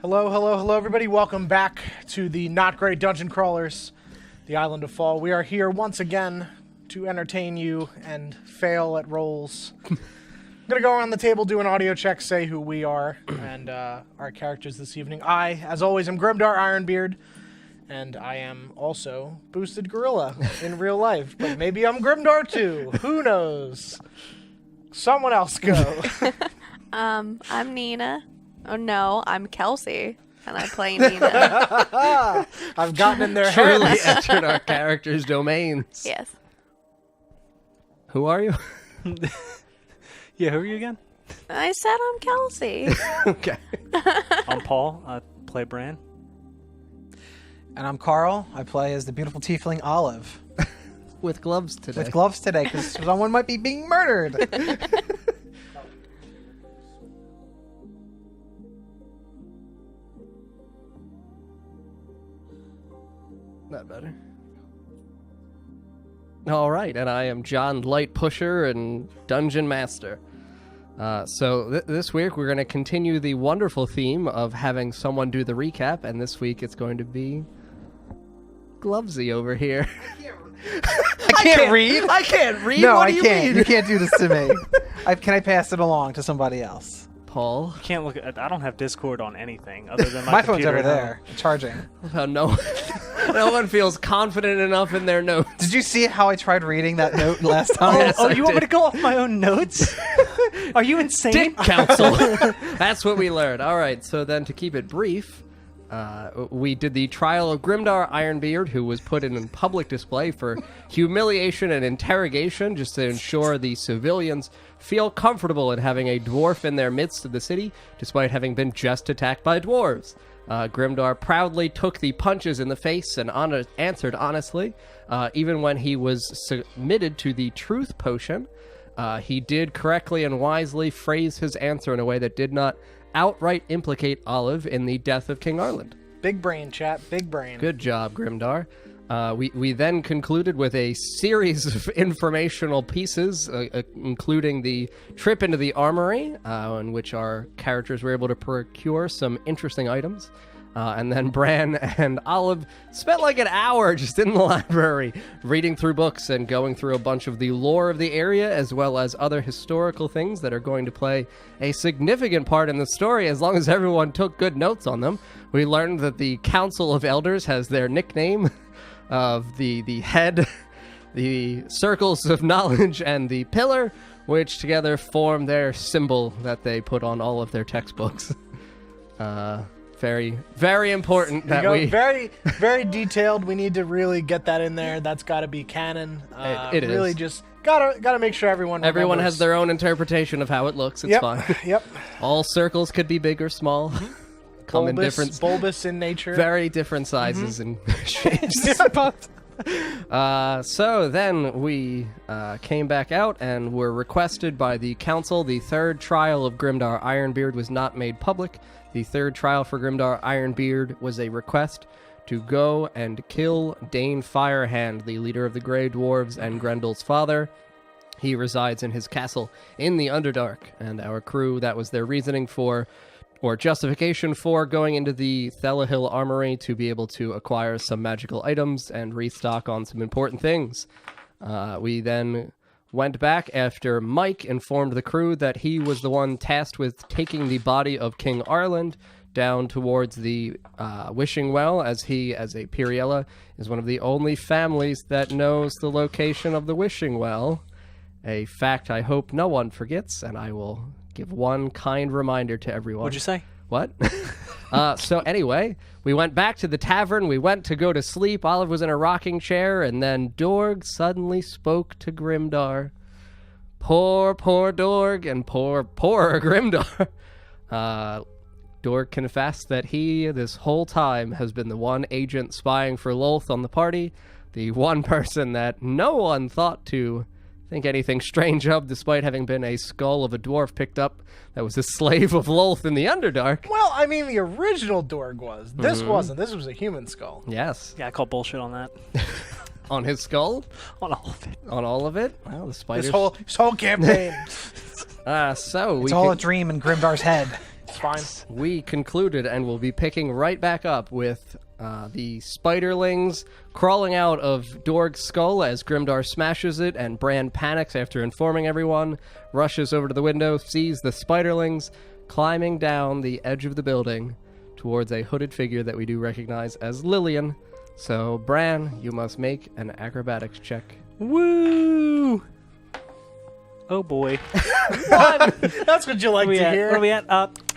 Hello, hello, hello, everybody. Welcome back to the Not Great Dungeon Crawlers, the Island of Fal. We are here once again to entertain you and fail at rolls. I'm going to go around the table, do an audio check, say who we are and our characters this evening. I, as always, am Grimdar Ironbeard, and I am also Boosted Gorilla in real life. But maybe I'm Grimdar too. Who knows? Someone else go. I'm Nina. Oh no, I'm Kelsey, and I play Nina. I've gotten in their Truly heads. entered our characters' domains. Yes. Who are you? Yeah, who are you again? I said I'm Kelsey. Okay. I'm Paul. I play Bran. And I'm Carl. I play as the beautiful tiefling Olive. With gloves today. With gloves today, because someone might be being murdered. Not better. All right, and I am John Light Pusher and Dungeon Master. So this week we're going to continue the wonderful theme of having someone do the recap, and this week it's going to be Glovesy over here. I can't read. I can't read. No, what I do you can't. mean? You can't do this to me. Can I pass it along to somebody else? Paul. You can't look at. I don't have Discord on anything other than My phone's computer over at home. there, charging. How no one feels confident enough in their notes. Did you see how I tried reading that note last time? Yes, Oh, I you want me did. to go off my own notes? Are you insane? Dick Council. That's what we learned. All right, so then to keep it brief, we did the trial of Grimdar Ironbeard, who was put in public display for humiliation and interrogation just to ensure the civilians feel comfortable in having a dwarf in their midst of the city, despite having been just attacked by dwarves. Grimdar proudly took the punches in the face and answered honestly. Even when he was submitted to the truth potion, he did correctly and wisely phrase his answer in a way that did not outright implicate Olive in the death of King Arland. Big brain, chat. Big brain. Good job, Grimdar. We then concluded with a series of informational pieces, including the trip into the armory, in which our characters were able to procure some interesting items. And then Bran and Olive spent like an hour just in the library reading through books and going through a bunch of the lore of the area, as well as other historical things that are going to play a significant part in the story as long as everyone took good notes on them. We learned that the Council of Elders has their nickname of the head, the circles of knowledge, and the pillar, which together form their symbol that they put on all of their textbooks. Very, very important that we... Very, very detailed. We need to really get that in there. That's got to be canon. It is. Really just gotta make sure everyone Everyone remembers. has their own interpretation of how it looks. It's Yep, fine. yep. All circles could be big or small. Come in different... bulbous in nature. Very different sizes and shapes. So then we came back out and were requested by the council. The third trial of Grimdar Ironbeard was not made public. The third trial for Grimdar Ironbeard was a request to go and kill Dane Firehand, the leader of the Grey Dwarves and Grendel's father. He resides in his castle in the Underdark, and our crew, that was their reasoning for, or justification for, going into the Thelahill Armory to be able to acquire some magical items and restock on some important things. We then went back after Mike informed the crew that he was the one tasked with taking the body of King Arland down towards the Wishing Well, as he, as a Piriella, is one of the only families that knows the location of the Wishing Well. A fact I hope no one forgets, and I will give one kind reminder to everyone. What'd you say? What? So anyway, we went back to the tavern. We went to go to sleep. Olive was in a rocking chair, and then Doorg suddenly spoke to Grimdar. Poor Doorg, and poor Grimdar. Doorg confessed that he, this whole time, has been the one agent spying for Lolth on the party, the one person that no one thought to think anything strange of, despite having been a skull of a dwarf picked up that was a slave of Lolth in the Underdark. Well, I mean, the original Doorg was. This wasn't. This was a human skull. Yes. Yeah, I call bullshit on that. On his skull? On all of it. On all of it? Well, the spiders... This whole campaign. So we It's all a dream in Grimdar's head. It's fine. We concluded and will be picking right back up with the spiderlings crawling out of Doorg's skull as Grimdar smashes it, and Bran panics after informing everyone, rushes over to the window, sees the spiderlings climbing down the edge of the building towards a hooded figure that we do recognize as Lilian. So, Bran, you must make an acrobatics check. Woo! Oh boy. That's what you like to hear. Where are we at?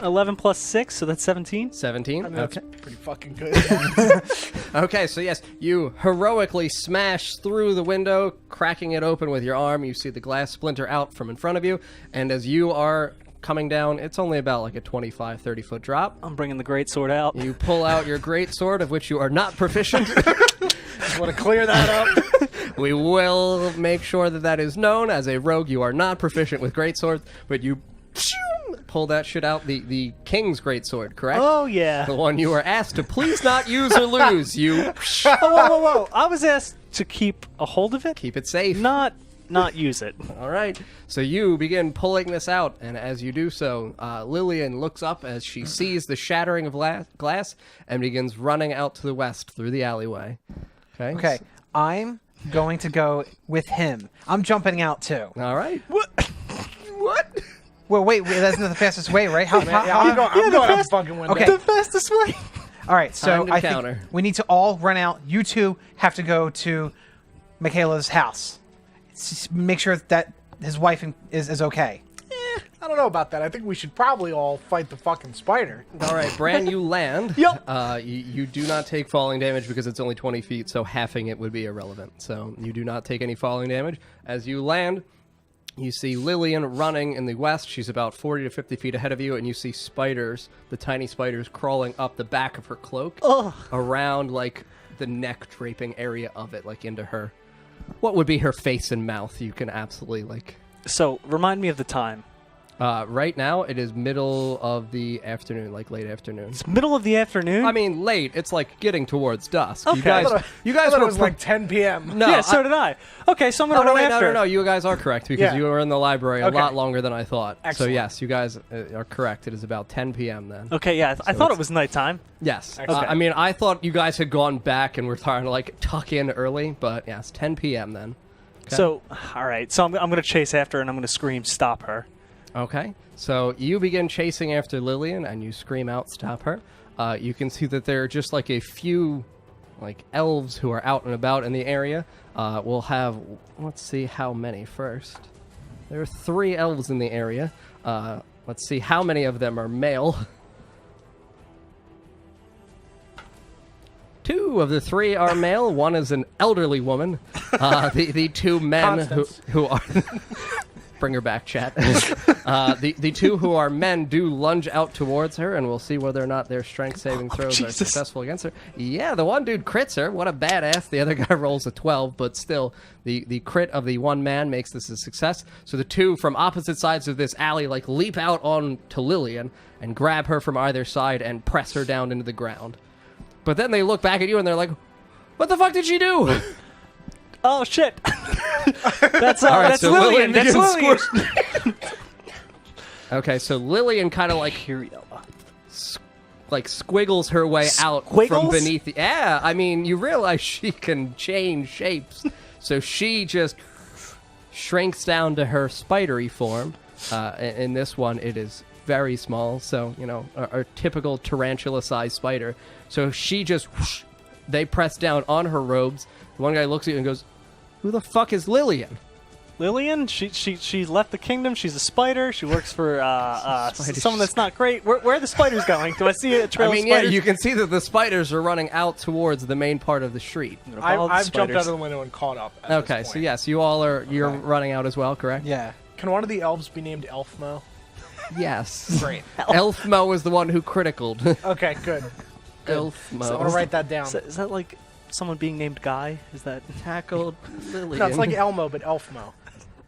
11 plus 6, so that's 17. 17? I mean, that's Okay. pretty fucking good. Okay, so yes, you heroically smash through the window, cracking it open with your arm. You see the glass splinter out from in front of you, and as you are coming down, it's only about like a 25, 30-foot drop. I'm bringing the great sword out. You pull out your great sword, of which you are not proficient. Just want to clear that up. We will make sure that that is known. As a rogue, you are not proficient with great swords, but you pull that shit out. The king's great sword, correct? Oh, yeah. The one you were asked to please not use or lose. You Whoa. I was asked to keep a hold of it, keep it safe. not use it. All right. So you begin pulling this out, and as you do so, Lilian looks up as she sees the shattering of glass and begins running out to the west through the alleyway. Okay. Okay, I'm going to go with him. I'm jumping out too. All right. What? Well, wait, that's not the fastest way, right? How? I'm going out the fucking window. Okay. The fastest way. All right, so Time to I counter. think we need to all run out. You two have to go to Michaela's house. Make sure that his wife is okay. I don't know about that. I think we should probably all fight the fucking spider. All right, Bran, you land. Yep. You do not take falling damage because it's only 20 feet, so halving it would be irrelevant. So you do not take any falling damage. As you land, you see Lilian running in the west. She's about 40 to 50 feet ahead of you, and you see spiders, the tiny spiders, crawling up the back of her cloak, around, like, the neck draping area of it, like, into her. What would be her face and mouth? You can absolutely, like... So, remind me of the time. Right now, it is middle of the afternoon, like late afternoon. It's middle of the afternoon? I mean, late. It's like getting towards dusk. Okay. You guys, I thought were it was like 10 p.m. no. yeah, so did I. Okay, so I'm going to No, run wait, after. no. You guys are correct because Yeah. you were in the library a Okay. lot longer than I thought. Excellent. So yes, you guys are correct. It is about 10 p.m. then. Okay, yeah, I thought it was nighttime. Yes. Excellent. I mean, I thought you guys had gone back and were trying to like tuck in early, but yes, 10 p.m. then. Okay. So, all right, so I'm going to chase after her and I'm going to scream, stop her. Okay, so you begin chasing after Lilian, and you scream out, "Stop her!" You can see that there are just like a few, like elves who are out and about in the area. We'll have, let's see how many first. There are 3 elves in the area. Let's see how many of them are male. 2 of the 3 are male. 1 is an elderly woman. The 2 men who are. Bring her back, chat. The 2 who are men do lunge out towards her, and we'll see whether or not their strength saving throws are Jesus. successful against her. Yeah, the one dude crits her. What a badass. The other guy rolls a 12, but still, the crit of the one man makes this a success. So the 2 from opposite sides of this alley like leap out on to Lilian and grab her from either side and press her down into the ground. But then they look back at you and they're like, "What the fuck did she do?" Oh, shit. That's All right, that's so Lilian. Lilian That's begins Lilian. Okay, so Lilian kind of like squiggles her way out from Squiggles? beneath the... Yeah, I mean, you realize she can change shapes. So she just shrinks down to her spidery form. In this one, it is very small, so, you know, a typical tarantula-sized spider. So she just... Whoosh, they press down on her robes. The one guy looks at you and goes, "Who the fuck is Lilian?" Lilian, she left the kingdom. She's a spider. She works for someone that's not great. Where are the spiders going? Do I see a trail I mean, of spiders? yeah, you can see that the spiders are running out towards the main part of the street. I've jumped out of the window and caught up. At Okay, this so point. yes, you all are. You're running out as well, correct? Yeah. Can one of the elves be named Elfmo? Yes. Great. Elfmo is the one who criticaled. Okay, good. Elfmo. I want to write that down. Is that like someone being named Guy? Is that Tackled Lilian. No, it's like Elmo, but Elfmo.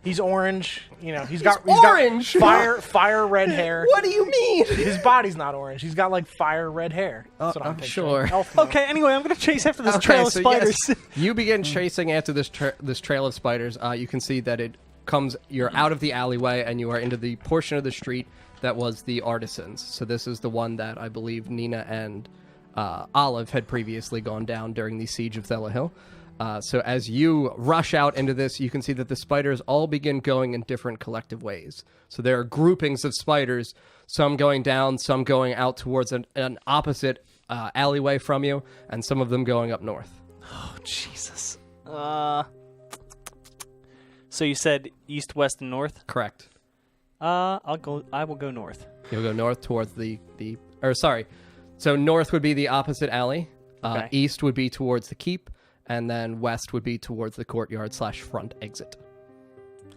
He's orange. You know, he's got orange? fire red hair. What do you mean? His body's not orange. He's got like fire red hair. That's what I'm picturing. sure. Elfmo. okay? Anyway, I'm gonna chase after this Okay, trail of so spiders. yes, you begin chasing after this trail of spiders. You can see that it comes. You're out of the alleyway and you are into the portion of the street that was the artisans. So this is the one that I believe Nina and Olive had previously gone down during the siege of Thela So as you rush out into this, you can see that the spiders all begin going in different collective ways. So there are groupings of spiders, some going down, some going out towards an opposite alleyway from you, and some of them going up north. Oh, Jesus. So you said east, west, and north? Correct. I will go north. You'll go north towards so north would be the opposite alley, Okay. east would be towards the keep, and then west would be towards the courtyard / front exit.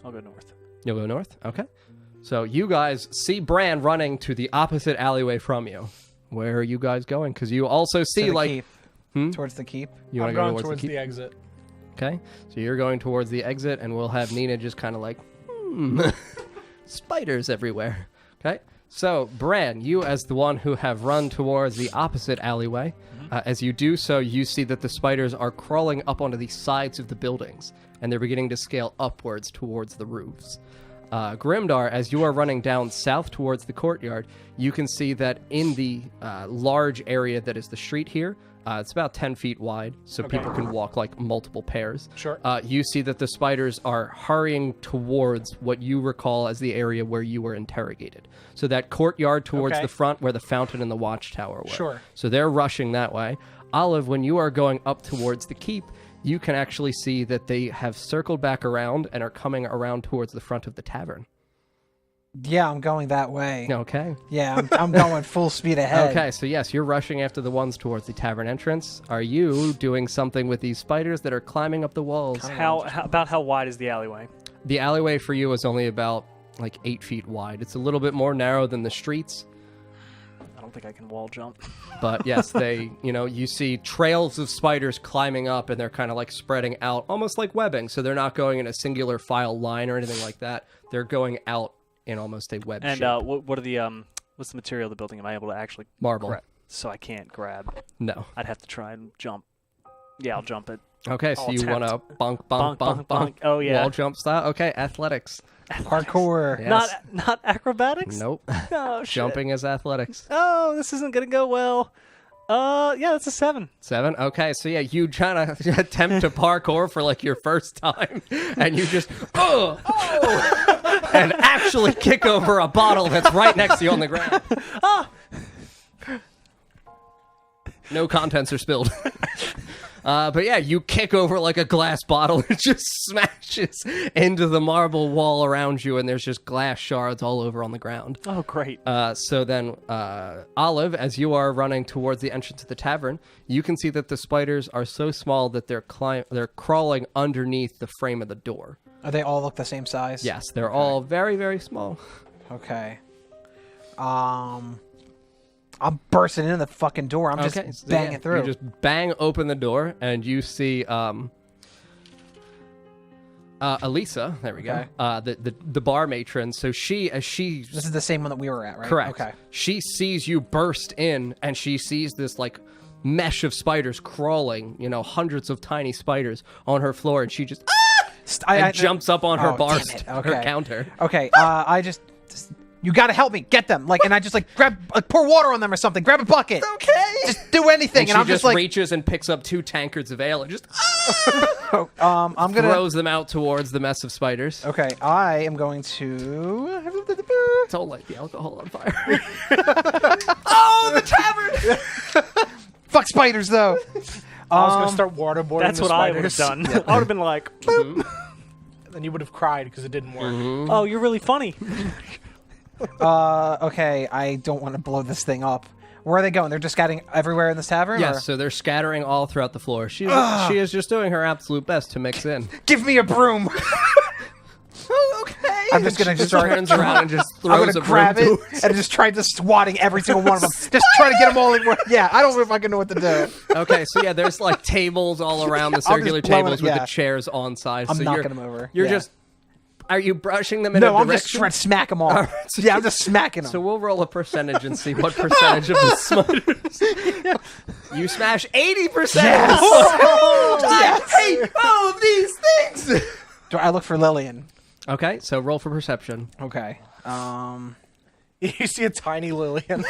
I'll go north. You'll go north? Okay. So you guys see Bran running to the opposite alleyway from you. Where are you guys going? Because you also see, To the like... keep. Towards the keep. You I'm want to go going towards the keep? exit. Okay. So you're going towards the exit, and we'll have Nina just kind of like, spiders everywhere. Okay. So, Bran, you as the one who have run towards the opposite alleyway, as you do so, you see that the spiders are crawling up onto the sides of the buildings, and they're beginning to scale upwards towards the roofs. Grimdar, as you are running down south towards the courtyard, you can see that in the large area that is the street here, it's about 10 feet wide, so people can walk like multiple pairs. Sure. You see that the spiders are hurrying towards what you recall as the area where you were interrogated. So that courtyard towards the front where the fountain and the watchtower were. Sure. So they're rushing that way. Olive, when you are going up towards the keep, you can actually see that they have circled back around and are coming around towards the front of the tavern. Yeah, I'm going that way. Okay. Yeah, I'm going full speed ahead. Okay, so yes, you're rushing after the ones towards the tavern entrance. Are you doing something with these spiders that are climbing up the walls? How wide is the alleyway? The alleyway for you is only about like 8 feet wide. It's a little bit more narrow than the streets. I don't think I can wall jump. But yes, you see trails of spiders climbing up, and they're kind of like spreading out, almost like webbing. So they're not going in a singular file line or anything like that. They're going out in almost a web and shape. what are the what's the material of the building? Am I able to actually Marble. So I can't grab. No. I'd have to try and jump. Yeah, I'll jump it. Okay, so I'll you want to attempt. bonk. Oh yeah. Wall jump style. Okay, athletics. Parkour. Yes. Not acrobatics. Nope. Oh shit. Jumping is athletics. Oh, this isn't gonna go well. Yeah, that's a 7. 7? Okay, so yeah, you try to attempt to parkour for like your first time, and you just, and actually kick over a bottle that's right next to you on the ground. No contents are spilled. But yeah, you kick over like a glass bottle. It just smashes into the marble wall around you, and there's just glass shards all over on the ground. Oh, great. So then, Olive, as you are running towards the entrance of the tavern, you can see that the spiders are so small that they're crawling underneath the frame of the door. Are they all look the same size? Yes, they're all very, very small. Okay. I'm bursting into the fucking door. I'm just banging through. You just bang open the door, and you see Elisa. There we go. The bar matron. So This is the same one that we were at, right? Correct. Okay. She sees you burst in, and she sees this like mesh of spiders crawling. Hundreds of tiny spiders on her floor, and she just jumps up on her bar, her counter. Okay. You gotta help me get them, and I just pour water on them or something. Grab a bucket. Okay. Just do anything, and I'm she just reaches and picks up 2 tankards of ale and just I'm gonna throws them out towards the mess of spiders. Okay, I am going to. Don't light the alcohol on fire. Oh, the tavern! Fuck spiders, though. I was going to start waterboarding That's the what I would have spiders. done. I would have been like, boop. Then you would have cried because it didn't work. Oh, you're really funny. Okay, I don't want to blow this thing up. Where are they going? They're just scatting everywhere in this tavern? Yes, or? so they're scattering all throughout the floor. She is just doing her absolute best to mix in. Give me a broom! Okay. I'm just going to start... turns around and just I'm throws going a to grab broom it and just try just swatting every single one of them. Just trying to get them all in one. Yeah, I don't fucking know what to do. Okay, so yeah, there's like tables all around the circular tables with the chairs on side. I'm so knocking them over. You're Yeah. just... Are you brushing them in a No, I'm direction? just trying to smack them all. Right, so yeah, I'm just smacking them. So we'll roll a percentage and see what percentage of the spiders. You smash 80%. Yes! I hate all of these things. Do I look for Lilian? Okay, so roll for perception. Okay. You see a tiny Lilian.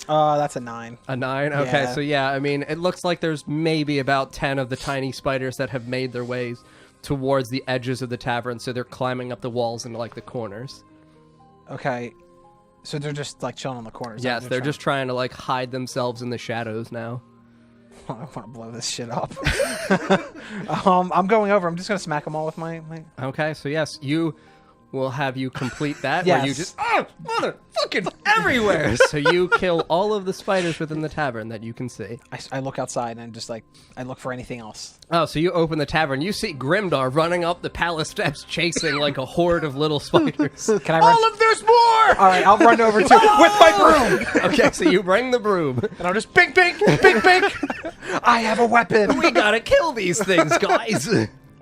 That's a 9. A 9? Okay, Yeah. so yeah, I mean, it looks like there's maybe about 10 of the tiny spiders that have made their ways towards the edges of the tavern, so they're climbing up the walls into, like, the corners. Okay. So they're just, like, chilling on the corners. Yes, they're just trying to, like, hide themselves in the shadows now. I want to blow this shit up. I'm going over. I'm just going to smack them all with my... Okay, so yes, you will have you complete that, where you Yes. just, motherfucking everywhere! So you kill all of the spiders within the tavern that you can see. I look outside and just, like, I look for anything else. Oh, so you open the tavern, you see Grimdar running up the palace steps chasing like a horde of little spiders. Can I run? All of there's more! All right, I'll run over to with my broom. Okay, so you bring the broom. And I'll just bink, bink, bink, bink. I have a weapon. We gotta kill these things, guys!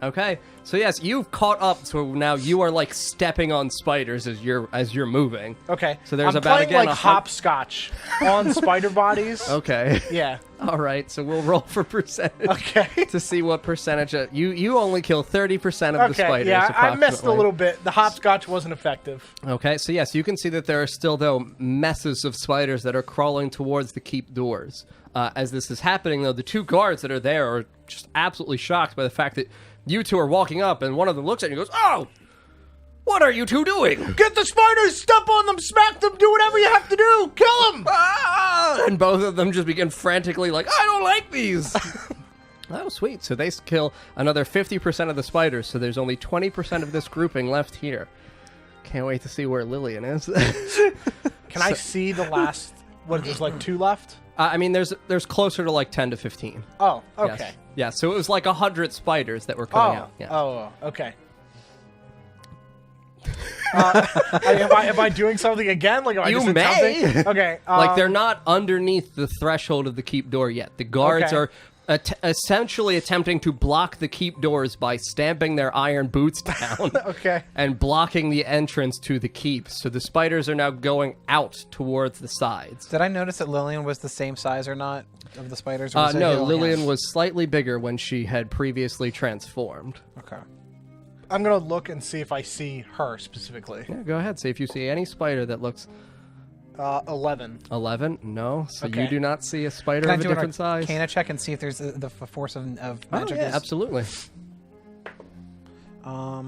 Okay, so yes, you've caught up, so now you are like stepping on spiders as you're moving. Okay. So there's I'm about, playing again, like a hun- hopscotch on spider bodies. Okay. Yeah. All right, so we'll roll for percentage. Okay. To see what percentage you only kill 30% of the Okay. spiders. Yeah, I missed a approximately. little bit. The hopscotch wasn't effective. Okay, so yes, you can see that there are still, though, messes of spiders that are crawling towards the keep doors. As this is happening, though, the two guards that are there are just absolutely shocked by the fact that you two are walking up, and one of them looks at you and goes, "Oh, what are you two doing?" Get the spiders, step on them, smack them, do whatever you have to do. Kill them. "Ah!" And both of them just begin frantically like, "I don't like these." Oh, sweet. So they kill another 50% of the spiders, so there's only 20% of this grouping left here. Can't wait to see where Lilian is. Can I see the last? What? There's like 2 left. I mean, there's closer to like 10 to 15. Oh, okay. Yes. Yeah, so it was like 100 spiders that were coming out. Yeah. Oh, okay. Am I doing something again? Like, am I You just may. attempting? Okay. Like, they're not underneath the threshold of the keep door yet. The guards Okay. are essentially attempting to block the keep doors by stamping their iron boots down. Okay. And blocking the entrance to the keep. So the spiders are now going out towards the sides. Did I notice that Lilian was the same size or not of the spiders? Or was it No, Lilian? Lilian was slightly bigger when she had previously transformed. Okay. I'm gonna look and see if I see her specifically. Yeah, go ahead. See if you see any spider that looks 11. 11. No, so Okay. you do not see a spider Can I of a do an different size. Arcana check and see if there's the force of Oh, magic? yeah, absolutely. My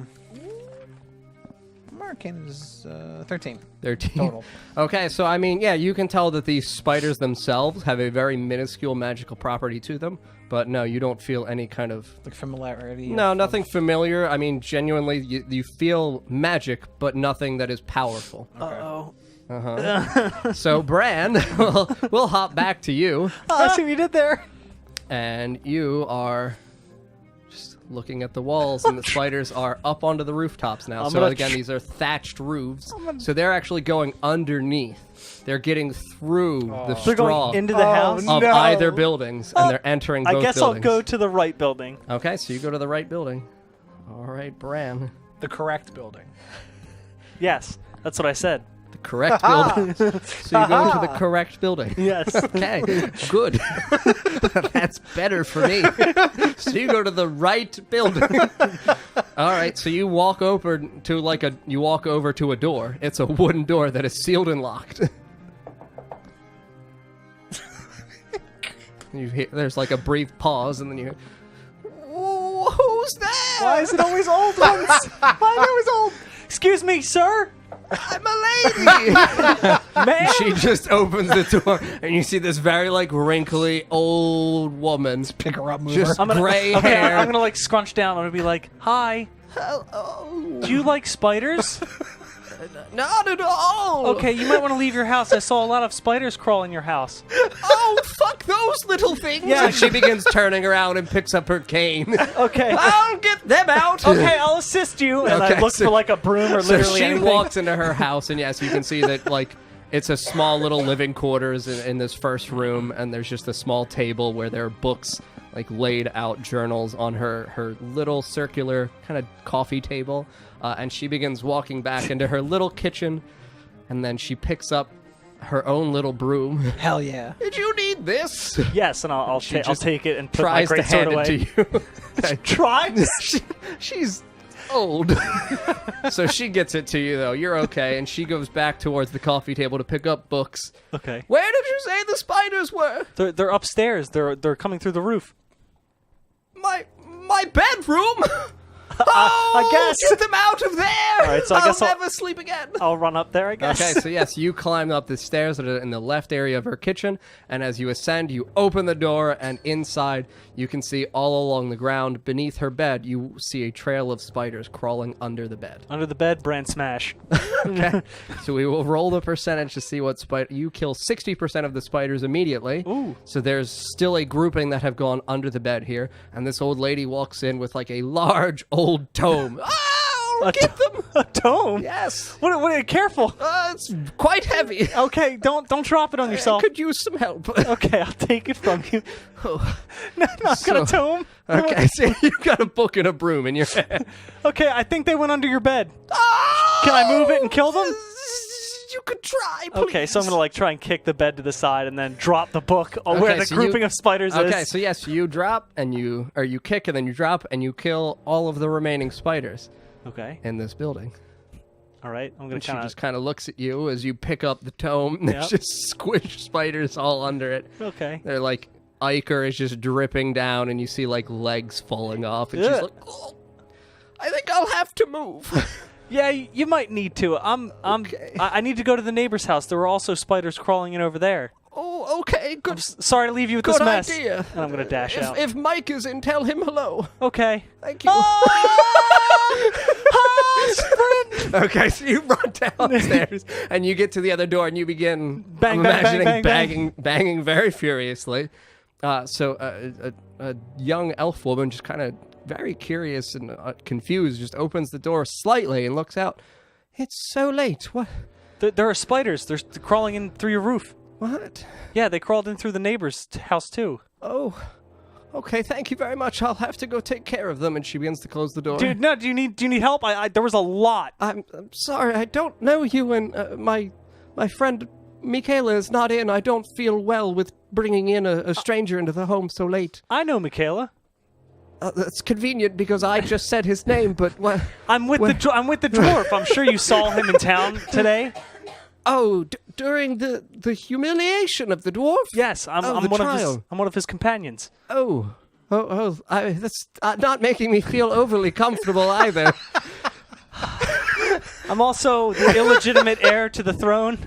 Arcana is 13 13. total. Okay, so I mean, yeah, you can tell that these spiders themselves have a very minuscule magical property to them, but no, you don't feel any kind of... Like familiarity. No, nothing familiar. I mean, genuinely, you feel magic, but nothing that is powerful. Uh-oh. So, Bran, we'll hop back to you, Oh, I see what you did there. and you are just looking at the walls, and the spiders are up onto the rooftops now. I'm So, gonna again, these are thatched roofs. So they're actually going underneath. They're getting through the They're straw going into the house. of No. either buildings, and they're entering both I guess buildings. I'll go to the right building. Okay, so you go to the right building. All right, Bran. The correct building. Yes, that's what I said. The correct building. So you go to the correct building. Yes. Okay, good. That's better for me. So you go to the right building. All right, so you walk over to a door. It's a wooden door that is sealed and locked. There's like a brief pause, and then you hear, "Ooh, who's there? Why is it always old ones? Why are they always old? Excuse me, sir. I'm a lady." Man. She just opens the door, and you see this very like wrinkly old woman, Pick her up, move just her. gray Okay, hair. I'm gonna like scrunch down. I'm gonna be like, "Hi, Hello. do you like spiders?" Not at all. Okay, you might want to leave your house. I saw a lot of spiders crawl in your house. Oh, fuck those little things. Yeah. And she begins turning around and picks up her cane. Okay. I'll get them out. Okay, I'll assist you. And Okay, I look so- for like a broom or So literally she anything. walks into her house, and yes, you can see that like it's a small little living quarters in this first room, and there's just a small table where there are books like laid out, journals on her little circular kind of coffee table, and she begins walking back into her little kitchen, and then she picks up her own little broom. Hell yeah. Did you need this? Yes, and I'll She I'll just take it and put my Tries to great sword hand away. it to you. Okay. Try. She's old. So she gets it to you, though. You're okay, and she goes back towards the coffee table to pick up books. Okay. Where did you say the spiders were? They're upstairs. They're coming through the roof. My bedroom? I guess. Get them out of there! All right, so I guess I'll never sleep again. I'll run up there, I guess. Okay, so yes, you climb up the stairs that are in the left area of her kitchen, and as you ascend, you open the door, and inside, you can see all along the ground, beneath her bed, you see a trail of spiders crawling under the bed. Under the bed, Bran smash. Okay, so we will roll the percentage to see what spider... You kill 60% of the spiders immediately. Ooh. So there's still a grouping that have gone under the bed here, and this old lady walks in with like a large old tome. Get them! A tome? Yes. What? Careful. It's quite heavy. Okay, don't drop it on I yourself. could use some help. Okay, I'll take it from you. Oh. No, I've got a tome. Okay, so you got a book and a broom in your hand. Okay, I think they went under your bed. Can I move it and kill them? You could try, please. Okay, so I'm gonna try and kick the bed to the side and then drop the book where the so grouping of spiders is. Okay, so yes, you drop and you kick and then you drop and you kill all of the remaining spiders Okay. in this building. All right. I'm gonna And she kind just kind of looks at you as you pick up the tome. There's Yep. just squished spiders all under it. Okay. They're like ichor is just dripping down, and you see like legs falling off, and she's Ugh. like, "Oh, I think I'll have to move." Yeah, you might need to. Okay. I need to go to the neighbor's house. There were also spiders crawling in over there. Oh, okay, good. Sorry to leave you with Good this mess. idea. And I'm gonna dash out. If Mike is in, tell him hello. Okay. Thank you. Sprint! Okay, so you run downstairs and you get to the other door and you begin Bang, I'm bang, imagining bang, banging very furiously. So a young elf woman, just kind of very curious and confused, just opens the door slightly and looks out. It's so late. What? There are spiders. They're crawling in through your roof. What? Yeah, they crawled in through the neighbor's house too. Oh. Okay, thank you very much. I'll have to go take care of them. And she begins to close the door. Dude, no. Do you need help? There was a lot. I'm sorry. I don't know you, and my friend Michaela is not in. I don't feel well with bringing in a stranger into the home so late. I know Michaela. That's convenient because I just said his name, but what? I'm with the dwarf. I'm sure you saw him in town today. Oh, during the humiliation of the dwarf? Yes, I'm the one trial. I'm one of his companions. That's not making me feel overly comfortable either. I'm also the illegitimate heir to the throne.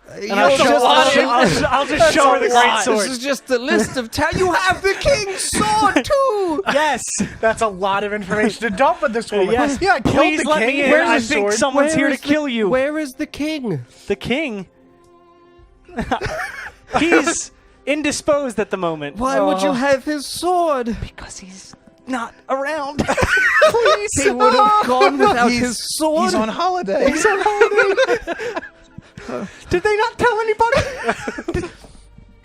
And I'll just show her the great sword. This is just the list of you have the king's sword too. Yes. That's a lot of information to dump on this woman. Yes. Yeah, I killed Please the let king. me in. Where's I his think sword? someone's here to kill you. Where is the king? The king? He's indisposed at the moment. Why would you have his sword? Because he's not around. Please. He would have gone without his sword. He's on holiday. He's on holiday. Did they not tell anybody?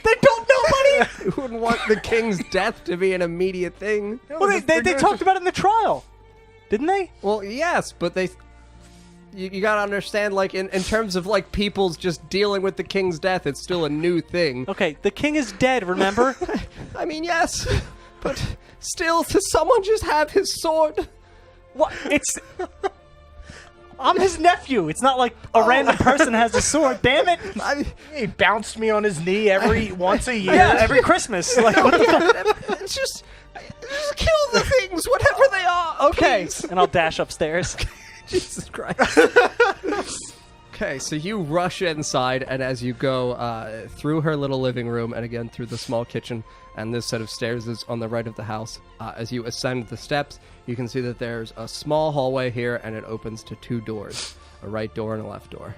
They don't know, buddy. You wouldn't want the king's death to be an immediate thing. Well, they talked about it in the trial, didn't they? Well, yes, but you gotta understand, like, in terms of, like, people's just dealing with the king's death, it's still a new thing. Okay, the king is dead, remember? I mean, yes, but still, to someone just have his sword? What? I'm his nephew. It's not like a random person has a sword. Damn it! He bounced me on his knee once a year. Yeah, every Christmas. Like, what the fuck? It's just kill the things, whatever they are. Okay, please. and I'll dash upstairs. Jesus Christ. Okay, so you rush inside, and as you go through her little living room, and again through the small kitchen, and this set of stairs is on the right of the house. As you ascend the steps, you can see that there's a small hallway here, and it opens to two doors, a right door and a left door.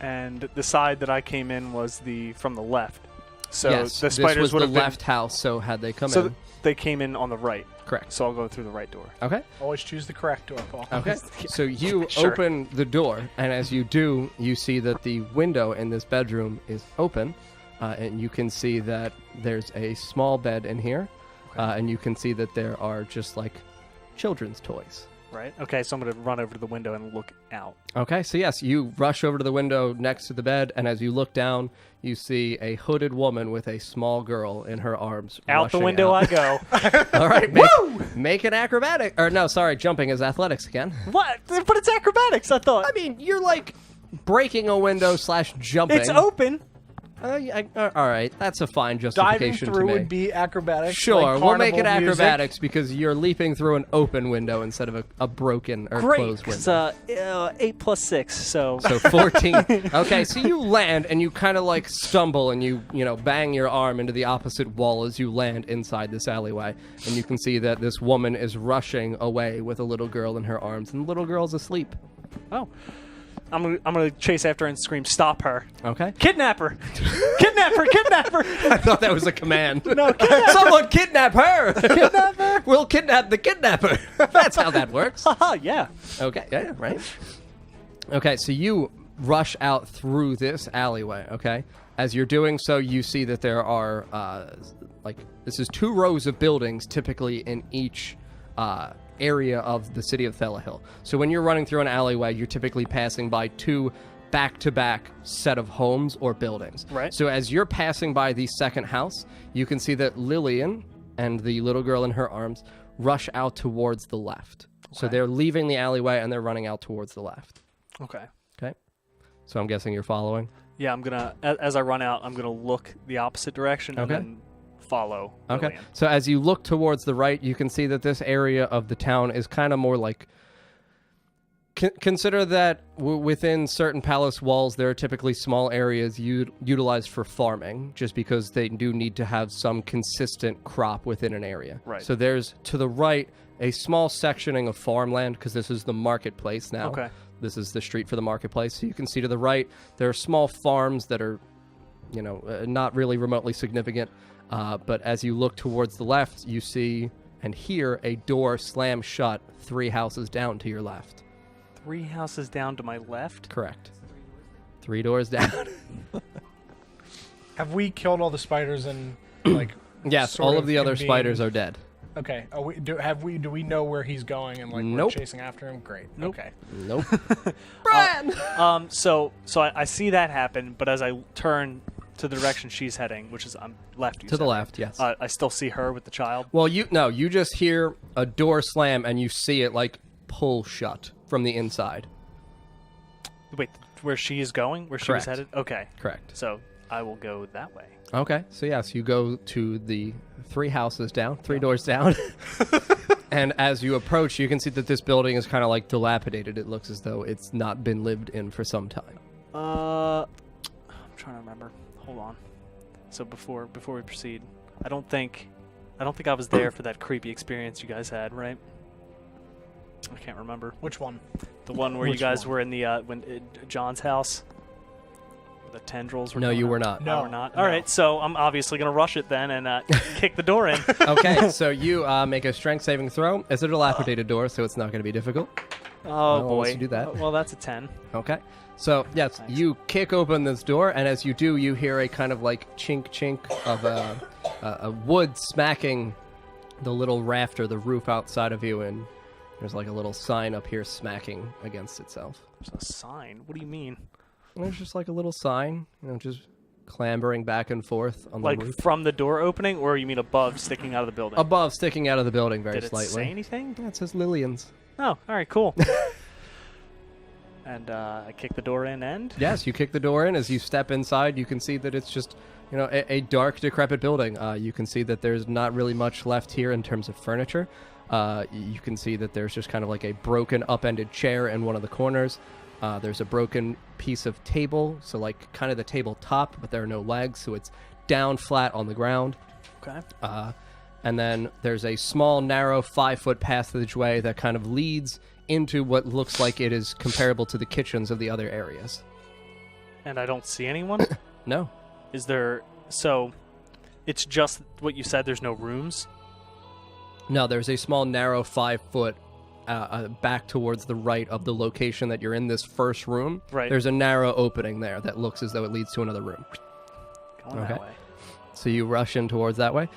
And the side that I came in was from the left. So yes, the spiders this was would the have been, left house, so had they come so in... they came in on the right. Correct. So I'll go through the right door. Okay. Always choose the correct door, Paul. Okay. So you Sure. open the door, and as you do, you see that the window in this bedroom is open, and you can see that there's a small bed in here, and you can see that there are just like children's toys Right. Okay, so I'm going to run over to the window and look out. Okay, so yes, you rush over to the window next to the bed, and as you look down, you see a hooded woman with a small girl in her arms. Out the rushing window out. I go. All right, make an acrobatic. Or no, sorry, jumping is athletics again. What? But it's acrobatics, I thought. I mean, you're like breaking a window / jumping. It's open. All right, that's a fine Diving justification to through me. would be acrobatics. Sure, like we'll make it carnival music. acrobatics because you're leaping through an open window instead of a broken or Great. closed window. It's 8 + 6, so... So 14. Okay, so you land and you kind of like stumble and you bang your arm into the opposite wall as you land inside this alleyway. And you can see that this woman is rushing away with a little girl in her arms, and the little girl's asleep. Oh. I'm gonna chase after her and scream, "Stop her! Okay. Kidnap her! Kidnap her! Kidnap her!" I thought that was a command. No, Someone kidnap her! Kidnap her? We'll kidnap the kidnapper. That's how that works. Haha, yeah. Okay, yeah, right. Okay, so you rush out through this alleyway, okay? As you're doing so, you see that there are, this is 2 rows of buildings typically in each area of the city of Thelahill. So when you're running through an alleyway, you're typically passing by 2 back-to-back set of homes or buildings. Right. So as you're passing by the second house, you can see that Lilian and the little girl in her arms rush out towards the left. So they're leaving the alleyway and they're running out towards the left. Okay. Okay. So I'm guessing you're following. Yeah, I'm gonna, as I run out, I'm gonna look the opposite direction and Okay. then follow Okay. Lilian. So as you look towards the right, you can see that this area of the town is kind of more like... Consider that within certain palace walls, there are typically small areas utilized for farming, just because they do need to have some consistent crop within an area. Right. So there's, to the right, a small sectioning of farmland, because this is the marketplace now. Okay. This is the street for the marketplace. So you can see to the right, there are small farms that are, not really remotely significant. But as you look towards the left, you see and hear a door slam shut 3 houses down to your left. 3 houses down to my left? Correct. 3 doors down. Have we killed all the spiders and like? Yes, sort all of the other him spiders being- are dead. Okay. Do we know where he's going and like Nope. we're chasing after him? Great. Nope. Okay. Nope. Bran! So I see that happen, but as I turn to the direction she's heading, which is left, you To the said, left, yes. I still see her with the child. Well, you just hear a door slam and you see it like pull shut from the inside. Wait, where she is going? Where she was Correct. headed? Okay. Correct. So I will go that way. Okay, so yes, you go to the 3 houses down, 3 doors down. And as you approach, you can see that this building is kind of like dilapidated. It looks as though it's not been lived in for some time. I'm trying to remember. Hold on. So before we proceed, I don't think I was there for that creepy experience you guys had, right? I can't remember. Which one? The one where you Which guys one? were in the John's house. The tendrils were No, going you up? were not. No. We're not. No. All right, so I'm obviously going to rush it then and kick the door in. Okay, so you make a strength saving throw. It's a dilapidated door, so it's not going to be difficult. Oh, Well, once boy. you do that. Well, that's a 10. Okay. So, yes, Nice. you kick open this door, and as you do, you hear a kind of like chink of a wood smacking the little rafter, the roof outside of you, and there's like a little sign up here smacking against itself. There's a sign. What do you mean? And there's just like a little sign, just clambering back and forth on the Like roof. from the door opening, or you mean above, sticking out of the building? Above, sticking out of the building very Did it slightly. say anything? Yeah, it says Lilian's. Oh, all right, cool. And I kick the door in and? Yes, you kick the door in. As you step inside, you can see that it's just, a dark, decrepit building. You can see that there's not really much left here in terms of furniture. You can see that there's just kind of like a broken, upended chair in one of the corners. There's a broken piece of table, so like kind of the tabletop, but there are no legs, so it's down flat on the ground. Okay. And then there's a small, narrow 5-foot passageway that kind of leads into what looks like it is comparable to the kitchens of the other areas. And I don't see anyone? No. Is there... So, it's just what you said, there's no rooms? No, there's a small, narrow 5-foot back towards the right of the location that you're in this first room. Right. There's a narrow opening there that looks as though it leads to another room. Going Okay. that way. So you rush in towards that way.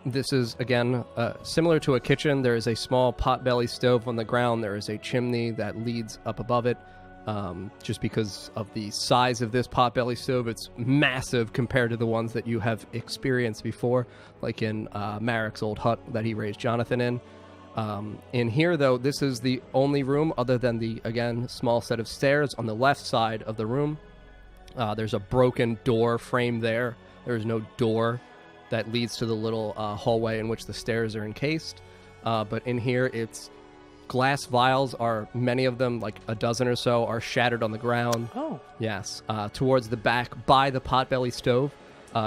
This is, again, similar to a kitchen. There is a small potbelly stove on the ground. There is a chimney that leads up above it. Just because of the size of this potbelly stove, it's massive compared to the ones that you have experienced before, like in Marek's old hut that he raised Jonathan in. In here, though, this is the only room other than the, again, small set of stairs on the left side of the room. There's a broken door frame there. There's no door that leads to the little hallway in which the stairs are encased. But in here, it's glass vials are, many of them, like a dozen or so, are shattered on the ground. Oh. Yes. Towards the back by the potbelly stove,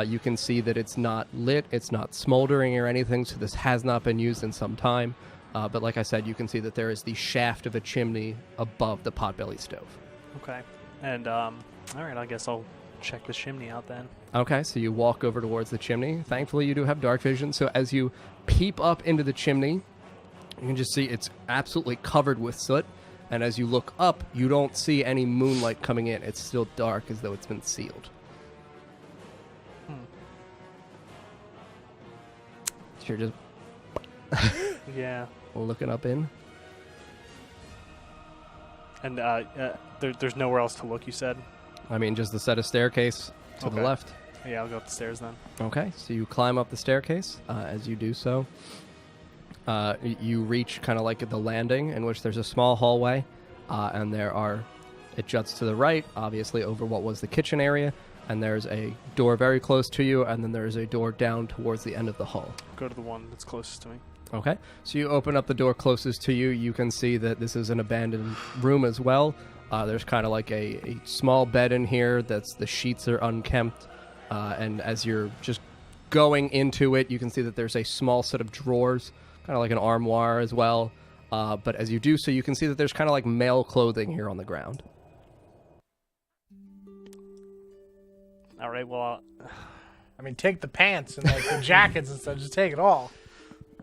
you can see that it's not lit, it's not smoldering or anything, so this has not been used in some time. But like I said, you can see that there is the shaft of a chimney above the potbelly stove. Okay. And, all right, I guess I'll check the chimney out then. Okay, so you walk over towards the chimney. Thankfully, you do have dark vision, so as you peep up into the chimney, you can just see it's absolutely covered with soot. And as you look up, you don't see any moonlight coming in. It's still dark as though it's been sealed. So you're just Yeah. looking up in. And there's nowhere else to look, you said? I mean, just the set of staircase to the Okay. left. Yeah, I'll go up the stairs then. Okay, so you climb up the staircase. As you do so, you reach kind of like at the landing, in which there's a small hallway, and it juts to the right, obviously over what was the kitchen area, and there's a door very close to you, and then there's a door down towards the end of the hall. Go to the one that's closest to me. Okay, so you open up the door closest to you. You can see that this is an abandoned room as well. There's kind of like a small bed in here the sheets are unkempt, and as you're just going into it, you can see that there's a small set of drawers, kind of like an armoire as well. But as you do so, you can see that there's kind of like male clothing here on the ground. All right, well, I mean, take the pants and like the jackets and stuff. Just take it all.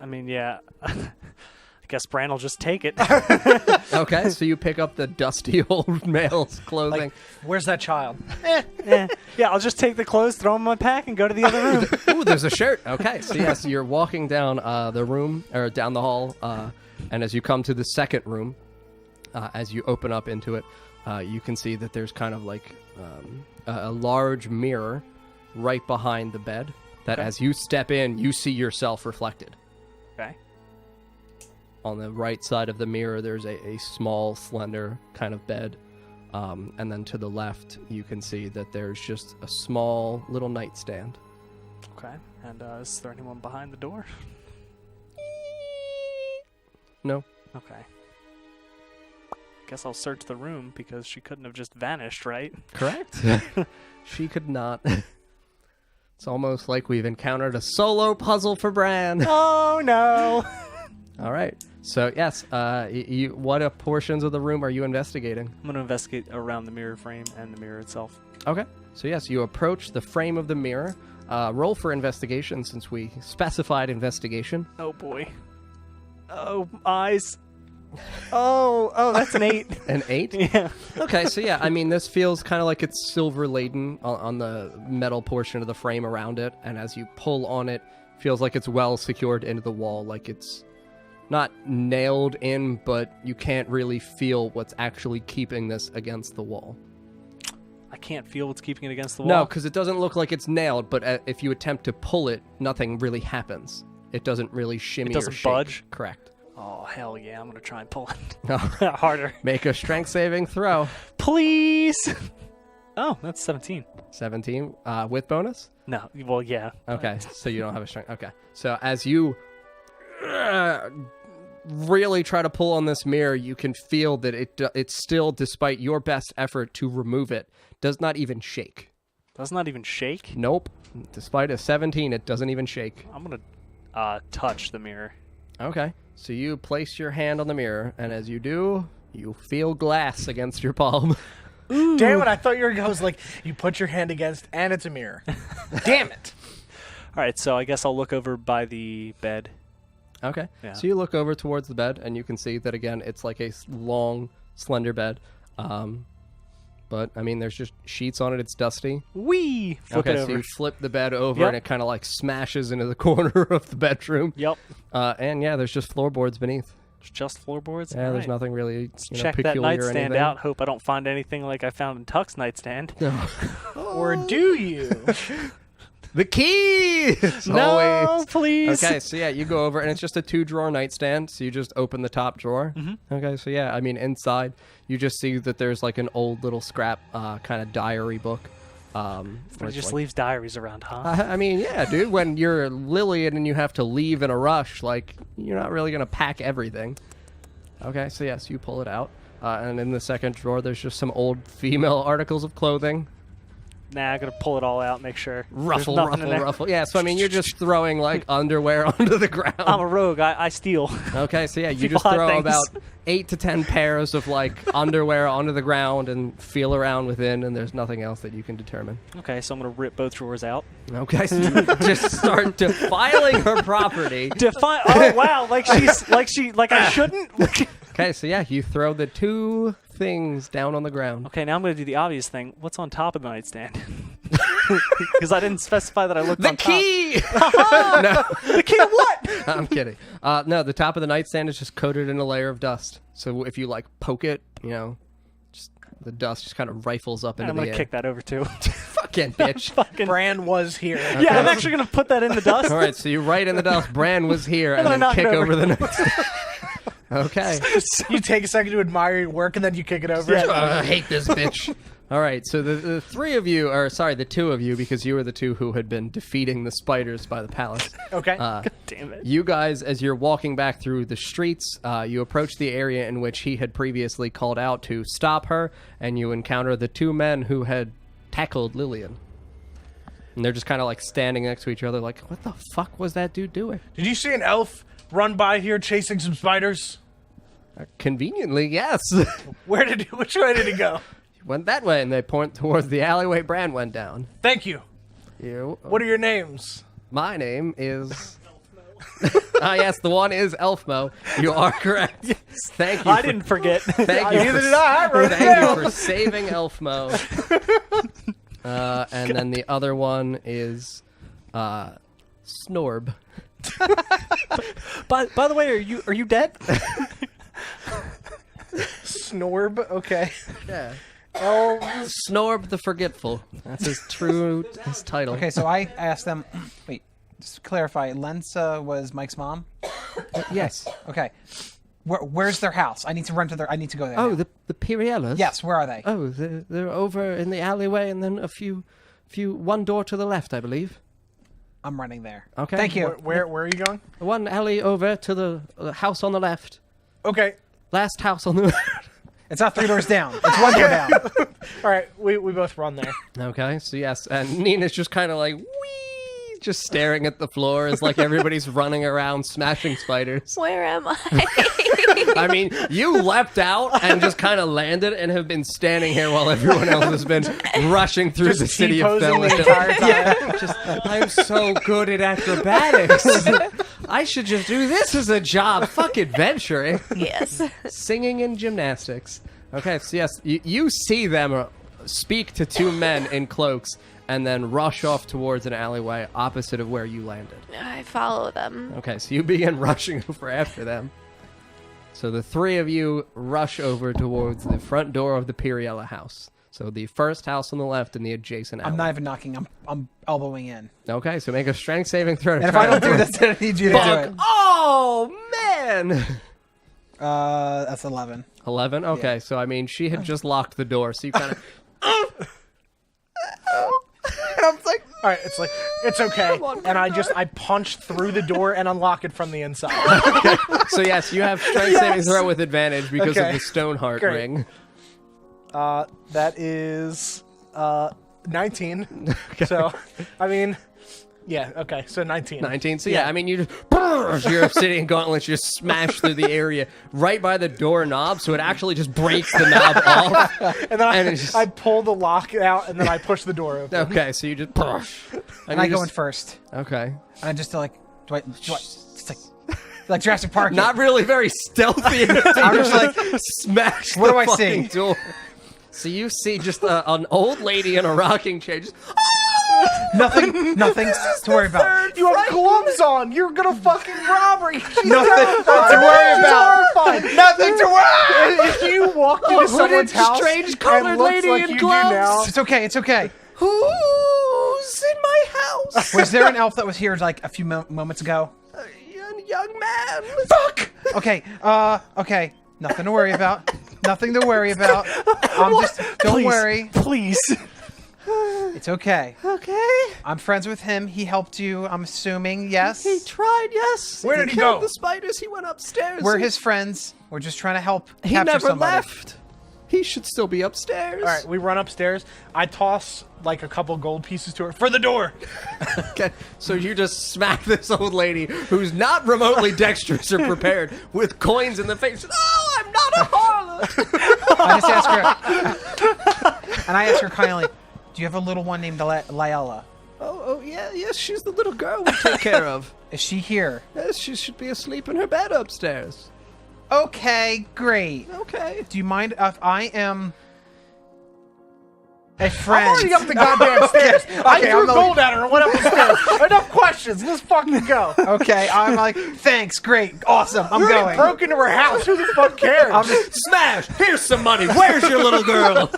I mean, yeah. I guess Bran will just take it. Okay, so you pick up the dusty old male's clothing. Like, where's that child? Yeah, I'll just take the clothes, throw them in my pack, and go to the other room. Ooh, there's a shirt. Okay, so yes, you're walking down the room, or down the hall, and as you come to the second room, as you open up into it, you can see that there's kind of like a large mirror right behind the bed that as you step in, you see yourself reflected. Okay. On the right side of the mirror, there's a small, slender kind of bed. And then to the left, you can see that there's just a small little nightstand. Okay. And is there anyone behind the door? No. Okay. Guess I'll search the room because she couldn't have just vanished, right? Correct. She could not. It's almost like we've encountered a solo puzzle for Bran. Oh, no. All right. So, yes, what portions of the room are you investigating? I'm going to investigate around the mirror frame and the mirror itself. Okay. So, yes, you approach the frame of the mirror. Roll for investigation since we specified investigation. Oh, boy. Oh, eyes. Oh, that's an 8. An 8? Yeah. Okay, so yeah, I mean, this feels kind of like it's silver-laden on the metal portion of the frame around it, and as you pull on it, feels like it's well secured into the wall, like it's not nailed in, but you can't really feel what's actually keeping this against the wall. I can't feel what's keeping it against the wall. No, because it doesn't look like it's nailed, but if you attempt to pull it, nothing really happens. It doesn't really shimmy It doesn't or shake. budge? Correct. Oh, hell yeah. I'm going to try and pull it No. harder. Make a strength saving throw. Please. Oh, that's 17. 17 with bonus? No, well, yeah. Okay, so you don't have a strength. Okay, so as you really try to pull on this mirror, you can feel that it's still, despite your best effort to remove it, does not even shake. Does not even shake? Nope. Despite a 17, it doesn't even shake. I'm going to touch the mirror. Okay, so you place your hand on the mirror, and as you do, you feel glass against your palm. Damn it, I thought you were going like, you put your hand against and it's a mirror. Damn it. All right, so I guess I'll look over by the bed. Okay, Yeah. so you look over towards the bed, and you can see that, again, it's like a long, slender bed. But but I mean, there's just sheets on it. It's dusty. Wee! Flip it So over. you flip the bed over, Yep. and it kind of like smashes into the corner of the bedroom. Yep. And yeah, there's just floorboards beneath. It's just floorboards. Yeah, there's Alright. nothing really Check that peculiar or nightstand anything. out. Hope I don't find anything like I found in Tuck's nightstand. Or do you? The key! No, Always. please. Okay, so yeah, you go over, and it's just a 2-drawer nightstand, so you just open the top drawer. Mm-hmm. Okay, so yeah, I mean, inside, you just see that there's like an old little scrap kind of diary book. Where He it's just like- leaves diaries around, huh? I mean, yeah, dude, when you're Lilian and you have to leave in a rush, like, you're not really going to pack everything. Okay, so yes, you pull it out. And in the second drawer, there's just some old female articles of clothing. Nah, I gotta pull it all out, make sure. There's Ruffle, nothing in ruffle, there. ruffle. Yeah, so I mean, you're just throwing, like, underwear onto the ground. I'm a rogue. I steal. Okay, so yeah, you People just have throw things. about 8 to 10 pairs of, like, underwear onto the ground and feel around within, and there's nothing else that you can determine. Okay, so I'm gonna rip both drawers out. Okay, so you just start defiling her property. Define. Oh wow! Like I shouldn't. Okay, so yeah, you throw the 2 things down on the ground. Okay, now I'm gonna do the obvious thing. What's on top of the nightstand? Because I didn't specify that I looked The on key! top. No, The key of what? I'm kidding. No, the top of the nightstand is just coated in a layer of dust. So if you, like, poke it, you know, just the dust just kind of rifles up into I'm the gonna air. kick that over too. Fucking bitch. Fucking. Bran was here. Yeah, I'm actually gonna put that in the dust. All right, so you write in the dust, Bran was here, and then then I knock kick it over over. the nightstand. Okay. You take a second to admire your work, and then you kick it over. I hate this bitch. All right, so the 3 of you, or sorry, the 2 of you, because you were the 2 who had been defeating the spiders by the palace. Okay. Damn it. You guys, as you're walking back through the streets, you approach the area in which he had previously called out to stop her, and you encounter the 2 men who had tackled Lilian. And they're just kind of like standing next to each other, like, what the fuck was that dude doing? Did you see an elf run by here chasing some spiders? Conveniently, yes. Which way did he go? Went that way, and they point towards the alleyway Bran went down. Thank you. What are your names? My name is... yes, the one is Elfmo. You are correct. Yes. Thank you. I didn't forget. Thank you. Neither did I. I wrote it Thank down. you for saving Elfmo. And then the other one is Snorb. By the way, are you dead? Snorb. Okay. Yeah. Elves. Snorb the Forgetful. That's his title. Okay, so I asked them. Wait, just to clarify. Lensa was Mike's mom. Yes. Okay, where's their house? I need to run to their. I need to go there. Oh, now. the Piriellas? Yes, where are they? Oh, they're over in the alleyway, and then one door to the left, I believe. I'm running there. Okay. Thank you. Where are you going? One alley over to the house on the left. Okay. Last house on the left. It's not 3 doors down. It's 1 door down. All right. We both run there. Okay, so yes, and Nina's just kind of like, wee, just staring at the floor as like everybody's running around smashing spiders. Where am I? I mean, you leapt out and just kind of landed and have been standing here while everyone else has been rushing through the city of T-posing Fal. the entire time. Yeah, just, I'm so good at acrobatics. I should just do this as a job. Fuck adventuring. Yes. Singing and gymnastics. Okay, so yes, you see them speak to 2 men in cloaks and then rush off towards an alleyway opposite of where you landed. I follow them. Okay, so you begin rushing over after them. So the 3 of you rush over towards the front door of the Piriella house. So the first house on the left in the adjacent alley. I'm not even knocking. I'm elbowing in. Okay, so make a strength saving throw. And if I don't do this, then I need you to do it. Oh, man! That's 11. 11? Okay, so I mean, she had just locked the door, so you kind of... And I'm like, all right, it's okay. And I punched through the door and unlock it from the inside. Okay. So yes, you have strength saving throw with advantage because of Okay. the Stoneheart Great. ring. That is 19. So, I mean, yeah, okay, so 19. 19. So yeah, I mean, you just your obsidian gauntlets just smash through the area right by the doorknob, so it actually just breaks the knob off. And then And it's just- I pull the lock out and then I push the door open. Okay, so you just And I go in first. Okay, And I just like, do I just like Jurassic Park? not really very stealthy. I'm just like smash. What the do I fucking see? Door. So you see just an old lady in a rocking chair. Just, Nothing to worry about. You have gloves on. You're gonna fucking rob her. She's Nothing terrified. to worry She's about. horrified. Nothing to worry. If you walked into someone's house strange colored and looked lady like in you gloves. do now, It's okay. It's okay. who's in my house? Was there an elf that was here like a few moments ago? A young man. Fuck. Okay. Okay. Nothing to worry about. Nothing to worry about. Don't worry. Please. It's okay. Okay. I'm friends with him. He helped you. I'm assuming. Yes. He tried, yes. Where did he killed go? the spiders. He went upstairs. We're his friends. We're just trying to help He capture never somebody. left. He should still be upstairs. all right, we run upstairs. I toss like a couple gold pieces to her for the door. Okay, so you just smack this old lady who's not remotely dexterous or prepared with coins in the face. Oh, I'm not a harlot. I just ask her, and I ask her kindly, "Do you have a little one named Layla? Oh, yeah, yes, she's the little girl we take care of. Is she here?" Yes, she should be asleep in her bed upstairs. Okay, great. Okay. Do you mind if I am a friend? I'm already up the goddamn stairs. I Okay, threw I'm the- gold at her and went up the stairs. Enough questions. Let's fucking go. Okay, I'm like, thanks, great, awesome, I'm We already going. broke into her house. Who the fuck cares? I'm just, Smash! Here's some money. Where's your little girl?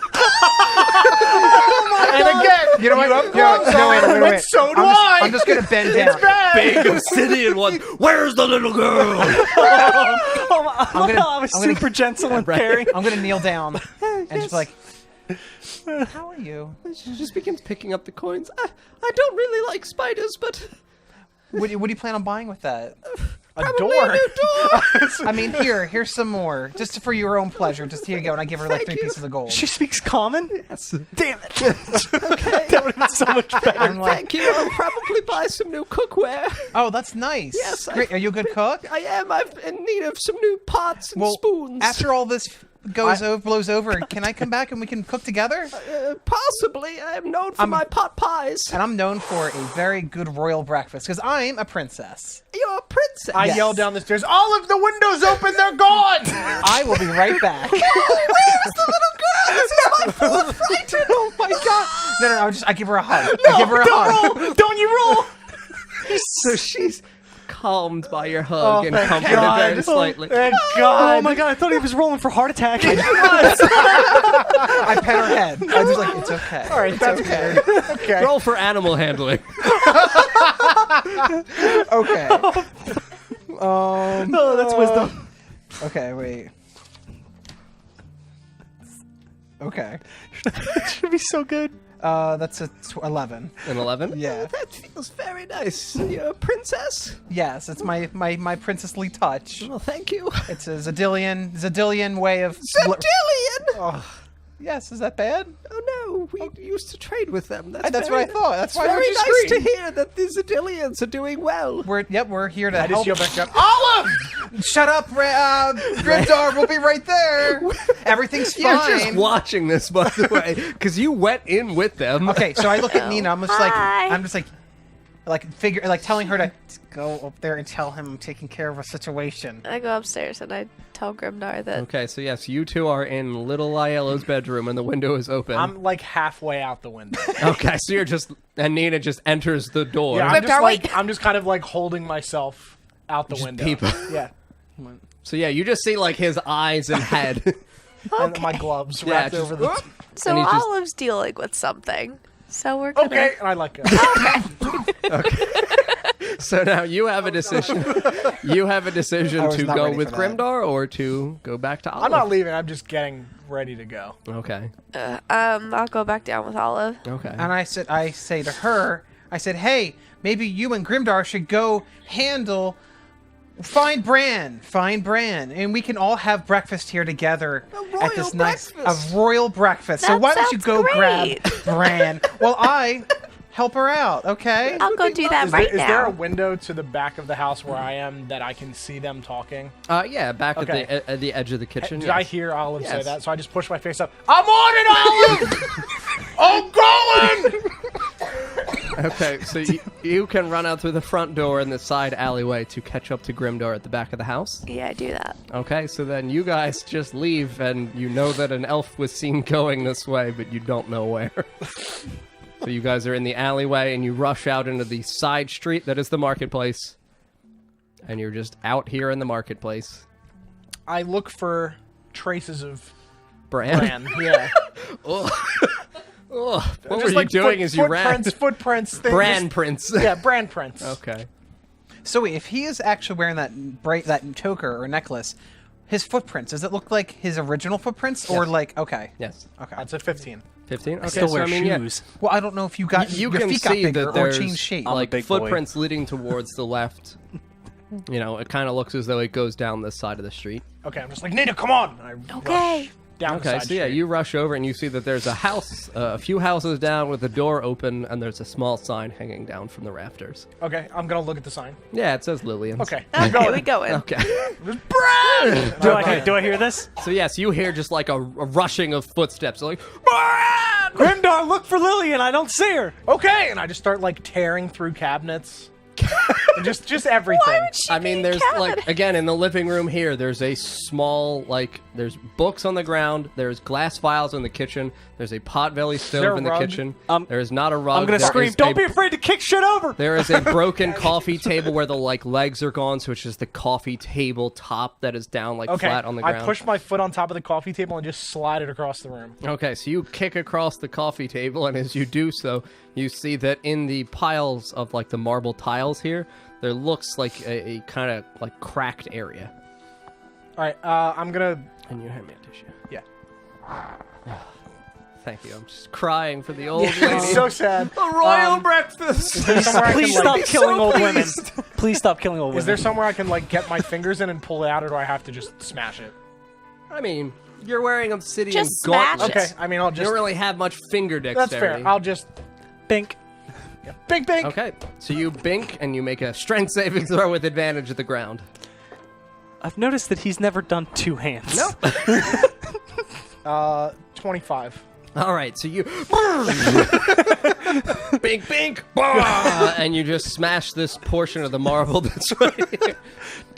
and again, you know what? have gloves No, wait, on, wait, wait. and so do I'm just gonna bend down. It's bad. Big obsidian one. Where's the little girl? I was I'm gonna- super gentle and caring. I'm gonna kneel down and just like, how are you? She just begins picking up the coins. I don't really like spiders, but What do you plan on buying with that? A probably door. a new door. I mean, here's some more, just for your own pleasure. Just here you go, and I give her like Thank 3 you. pieces of gold. She speaks common? Yes. Damn it. That would have been so much better. I'm like, Thank you. I'll probably buy some new cookware. oh, that's nice. Yes, great. Are you a good cook? I am. I'm in need of some new pots and Well, spoons. after all this blows over, can I come back and we can cook together? Possibly. I am known for my pot pies. And I'm known for a very good royal breakfast because I'm a princess. You're a princess. I Yes. yell down the stairs. All of the windows open. They're gone. I will be right back. Where's the little girl? This is my fourth frightened. Oh my god! No, I give her a hug. I give her a hug. Roll. Don't you roll. So she's calmed by your hug and thank comforted God. very slightly. Thank God. Oh my god, I thought he was rolling for heart attack. I pet her head. I was like, it's okay. All right, it's that's okay. Okay. Roll for animal handling. Okay. Oh, that's wisdom. Okay, wait. Okay. It should be so good. That's a 11. An 11? Yeah. That feels very nice. You're a princess? Yes, it's my princessly touch. Well, thank you. It's a Zadillion way of. Zadillion! Oh, yes, is that bad? Oh no, we used to trade with them. That's What I thought. That's It's why I very heard you nice scream. to hear that the Zadillions are doing well. We're here to I just help. yell back up. Olive! Shut up, Grimdar. We'll be right there. Everything's You're fine. just watching this, by the way, because you went in with them. Okay, so I look at Nina. I'm just Hi. like telling her to go up there and tell him I'm taking care of a situation. I go upstairs and I tell Grimdar that Okay, so yes, you two are in little Liella's bedroom and the window is open. I'm like halfway out the window. Okay, so you're just, and Nina just enters the door. Yeah, I'm just Grimdar, like wait. I'm just kind of like holding myself out the window. peep. Yeah, So yeah, you just see like his eyes and head. and my gloves Yeah, wrapped just- over the. so and he's just- Olive's dealing with something. So we're gonna Okay, and I let go. So now you have a decision. You have a decision I was to not go ready with for that. Grimdar or to go back to Olive. I'm not leaving. I'm just getting ready to go. Okay. I'll go back down with Olive. Okay. And I say to her, hey, maybe you and Grimdar should go find Bran, and we can all have breakfast here together at this nice royal breakfast. So That why don't you sounds go great. grab Bran while I help her out, okay? I'll go do that Is, right there, is there a now. window to the back of the house where I am that I can see them talking? Yeah, back Okay. at the edge of the kitchen. Did yes. I hear Olive say Yes. that? So I just push my face up. I'm on it, Olive! I'm going! Okay, so you can run out through the front door in the side alleyway to catch up to Grimdar at the back of the house. Yeah, I do that. Okay, so then you guys just leave, and you know that an elf was seen going this way, but you don't know where. So you guys are in the alleyway, and you rush out into the side street that is the marketplace. And you're just out here in the marketplace. I look for traces of Bran. Yeah. Ugh. Ugh. What Just were you doing as you ran? Footprints. Things. Bran prints. Yeah, Bran prints. Okay. So wait, if he is actually wearing that that choker or necklace, his footprints, does it look like his original footprints or Yes. like okay? Yes. Okay. That's a 15. 15? Okay, Still so wear I mean, yeah. shoes. Well, I don't know if you got You your can feet got see bigger that or there's changed shape. I'm a like big boy. footprints leading towards the left. You know, it kind of looks as though it goes down this side of the street. Okay, I'm just like, Nina, come on! And I Okay. rush down the Okay, side so yeah, street. you rush over and you see that there's a house, a few houses down with the door open, and there's a small sign hanging down from the rafters. Okay, I'm gonna look at the sign. Yeah, it says Lilian. Okay. Okay, we go in. Okay. Bran! Do I hear this? So yes, you hear just like a rushing of footsteps, like Grimdar, look for Lilian. I don't see her. Okay, and I just start like tearing through cabinets. And just everything. I mean, there's like, again, in the living room here, there's a small, like, there's books on the ground, there's glass vials in the kitchen, there's a potbelly there stove a in the rug? kitchen, there is not a rug. I'm gonna there scream. is Don't be afraid to kick shit over. There is a broken coffee table where the, like, legs are gone, so it's just the coffee table top that is down, like, Okay, flat on the ground. I push my foot on top of the coffee table and just slide it across the room. Okay, so you kick across the coffee table, and as you do so, you see that in the piles of, like, the marble tiles here, there looks like a kind of, like, cracked area. All right, I'm gonna. And you hand me a tissue. Yeah. Thank you. I'm just crying for the old lady. It's so sad. A royal breakfast! Is there somewhere I Please can, stop like, killing old women. Please stop killing old women. Is there somewhere I can like get my fingers in and pull it out, or do I have to just smash it? I mean, you're wearing obsidian Just smash gauntlets. Okay, I mean I'll You just. don't really have much finger That's dexterity. fair. I'll just. Bink. Bink, bink. Okay, so you bink, and you make a strength saving throw with advantage at the ground. I've noticed that he's never done two hands. Nope. 25. All right, so you bink, bink, bah! And you just smash this portion of the marble that's right here.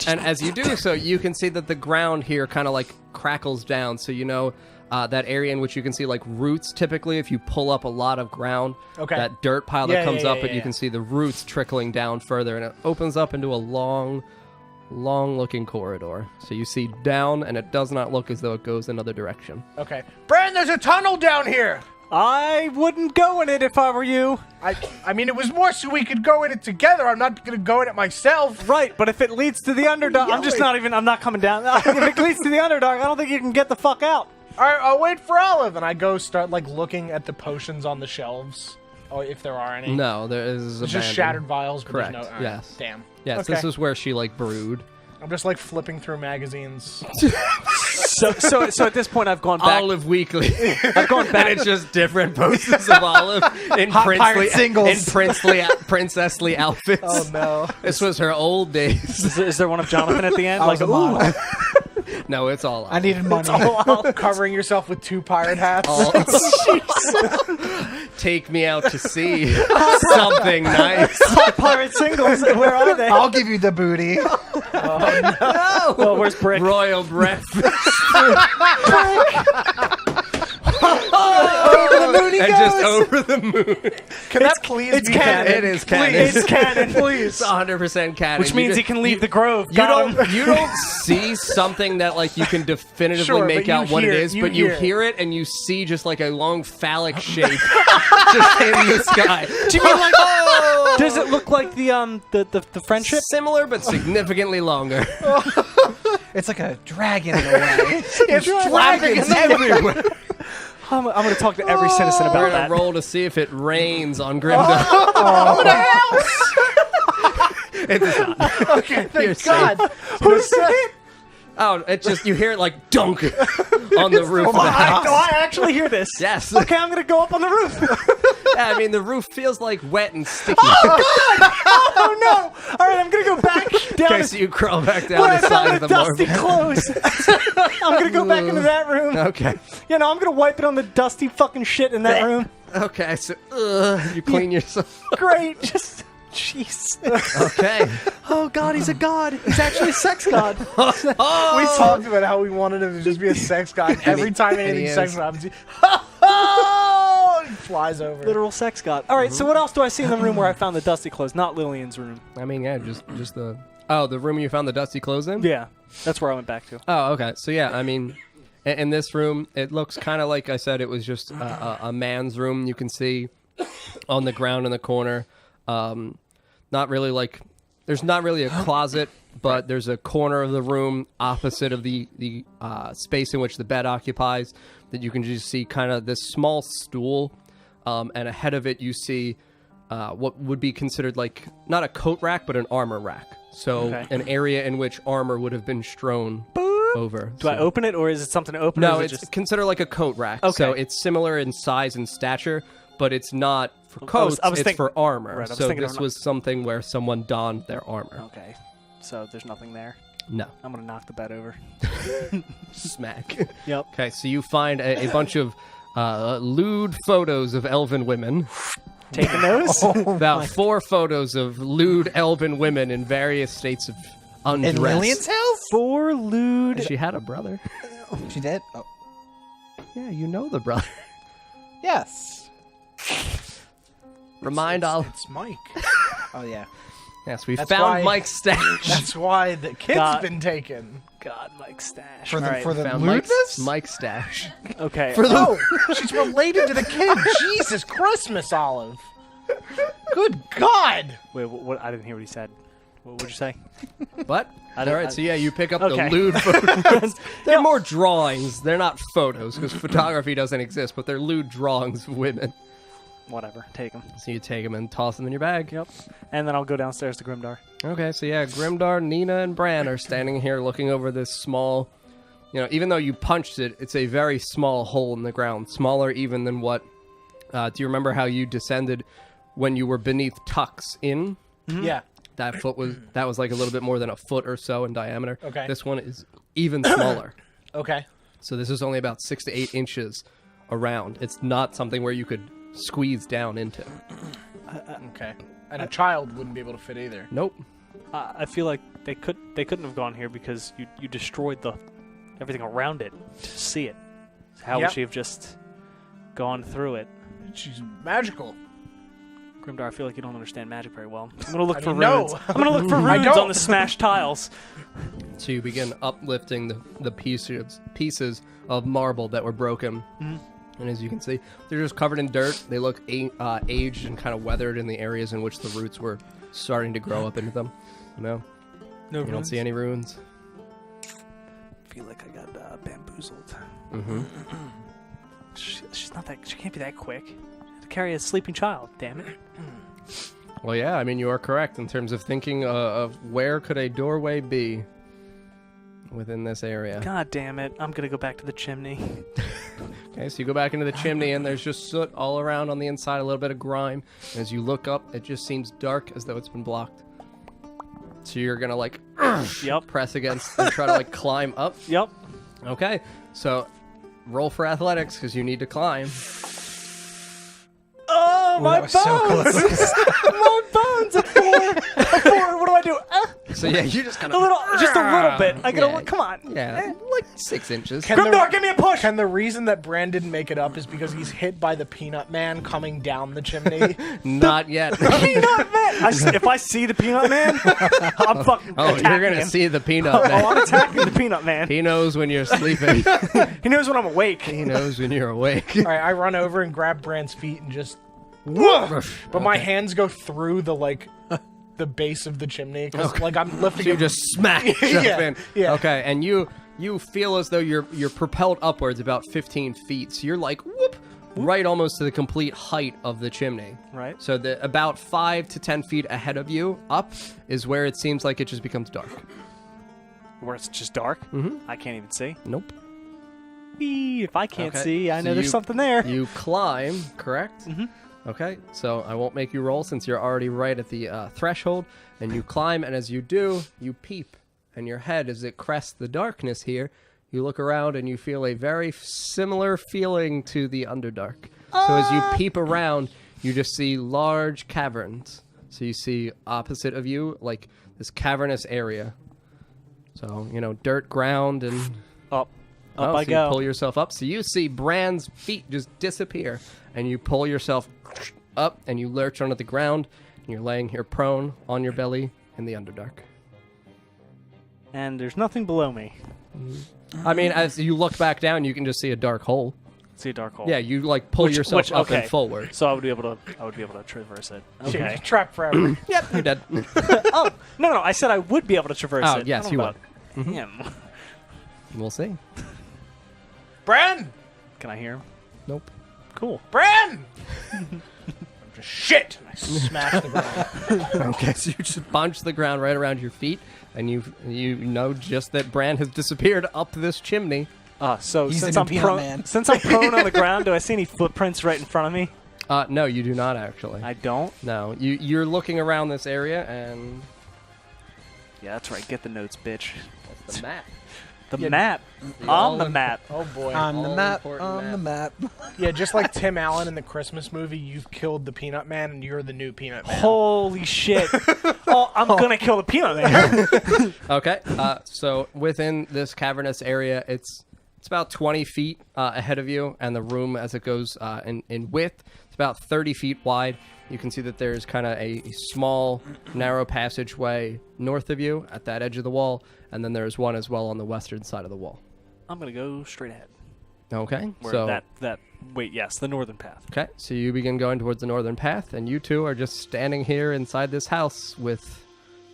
And as you do so, you can see that the ground here kind of like crackles down. So you know that area in which you can see like roots. Typically, if you pull up a lot of ground, Okay. that dirt pile Yeah, that comes yeah, up, yeah, and you yeah. can see the roots trickling down further, and it opens up into a long looking corridor. So you see down, and it does not look as though it goes another direction. Okay. Bran, there's a tunnel down here. I wouldn't go in it if I were you. I mean, it was more so we could go in it together. I'm not gonna go in it myself. Right, but if it leads to the Underdark, I'm not coming down. If it leads to the Underdark, I don't think you can get the fuck out. All right, I'll wait for Olive, and I go start like looking at the potions on the shelves. Oh, if there are any. No, there is It's just shattered vials. But Correct, There's no, all right, yes. Damn. Yes, Okay. this is where she like brewed. I'm just like flipping through magazines. So at this point, I've gone back. Olive Weekly. I've gone back. And it's just different posters of Olive in Hot pirate singles. in princessly outfits. Oh no. This was her old days. Is there one of Jonathan at the end? was a model. No, it's all. I needed money. Covering yourself with 2 pirate hats. Take me out to sea. Something nice. Hot pirate singles. Where are they? I'll give you the booty. No. Well, where's Brick? Royal breakfast. And just over the moon. Can that please it's be canon. It is canon. It's canon. It's 100% canon. Which means he can leave the grove. You Got him. don't see something that like you can definitively Sure, make but out you what hear- it is, you but you hear it. hear it and you see just like a long phallic shape just in the sky. Do you mean like? Does it look like the friendship? Similar but significantly longer. It's like a dragon in a way. It's dragons everywhere. I'm going to talk to every citizen We're about gonna that. roll to see if it rains on Grimdar. It does not. Okay, You're thank safe. God. Who said it? Oh, it's just you hear it like dunk on the roof of the house. Do I actually hear this? Yes. Okay, I'm going to go up on the roof. Yeah, I mean the roof feels like wet and sticky. Oh no! All right, I'm going to go back down. Okay, so you crawl back down When the I found side the of the dusty marble. clothes, I'm going to go back into that room. Okay. You know, I'm going to wipe it on the dusty fucking shit in that room. Okay, so you clean yourself. Great. Just jeez. Okay. Oh God, he's a god. He's actually a sex god. We talked about how we wanted him to just be a sex god. And every time anything he sexual is. happens, he flies over. Literal sex god. All right. So what else do I see in the room where I found the dusty clothes? Not Lilian's room. I mean, yeah, just the the room you found the dusty clothes in. Yeah, that's where I went back to. Oh, okay. So yeah, I mean, in this room, it looks kind of like I said. It was just a man's room. You can see on the ground in the corner. Not really like there's not really a closet, but there's a corner of the room opposite of the space in which the bed occupies that you can just see kind of this small stool, and ahead of it you see what would be considered like not a coat rack but an armor rack. So Okay. an area in which armor would have been strewn over. Do I open it, or is it something to open? No, or is it's it just... considered like a coat rack. Okay. So it's similar in size and stature, but it's not for I coats, was it's thinking- for armor. right, I was So thinking of this not- was something where someone donned their armor. Okay, so there's nothing there. No. I'm gonna knock the bed over. Smack. Yep. Okay, so you find a bunch of lewd photos of elven women. Taking those. About 4 photos of lewd elven women in various states of undress. In Lilian's house? 4 lewd. She had a brother. She did? Oh. Yeah, you know the brother. Yes. Remind all. It's Mike. Oh, yeah. Yes, we That's found why- Mike's stash. That's why the kid's God. been taken. God, Mike stash. For the, All right. for the Found lewdness? Mike's stash. Okay. For the Oh, she's related to the kid. Jesus Christmas, Olive. Good God. Wait, what? I didn't hear what he said. What would you say? What? I All don't- right, so yeah, you pick up Okay. the lewd photos. They're more drawings. They're not photos because photography doesn't exist, but they're lewd drawings of women. Whatever. Take him. So you take them and toss them in your bag. Yep. And then I'll go downstairs to Grimdar. Okay, so yeah, Grimdar, Nina, and Bran are standing here looking over this small, even though you punched it, it's a very small hole in the ground, smaller even than what, do you remember how you descended when you were beneath Tuck's Inn? Yeah. That was like a little bit more than a foot or so in diameter. Okay. This one is even smaller. Okay. So this is only about 6 to 8 inches around. It's not something where you could squeeze down into. Okay. And a child wouldn't be able to fit either. Nope. I feel like they couldn't have gone here because you destroyed everything around it to see it. How Yep. would she have just gone through it? She's magical. Grimdar, I feel like you don't understand magic very well. I'm gonna look I for mean, no. runes. I'm gonna look for I runes don't. on the smashed tiles. So you begin uplifting the pieces of marble that were broken. And as you can see, they're just covered in dirt. They look aged and kind of weathered in the areas in which the roots were starting to grow up into them. No, No you don't see any runes. I feel like I got bamboozled. Mm-hmm. She's not that. She can't be that quick. She had to carry a sleeping child. Damn it. Well, yeah, I mean, you are correct in terms of thinking of where could a doorway be within this area. God damn it. I'm gonna go back to the chimney. Okay, so you go back into the chimney, and there's just soot all around on the inside, a little bit of grime. And as you look up, it just seems dark, as though it's been blocked. So you're gonna like Yep. press against and try to like climb up. Yep. Okay, so roll for athletics because you need to climb. Oh, Ooh, my that was so bones! close. My bones! A 4! A 4! What do I do? So yeah, you just kind A of little, just a little bit. I gotta Yeah. look. Come on. yeah, like 6 inches. Grimdar, give me a push! And the reason that Bran didn't make it up is because he's hit by the Peanut Man coming down the chimney. Not yet. Peanut Man! If I see the Peanut Man, I'm fucking Oh, attacking you're gonna him. see the peanut Oh, man. I'm attacking the Peanut Man. He knows when you're sleeping. He knows when I'm awake. He knows when you're awake. All right, I run over and grab Bran's feet and just... But my hands go through the base of the chimney because I'm lifting You him. just smack jump Yeah, in. yeah. Okay, and you feel as though you're propelled upwards about 15 feet. So you're like whoop, right almost to the complete height of the chimney. Right. So the about 5 to 10 feet ahead of you up is where it seems like it just becomes dark. Where it's just dark. Mm-hmm. I can't even see. Nope. Whee, if I can't Okay, see, I so know there's you- something there. You climb, correct? Mm-hmm. Okay, so I won't make you roll since you're already right at the threshold. And you climb, and as you do, you peep. And your head, as it crests the darkness here, you look around and you feel a very similar feeling to the Underdark. So as you peep around, you just see large caverns. So you see opposite of you, like this cavernous area. So, dirt ground and... Up so I go. You pull yourself up. So you see Bran's feet just disappear. And you pull yourself up and you lurch onto the ground. And you're laying here prone on your belly in the Underdark. And there's nothing below me. I mean, as you look back down, you can just see a dark hole. See a dark hole. Yeah, you pull yourself up and forward. So I would be able to traverse it. Okay. Trapped forever. Yep, you're dead. Oh no! I said I would be able to traverse Oh, it. yes, I don't you know would. about him. We'll see. Bran! Can I hear him? Nope. Cool. Bran! I'm just shit. And I smash the ground. Okay, so you just punch the ground right around your feet, and you know just that Bran has disappeared up this chimney. So He's since the I'm new peanut prone, man. since I'm prone on the ground, do I see any footprints right in front of me? No, you do not actually. I don't. No, you're looking around this area, and Yeah, that's right. Get the notes, bitch. that's the map. The Yeah, map. the On the all- map. Oh boy. On the map. All-important On the map. Yeah, just like Tim Allen in the Christmas movie, you've killed the Peanut Man and you're the new Peanut Man. Holy shit. Oh, I'm gonna kill the peanut man. Okay, so within this cavernous area, it's about 20 feet ahead of you, and the room as it goes in width, it's about 30 feet wide. You can see that there's kind of a small, narrow passageway north of you at that edge of the wall, and then there's one as well on the western side of the wall. I'm gonna go straight ahead. Okay, Where so yes, the northern path. okay, so you begin going towards the northern path, and you two are just standing here inside this house with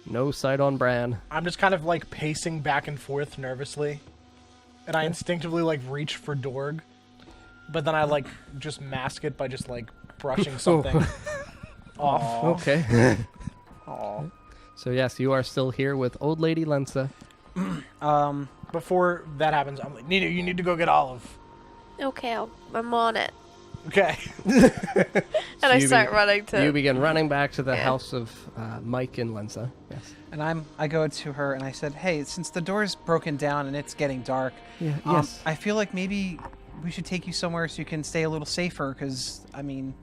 no sight on Bran. I'm just kind of like pacing back and forth nervously. And I instinctively like reach for Doorg. But then I like just mask it by just like brushing something off. Okay. Aw. So yes, you are still here with old lady Lensa. Before that happens, I'm like, Nina, you need to go get Olive. Okay, I'm on it. Okay. And I you start be- running to. You begin running back to the Yeah. house of Mike and Lensa. Yes. And I go to her and I said, hey, since the door's broken down and it's getting dark, Yeah. Yes. I feel like maybe we should take you somewhere so you can stay a little safer, because, I mean...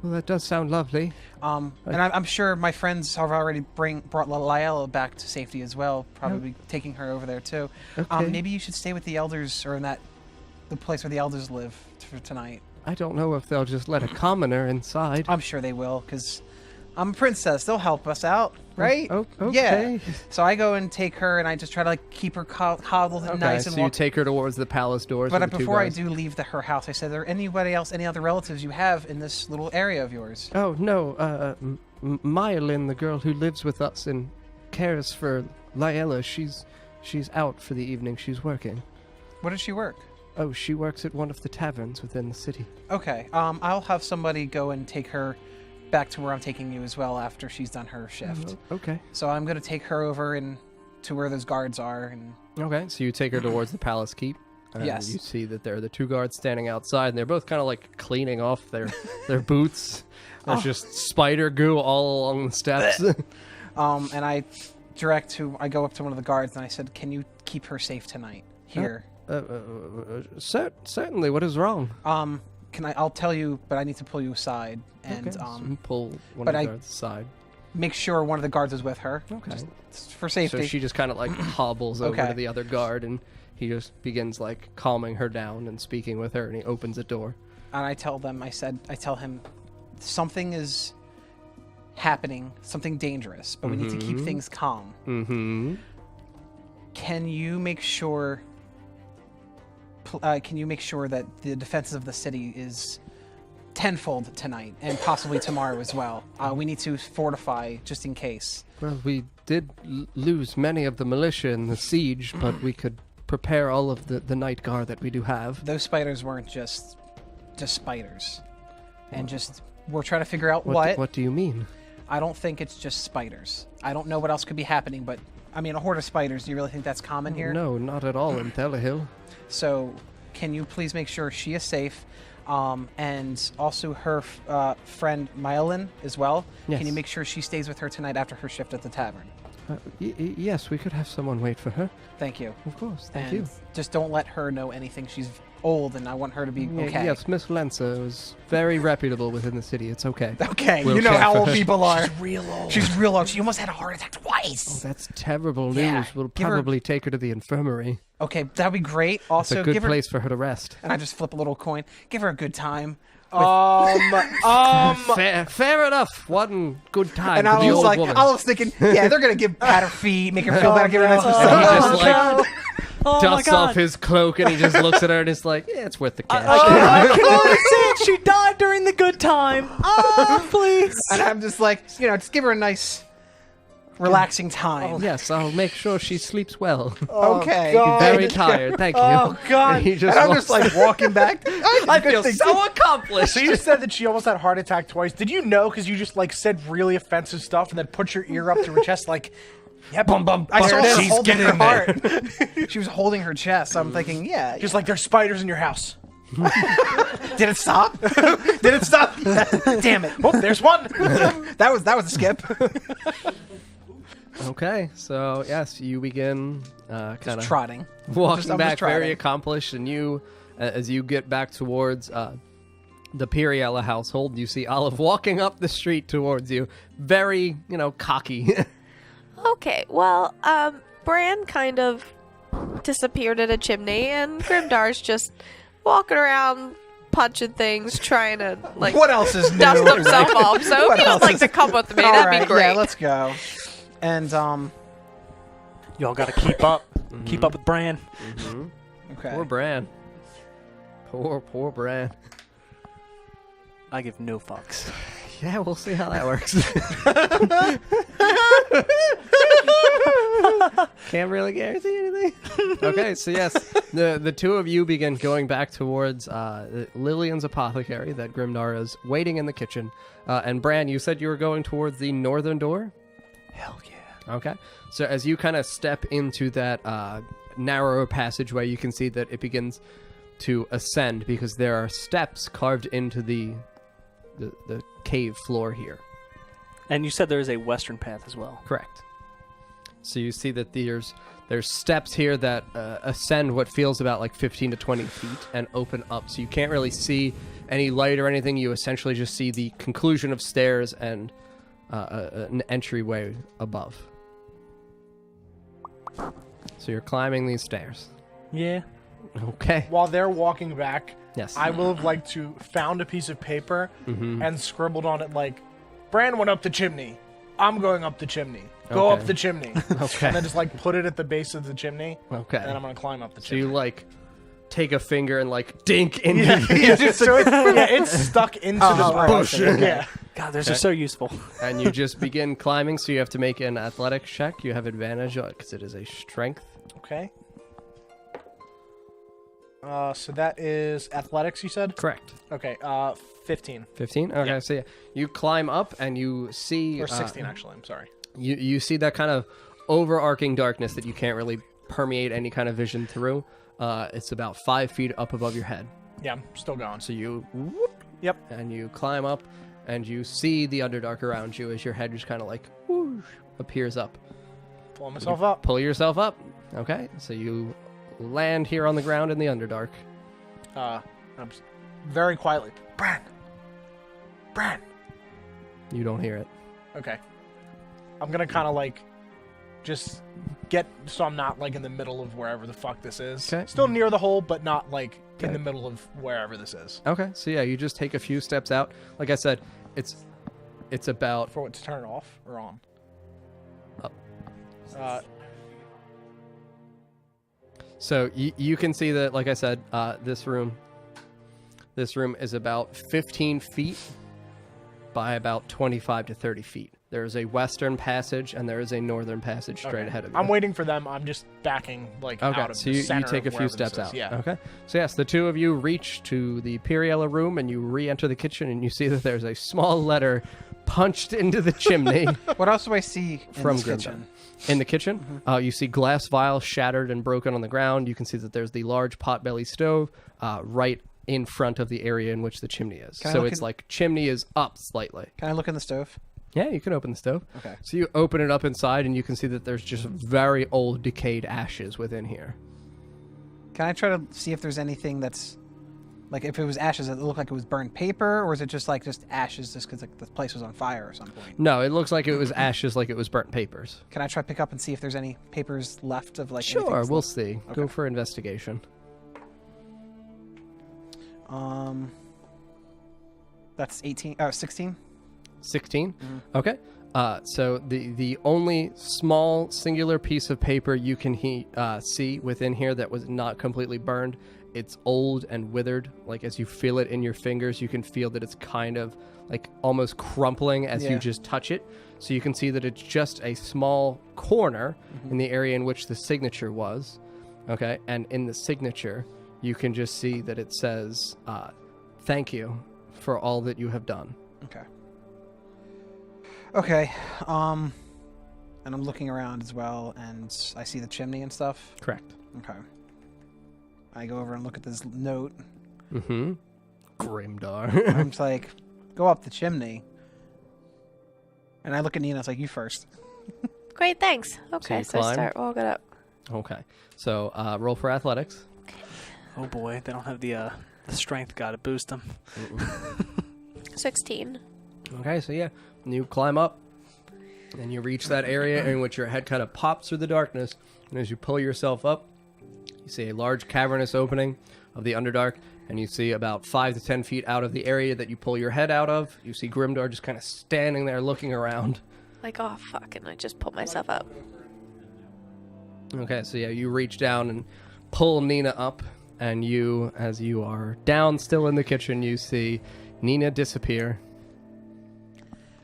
Well, that does sound lovely. and I'm sure my friends have already brought Lilian back to safety as well, probably taking her over there too. Okay. Maybe you should stay with the elders, or in the place where the elders live for tonight. I don't know if they'll just let a commoner inside. I'm sure they will, because I'm a princess. They'll help us out, right? Okay. Yeah. So I go and take her, and I just try to like keep her coddled and Okay, nice so and you walk. take her towards the palace doors. But with the two before I guards. do leave her house, I said, "Are there anybody else, any other relatives you have in this little area of yours?" Oh no, Myelin, the girl who lives with us and cares for Liella, she's out for the evening. She's working. Where does she work? Oh, she works at one of the taverns within the city. Okay. I'll have somebody go and take her back to where I'm taking you as well after she's done her shift. Oh, okay. So I'm going to take her over and to where those guards are, and Okay, so you take her towards the palace keep. And Yes. You see that there are the two guards standing outside, and they're both kind of like cleaning off their boots. There's just spider goo all along the steps. and I go up to one of the guards and I said, "Can you keep her safe tonight here?" Certainly. What is wrong? I'll tell you, but I need to pull you aside and Okay, so you pull one but of the I- guards aside. make sure one of the guards is with her. Okay. Just for safety. So she just kind of like hobbles over Okay. to the other guard, and he just begins like calming her down and speaking with her, and he opens a door. And I tell him something is happening, something dangerous, but we need to keep things calm. Mm-hmm. Can you make sure that the defenses of the city is tenfold tonight and possibly tomorrow as well? We need to fortify just in case. Well, we did lose many of the militia in the siege, but we could prepare all of the night guard that we do have. Those spiders weren't just spiders. And we're trying to figure out What do you mean? I don't think it's just spiders. I don't know what else could be happening, but I mean, a horde of spiders, do you really think that's common here? No, not at all in Thelahill. So, can you please make sure she is safe? And also her friend Myelin as well. Yes. Can you make sure she stays with her tonight after her shift at the tavern? Yes, we could have someone wait for her. Thank you. Of course, thank and you. just don't let her know anything she's old, and I want her to be okay. Yes, Miss Lenza is very reputable within the city. It's okay. Okay, We'll you know care how for old her. people are. She's real old. She's real old. She almost had a heart attack Oh, twice. that's terrible news. Yeah, We'll give her- probably take her to the infirmary. Okay, that'd be great. It's Also, a good give her. place for her to rest. And I just flip a little coin. Give her a good time. Fair enough. One good time And for I the was old like, woman. I was thinking, yeah, they're gonna pat her feet, make her feel better, give her a nice He massage. just like Oh dusts my God. off his cloak and he just looks at her and is like, yeah, it's worth the cash. I can only say it. She died during the good time. Oh, please. And I'm just like, just give her a nice, relaxing time. Yes, I'll make sure she sleeps well. Okay. God. Very tired, thank you. Oh, God. And he just And I'm walks just like walking back. I feel so accomplished. So you said that she almost had a heart attack twice. Did you know? Because you just like said really offensive stuff and then put your ear up to her chest like, yeah, bum bum. I saw her She's holding her getting there. heart. She was holding her chest. So I'm thinking, yeah. Just like there's spiders in your house. Did it stop? Did it stop? Damn it! Oh, there's one. That was a skip. Okay, so yes, you begin kind of Trotting. walking I'm back, just very trotting. accomplished, and you, as you get back towards the Piriella household, you see Olive walking up the street towards you, very, cocky. Okay, well, Bran kind of disappeared in a chimney, and Grimdar's just walking around punching things, trying to, like, What else is new? dust himself off. So What if you'd else like is- to come with me, All that'd right, be great. Yeah, let's go. And Y'all gotta keep up. Keep up with Bran. okay. Poor Bran. Poor Bran. I give no fucks. Yeah, we'll see how that works. Can't really guarantee anything. Okay, so yes, the two of you begin going back towards Lilian's apothecary that Grimnar is waiting in the kitchen. And Bran, you said you were going towards the northern door? Hell yeah. Okay. So as you kind of step into that narrower passageway, you can see that it begins to ascend because there are steps carved into the cave floor here. And you said there is a western path as well. Correct. So you see that there's steps here that ascend what feels about like 15 to 20 feet and open up. So you can't really see any light or anything. You essentially just see the conclusion of stairs and an entryway above. So you're climbing these stairs. Yeah. Okay. While they're walking back, Yes. I will have liked to found a piece of paper and scribbled on it like, Bran went up the chimney. I'm going up the chimney. Go Okay. up the chimney. Okay. And then just like put it at the base of the chimney. Okay. And I'm gonna climb up the So chimney. you like take a finger and like dink into So it's stuck into the right, bush. okay. Yeah. God, those are so useful. and you just begin climbing. So you have to make an athletics check. You have advantage because it is a strength. Okay. So that is athletics, you said? Correct. Okay, 15. 15. Okay. Yeah. So yeah, you climb up and you see Or 16, actually. I'm sorry. You see that kind of overarching darkness that you can't really permeate any kind of vision through. It's about 5 feet up above your head. Yeah, I'm still going. So you whoop, Yep. and you climb up and you see the Underdark around you as your head just kind of like whoosh, appears up. Pull myself up. Pull yourself up. Okay. So you land here on the ground in the Underdark. I'm very quietly. Bran! Bran! You don't hear it. Okay. I'm gonna kind of like just get so I'm not like in the middle of wherever the fuck this is. Okay. Still near the hole, but not like in Okay. the middle of wherever this is. Okay. So yeah, you just take a few steps out. Like I said, it's about For what, to turn it off or on? Up. So you can see that, like I said, this room is about 15 feet by about 25 to 30 feet. There is a western passage and there is a northern passage straight Okay. ahead of you. I'm waiting for them. I'm just backing like Okay, out of so the you center take a of few wherever this steps out. is. Yeah. Okay. So yes, the two of you reach to the Piriella room and you re-enter the kitchen and you see that there's a small letter punched into the chimney What else do I see in from this Grimdark. kitchen? In the kitchen, you see glass vials shattered and broken on the ground. You can see that there's the large potbelly stove right in front of the area in which the chimney is. Can I So look it's in- like chimney is up slightly. Can I look in the stove? Yeah, you can open the stove. Okay. So you open it up inside and you can see that there's just very old decayed ashes within here. Can I try to see if there's anything that's like if it was ashes, it looked like it was burned paper, or is it just ashes just because like the place was on fire at some point? No, it looks like it was ashes, like it was burnt papers. Can I try to pick up and see if there's any papers left of like? Sure, we'll see. Okay. Go for investigation. That's 16. 16? Okay. So the only small singular piece of paper you can see within here that was not completely burned, it's old and withered. Like as you feel it in your fingers, you can feel that it's kind of like almost crumpling as you just touch it. So you can see that it's just a small corner in the area in which the signature was. Okay. And in the signature, you can just see that it says, thank you for all that you have done. Okay. And I'm looking around as well, and I see the chimney and stuff. Correct. Okay. I go over and look at this note. Mm-hmm. Grimdar. I'm just like, go up the chimney. And I look at Nina, it's like, you first. Great, thanks. Okay, you so I climb? start walking up. Okay. So roll for athletics. Oh boy, they don't have the strength guy to boost them. 16. Okay, so yeah, you climb up, and you reach that area in which your head kind of pops through the darkness, and as you pull yourself up, you see a large cavernous opening of the Underdark, and you see about 5 to 10 feet out of the area that you pull your head out of, you see Grimdar just kind of standing there looking around. Like, oh, fuck, and I just pulled myself up. Okay, so yeah, you reach down and pull Nina up, and you, as you are down still in the kitchen, you see Nina disappear.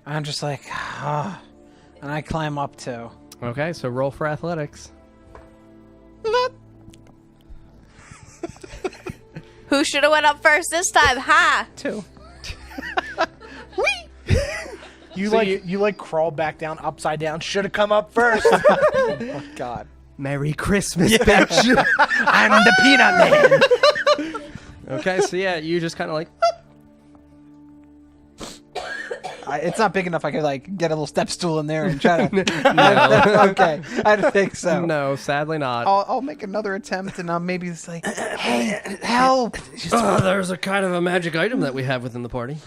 I'm just like, ah. And I climb up too. Okay, so roll for athletics. Who should have went up first this time? Ha! 2. You crawl back down upside down. Should have come up first. Oh, God. Merry Christmas, bitch! I'm the peanut man. Okay, so yeah, you just kind of like... It's not big enough. I could like get a little step stool in there and try to. No. Okay, I don't think so. No, sadly not. I'll make another attempt, and maybe it's like, hey, help! There's a kind of a magic item that we have within the party.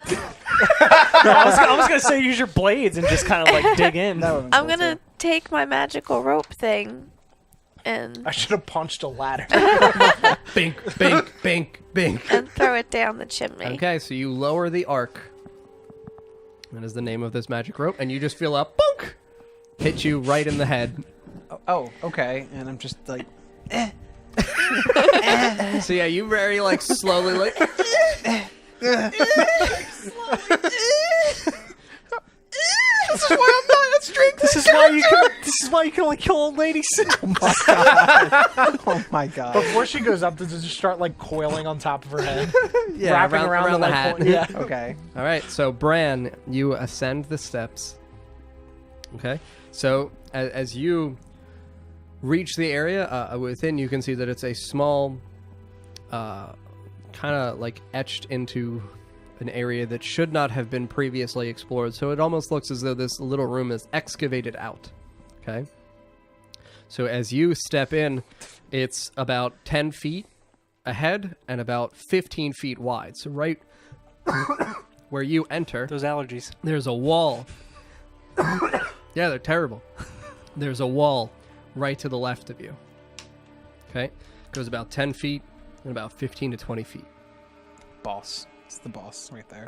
I was gonna say use your blades and just kind of like dig in. I'm gonna take my magical rope thing and I should have punched a ladder. Bink, bink, bink, bink. and throw it down the chimney. Okay, so you lower the arc. That is the name of this magic rope, and you just feel a bonk hit you right in the head. Oh, okay. And I'm just like, So yeah, you very like slowly like. this is why I'm not a strength. This is why you can only kill old ladies. Oh my god! Oh my god! Before she goes up, does it just start like coiling on top of her head? Yeah, wrapping around the like, hat. Yeah. Okay. All right, so Bran, you ascend the steps. Okay, so as you reach the area within, you can see that it's a small, kind of like etched into an area that should not have been previously explored. So it almost looks as though this little room is excavated out. Okay, so as you step in, it's about 10 feet ahead and about 15 feet wide. So right where you enter, Those allergies. there's a wall. Yeah, they're terrible. There's a wall right to the left of you. Okay? Goes about 10 feet and about 15 to 20 feet. Boss. It's the boss right there.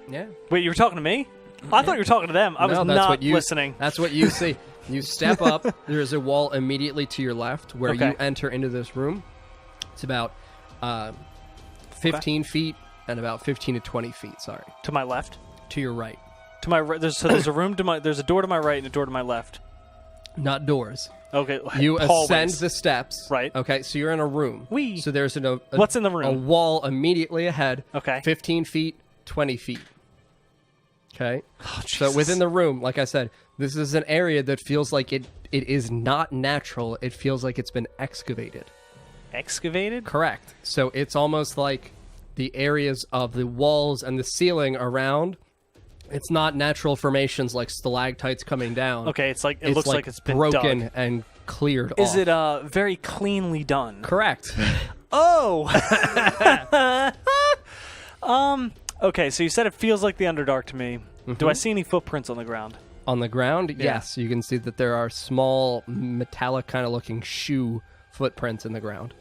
Yeah. Wait, you were talking to me? I thought you were talking to them. I was No, that's not what you, listening. That's what you see. You step up. There's a wall immediately to your left where Okay. you enter into this room. It's about 15 feet and about 15 to 20 feet, sorry. To my left. To your right. To my right. There's a room to my. There's a door to my right and a door to my left. Not doors. Okay. You hallways. ascend the steps. Right. Okay, so you're in a room. Wee. So there's What's in the a room? wall immediately ahead. Okay. 15 feet, 20 feet. Okay. Oh, So Jesus. within the room, like I said, this is an area that feels like it is not natural. It feels like it's been excavated. Excavated? Correct. So it's almost like the areas of the walls and the ceiling around, it's not natural formations like stalactites coming down. Okay, it's like it It's looks like it's been broken dug. and cleared off. Is it very cleanly done? Correct. Oh! Okay, so you said it feels like the Underdark to me. Do I see any footprints on the ground? On the ground, yes, you can see that there are small metallic kind of looking shoe footprints in the ground.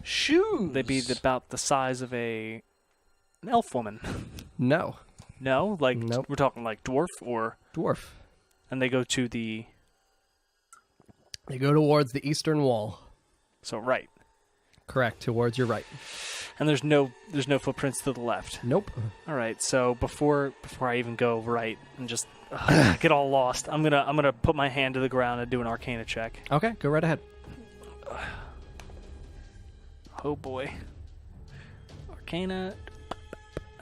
Shoes. They be about the size of an elf woman. No. No? Like, Nope. we're talking like dwarf or... Dwarf. And they go to the... They go towards the eastern wall. So right. Correct, towards your right. And there's no footprints to the left. Nope. All right, so before I even go right and just get all lost, I'm gonna put my hand to the ground and do an Arcana check. Okay, go right ahead. Oh boy, Arcana.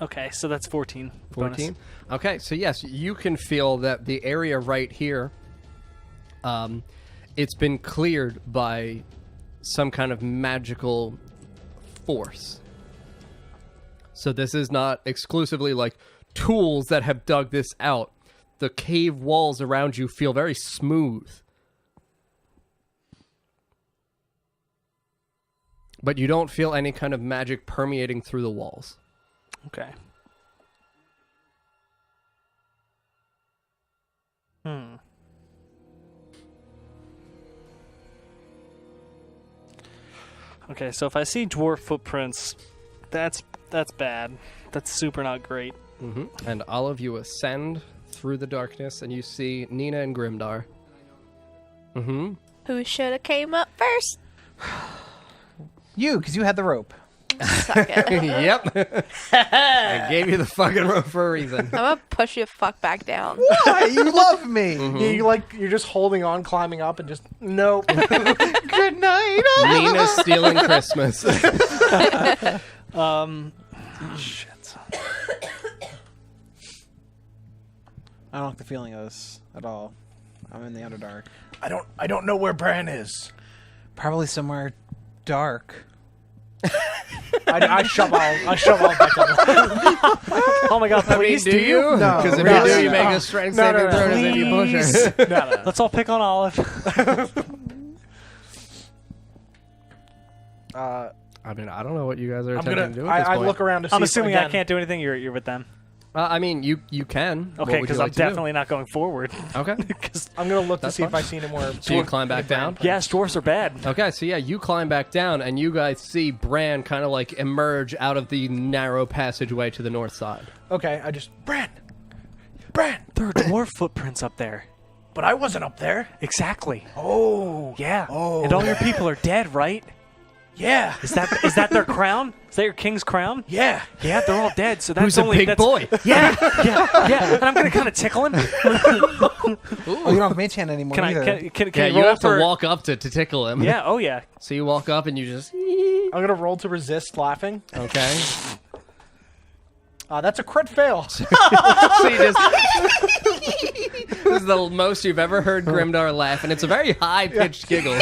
Okay, so that's 14. 14. Bonus. Okay, so yes, you can feel that the area right here, it's been cleared by some kind of magical force. So this is not exclusively like tools that have dug this out. The cave walls around you feel very smooth. But you don't feel any kind of magic permeating through the walls. Okay. Okay, so if I see dwarf footprints, that's bad. That's super not great. Mm-hmm. And all of you ascend through the darkness, and you see Nina and Grimdar. Mm-hmm. Who should have came up first? You, because you had the rope. Suck it. Yep. I gave you the fucking rope for a reason. I'm gonna push you fuck back down. Why? You love me. Yeah, you're just holding on, climbing up, and just nope. Good night. Nina's stealing Christmas. Shit. I don't like the feeling of this at all. I'm in the Underdark. I don't know where Bran is. Probably somewhere dark. I shove all back up. Oh my god, please, do you? No. Because if No, you do, you no. make a strength No, no, saving no. throw as if you push her. No. Let's all pick on Olive. I mean, I don't know what you guys are I'm attempting gonna. to do at this I point. look around to see. I'm if, assuming I again, can't do anything. You're with them. I mean, you can. What Okay, would you because like I'm to do? definitely not going forward. Okay. Because I'm gonna look to That's see if fine. I see any more. So you climb back down? yes, dwarves are bad. Okay, so yeah, you climb back down, and you guys see Bran kind of like emerge out of the narrow passageway to the north side. Okay, I just Bran. There are dwarf footprints up there. But I wasn't up there. Exactly. Oh. Yeah. Oh. And all your people are dead, right? Yeah. Is that their crown? Is that your king's crown? Yeah. Yeah, they're all dead. So that's Who's a only big boy? Yeah. And I'm gonna kind of tickle him. Oh, you don't have mage hand anymore Can either. I? Can Yeah, I you roll have for? to walk up to tickle him. Yeah. Oh yeah. So you walk up and you just... I'm gonna roll to resist laughing. Okay. That's a crit fail. So you just... This is the most you've ever heard Grimdar laugh, and it's a very high-pitched giggle.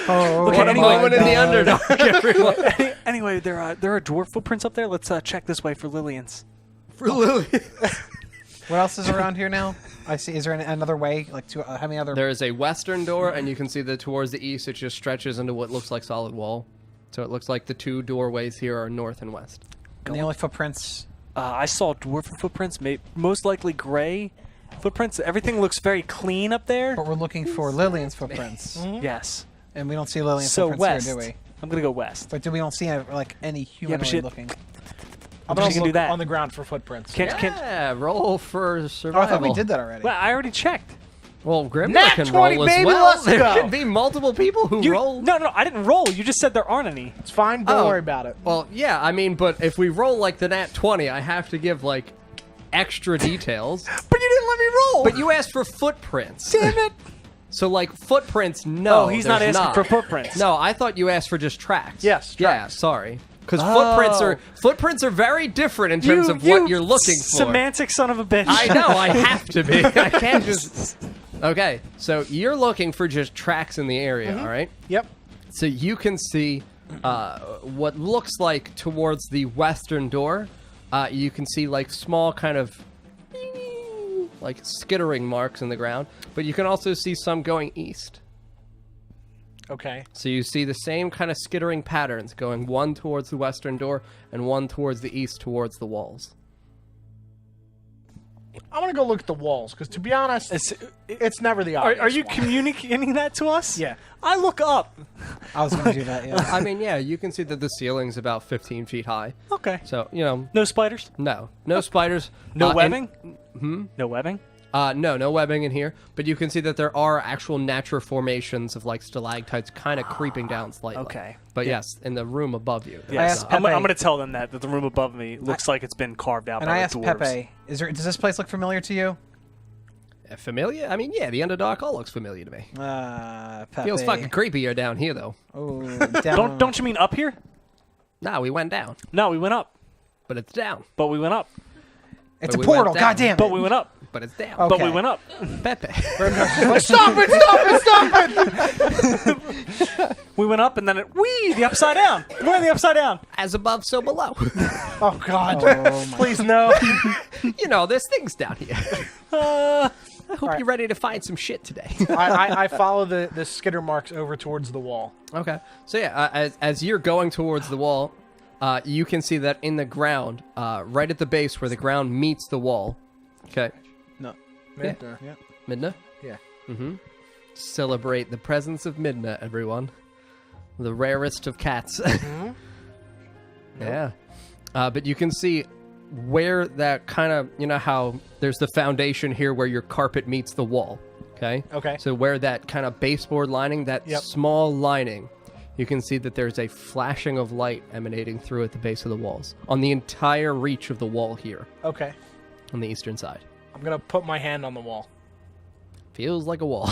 Oh, Okay, What a anyway, moment in the Underdark, everyone. Anyway, there are dwarf footprints up there. Let's check this way for Lilian's. For Lilian. What else is around here now? I see. Is there another way? Like, to how many other? There is a western door, and you can see that towards the east, it just stretches into what looks like solid wall. So it looks like the two doorways here are north and west. And the only footprints. I saw dwarf footprints, most likely gray footprints. Everything looks very clean up there. But we're looking for Lillian's footprints, Yes. and we don't see Lillian's So footprints west. here, do we? I'm gonna go west. But we don't see any humanoid shit. looking. I'm But gonna you can do look that. on the ground for footprints. Yeah, roll for Oh, survival. I thought we did that already. Well, I already checked. Well, Grimdar Nat can 20, roll as baby, well. let's There go. could be multiple people who roll. No, I didn't roll. You just said there aren't any. It's fine. Don't Oh. worry about it. Well, yeah, I mean, but if we roll like the nat 20, I have to give like extra details. But you didn't let me roll. But you asked for footprints. damn it. So like footprints, no. Oh, he's not there's asking for footprints. No, I thought you asked for just tracks. Yes, Yeah, tracks. sorry. Because Oh. footprints are very different in terms of what you're looking for. Semantic son of a bitch. I know, I have to be. I can't just. Okay, so you're looking for just tracks in the area, all right? Yep. So you can see what looks like towards the western door. You can see like small kind of like skittering marks in the ground, but you can also see some going east. Okay. So you see the same kind of skittering patterns going one towards the western door and one towards the east towards the walls. I want to go look at the walls, because to be honest, it's never the obvious Are you one. communicating that to us? Yeah. I look up. I was going to do that, yeah. I mean, yeah, you can see that the ceiling's about 15 feet high. Okay. So, you know, No spiders? no spiders. No and- webbing? No webbing? no webbing in here, but you can see that there are actual natural formations of like stalactites kind of creeping down slightly. Okay. But yes, in the room above you. Yes. asked I'm Pepe- going to tell them that the room above me looks like it's been carved out And by I the asked dwarves. Pepe, does this place look familiar to you? Familiar? I mean, yeah, the Underdark all looks familiar to me. Pepe. Feels fucking creepier down here, though. Oh, down. Don't you mean up here? Nah, we went down, No, we went up. but it's down. But we went up. It's But a we went portal, down. goddamn it. But we went up. But it's down. Okay. But we went up. Pepe. Stop it! We went up and then the upside down. We're in the upside down. As above, so below. Oh, God. Oh, my. Please, no. You know, there's things down here. I hope you're ready to find some shit today. I follow the skitter marks over towards the wall. Okay. So yeah, as you're going towards the wall, you can see that in the ground, right at the base where the ground meets the wall. Okay. No. Yeah. Midna? Yeah. Mm-hmm. Celebrate the presence of Midna, everyone. The rarest of cats. Yeah. But you can see where that kind of, you know how there's the foundation here where your carpet meets the wall. Okay? Okay. So where that kind of baseboard lining, that small lining, you can see that there's a flashing of light emanating through at the base of the walls. On the entire reach of the wall here, Okay. on the eastern side. I'm going to put my hand on the wall. Feels like a wall.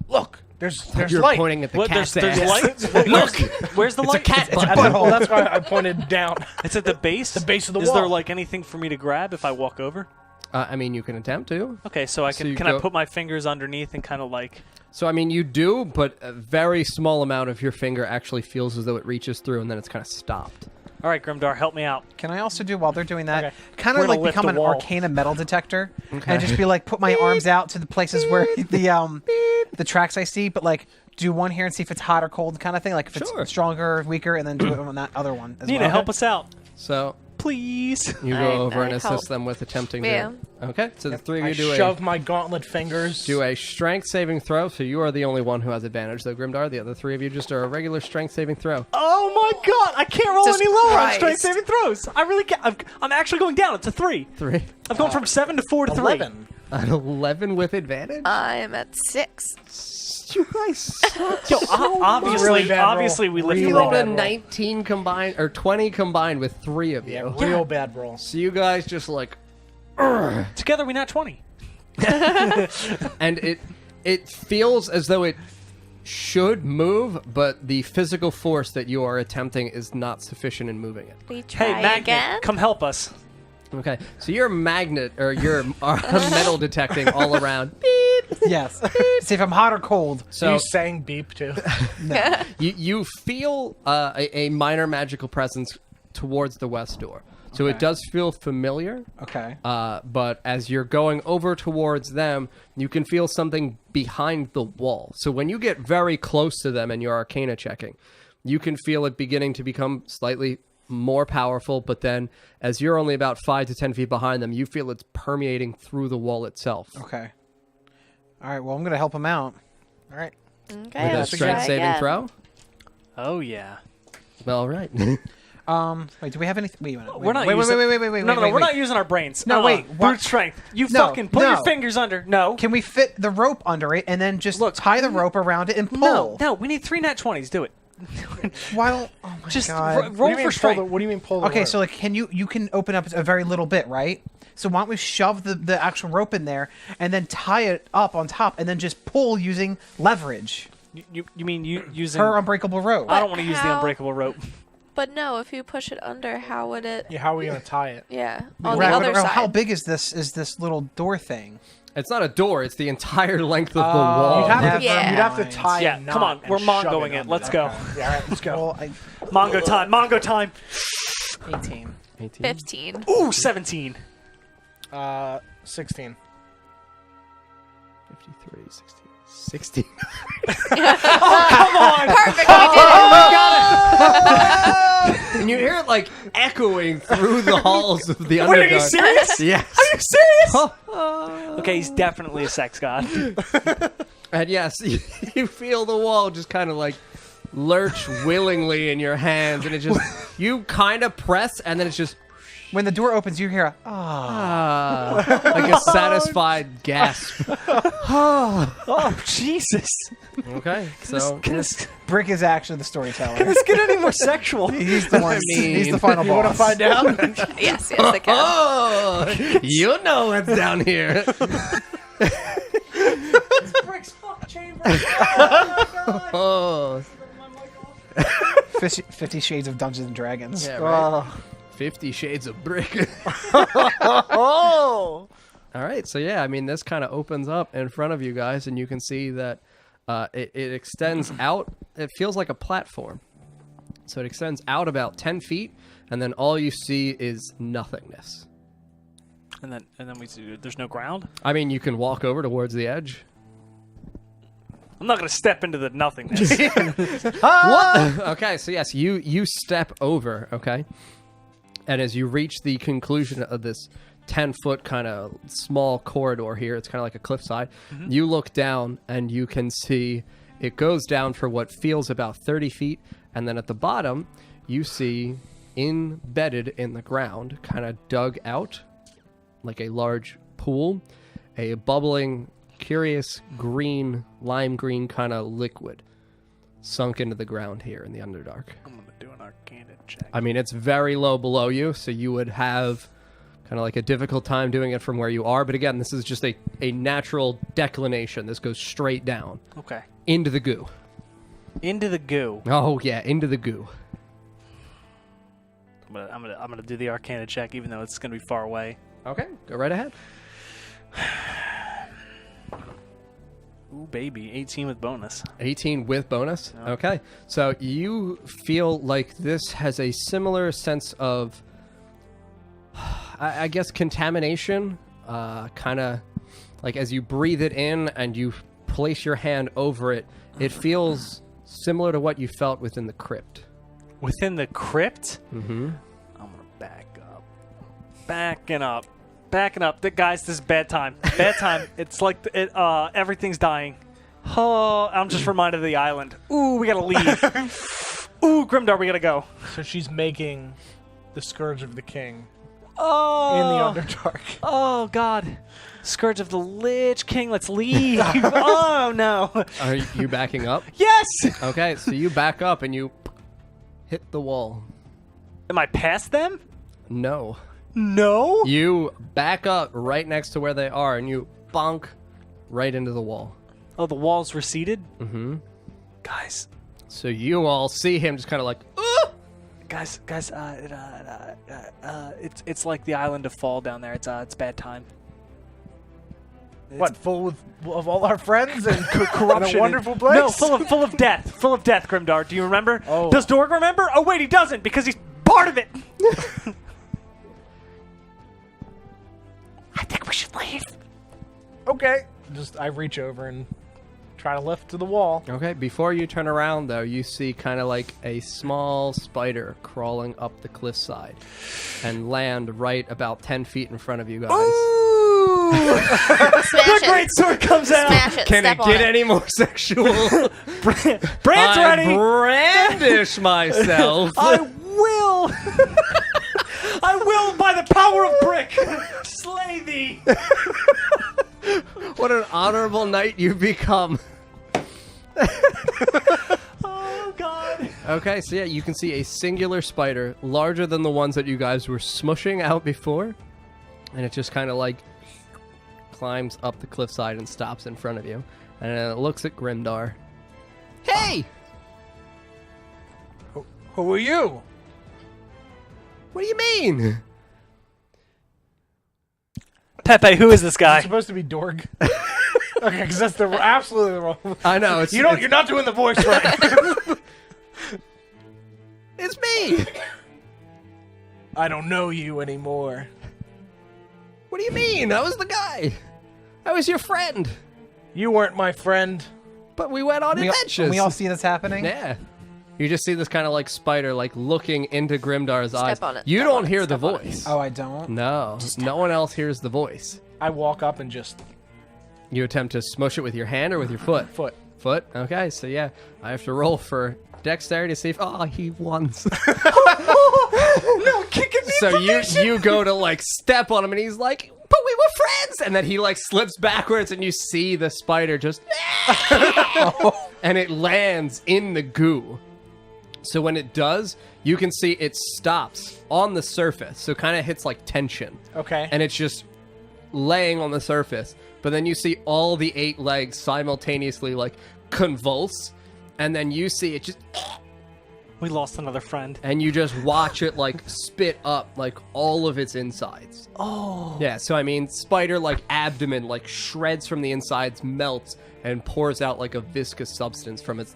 Look, there's You're light. pointing at the What? cat's There's ass. light? Look. Where's the It's a light? cat butt. Butthole. That's why I pointed down. It's at the base? The base of the Is there wall. like anything for me to grab if I walk over? I mean, you can attempt to. Okay, so I So can you I go- put my fingers underneath and kind of like So, I mean, you do, but a very small amount of your finger actually feels as though it reaches through and then it's kind of stopped. all right, Grimdar, help me out. Can I also do, while they're doing that, Okay. kind We're of gonna like lift become the an wall. arcana metal detector and just be like, put my arms out to the places where the tracks I see, but like do one here and see if it's hot or cold kind of thing, like if Sure. it's stronger or weaker, and then do it on that other one as Nina, well. help us out, So, please. you I- go over I and assist help. them with attempting Yeah. to... Okay, so the three of I you do shove my gauntlet fingers. do a strength saving throw, so you are the only one who has advantage, though, Grimdar. The other three of you just are a regular strength saving throw. Oh my god, I can't roll Jesus any lower on Christ. strength saving throws. I really can't. I'm actually going down. It's a 3. 3. I've gone from 7 to 4 to 3. 11. An 11 with advantage? I'm at 6. You guys suck. Yo, obviously, Really bad roll. obviously we lift Really the You rolled wall. a bad roll. 19 combined, or 20 combined with 3 of you. Yeah, real bad roll. So you guys just like... Together we not 20. And it feels as though it should move, but the physical force that you are attempting is not sufficient in moving it. We try Hey, Magnet, again. come help us. Okay, so you're magnet, or you're metal detecting all around. Yes. See if I'm hot or cold. So You sang beep too. you feel a minor magical presence towards the west door. So it does feel familiar, Okay. but as you're going over towards them, you can feel something behind the wall. So when you get very close to them and you're arcana checking, you can feel it beginning to become slightly more powerful, but then as you're only about 5 to 10 feet behind them, you feel it's permeating through the wall itself. Okay. All right. Well, I'm gonna help him out. All right. Okay, With a let's strength try saving again. throw? Oh yeah. All right. Wait. Do we have anything? Wait a minute. We're not Wait. using... Wait. No, wait, we're not using our brains. No, wait, what- Brute strength. You No, fucking put no. your fingers under. No. Can we fit the rope under it and then just Look, tie the rope around it and pull? No, we need 3 nat 20s. Do it. Why don't? Oh my Just god. roll What do you for mean pull the- strength. What do you mean pull the Okay, rope? so like, can you can open up a very little bit, right? So why don't we shove the actual rope in there and then tie it up on top and then just pull using leverage? You mean you using... Her unbreakable rope. I don't want to use the How- unbreakable rope. But no, if you push it under, how would it? Yeah, how are we gonna tie it? Yeah, on Right, the other but side. how big is this little door thing? It's not a door, it's the entire length of the Oh. wall. You'd have, never to, Yeah. you'd have to mind. tie Yeah, a come on, knot and we're shove mongoing it. under. Let's go. Okay. Yeah, all right, let's go. Well, Mongo time. Mongo time. 18. 18. 15. Ooh, 17. 16. 53, 16. Perfect. We did it. And you hear it like echoing through the halls of the Underdark. Wait, are you serious? Yes. Are you serious? Okay, he's definitely a sex god. And yes, you feel the wall just kind of like lurch willingly in your hands, and it just you kind of press, and then it's just When the door opens, you hear like a satisfied gasp. Oh, Jesus. Okay, so Brick is actually the storyteller. Can this get any more sexual? He's the one. He's the final You want to boss. find out? Yes, I can. oh, you know what's down here. Brick's fuck chamber. Oh, 50 Shades of Dungeons and Dragons. yeah, right. 50 Shades of Brick. All right, so yeah, I mean, this kind of opens up in front of you guys, and you can see that it extends out. It feels like a platform. So it extends out about 10 feet, and then all you see is nothingness. And then we see there's no ground. I mean, you can walk over towards the edge. I'm not gonna step into the nothingness. What? Okay, so yes, you step over, okay? And as you reach the conclusion of this 10-foot kind of small corridor here, it's kind of like a cliffside, you look down and you can see it goes down for what feels about 30 feet, and then at the bottom, you see embedded in the ground, kind of dug out, like a large pool, a bubbling, curious green, lime green kind of liquid sunk into the ground here in the Underdark. I'm gonna do an Arcana check. I mean, it's very low below you, so you would have kind of like a difficult time doing it from where you are. But again, this is just a natural declination. This goes straight down Okay. into the goo. Into the goo. Oh yeah, into the goo. I'm gonna do the Arcana check, even though it's gonna be far away. Okay, go right ahead. Ooh, baby, 18 with bonus. 18 with bonus. Yeah. Okay, so you feel like this has a similar sense of, I guess, contamination. Kind of like as you breathe it in and you place your hand over it, it feels similar to what you felt within the crypt. Within the crypt? Mm-hmm. I'm gonna back up. Backing up. Guys, this is bad time. Bad time. It's like everything's dying. Oh, I'm just reminded of the island. Ooh, we gotta leave. Ooh, Grimdar, we gotta go. So she's making the Scourge of the King Oh, in the Underdark. Oh God, Scourge of the Lich King. Let's leave. Oh no. Are you backing up? Yes. Okay, so you back up and you hit the wall. Am I past them? No. No. You back up right next to where they are and you bonk right into the wall. Oh, the walls receded. Mm-hmm. Guys, So you all see him just kind of like, guys. It's like the Island of Fal down there. It's bad time. What, full of all our friends and Corruption. and a wonderful place? No, full of death. Full of death, Grimdar. Do you remember? Oh. Does Doorg remember? Oh wait, he doesn't because he's part of it. I think we should leave. Okay. I reach over and try to lift to the wall. okay, before you turn around though, you see kind of like a small spider crawling up the cliffside and land right about 10 feet in front of you guys. Ooh! Smash The it. great sword comes out. Smash it. Can Step it on get it. any more sexual? Brand's I ready. brandish myself. I will. I will, by the power of brick, slay thee. What an honorable knight you've become. Oh God. Okay, so yeah, you can see a singular spider, larger than the ones that you guys were smushing out before. And it just kind of like climbs up the cliffside and stops in front of you. And then it looks at Grimdar. Hey! Who are you? What do you mean? Pepe, who is this guy? It's supposed to be Doorg. Okay, because that's absolutely the wrong. I know, it's You're not doing the voice right. It's me! I don't know you anymore. What do you mean? I was the guy. I was your friend. You weren't my friend. But we went on adventures. We all see this happening? Yeah. You just see this kind of like spider like looking into Grimdar's eyes. on it, You step don't on it, hear the step on it. voice. Oh, I don't? No. No one else hears the voice. I walk up and just You attempt to smush it with your hand or with your foot? foot. Foot? Okay, so yeah. I have to roll for dexterity to see if... Oh, he won. No, kicking me. So you go to like step on him and he's like, but we were friends, and then he like slips backwards and you see the spider just and it lands in the goo. So when it does, you can see it stops on the surface, so kind of hits like tension. Okay. And it's just laying on the surface, but then you see all the 8 legs simultaneously like convulse, and then you see it just We lost another friend. and you just watch it like spit up like all of its insides. Oh. Yeah, so I mean, spider like abdomen like shreds from the insides, melts, and pours out like a viscous substance from its.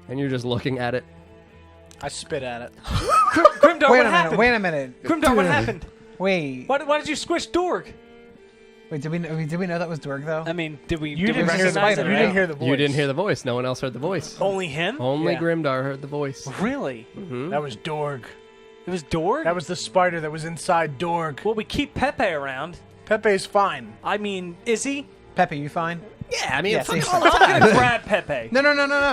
And you're just looking at it. I spit at it. Grimdar, Wait what a happened? minute, wait a minute. Grimdar, what happened? Wait. Why did you squish Doorg? Wait, did we know that was Doorg, though? I mean, did we You did we didn't hear the recognize spider, it? You didn't hear the voice. You didn't hear the voice. No one else heard the voice. Only him? Only Yeah. Grimdar heard the voice. Really? That was Doorg. It was Doorg? That was the spider that was inside Doorg. Well, we keep Pepe around. Pepe's fine. I mean, is he? Pepe, you fine? Yeah, I mean, Yeah, fucking see, all the I'm time. gonna grab Pepe. No.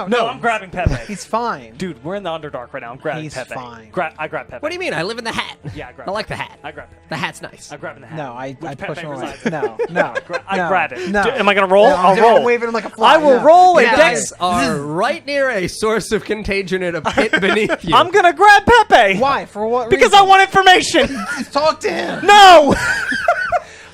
No, I'm grabbing Pepe. He's fine. Dude, we're in the Underdark right now. I'm grabbing He's Pepe. fine. I grab Pepe. What do you mean? I live in the hat. Yeah, I grab I like Pepe. the hat. I grab Pepe. The hat's nice. I'm grabbing the hat. No, I Which push Pepe him away. resides in. No. I grab it. No. Am I gonna roll? No, I'll I'm roll. waving him like a fly. I will No. roll a You Yeah. dex. guys are right near a source of contagion in a pit beneath you. I'm gonna grab Pepe. Why? For what Because reason? I want information. Talk to him. No.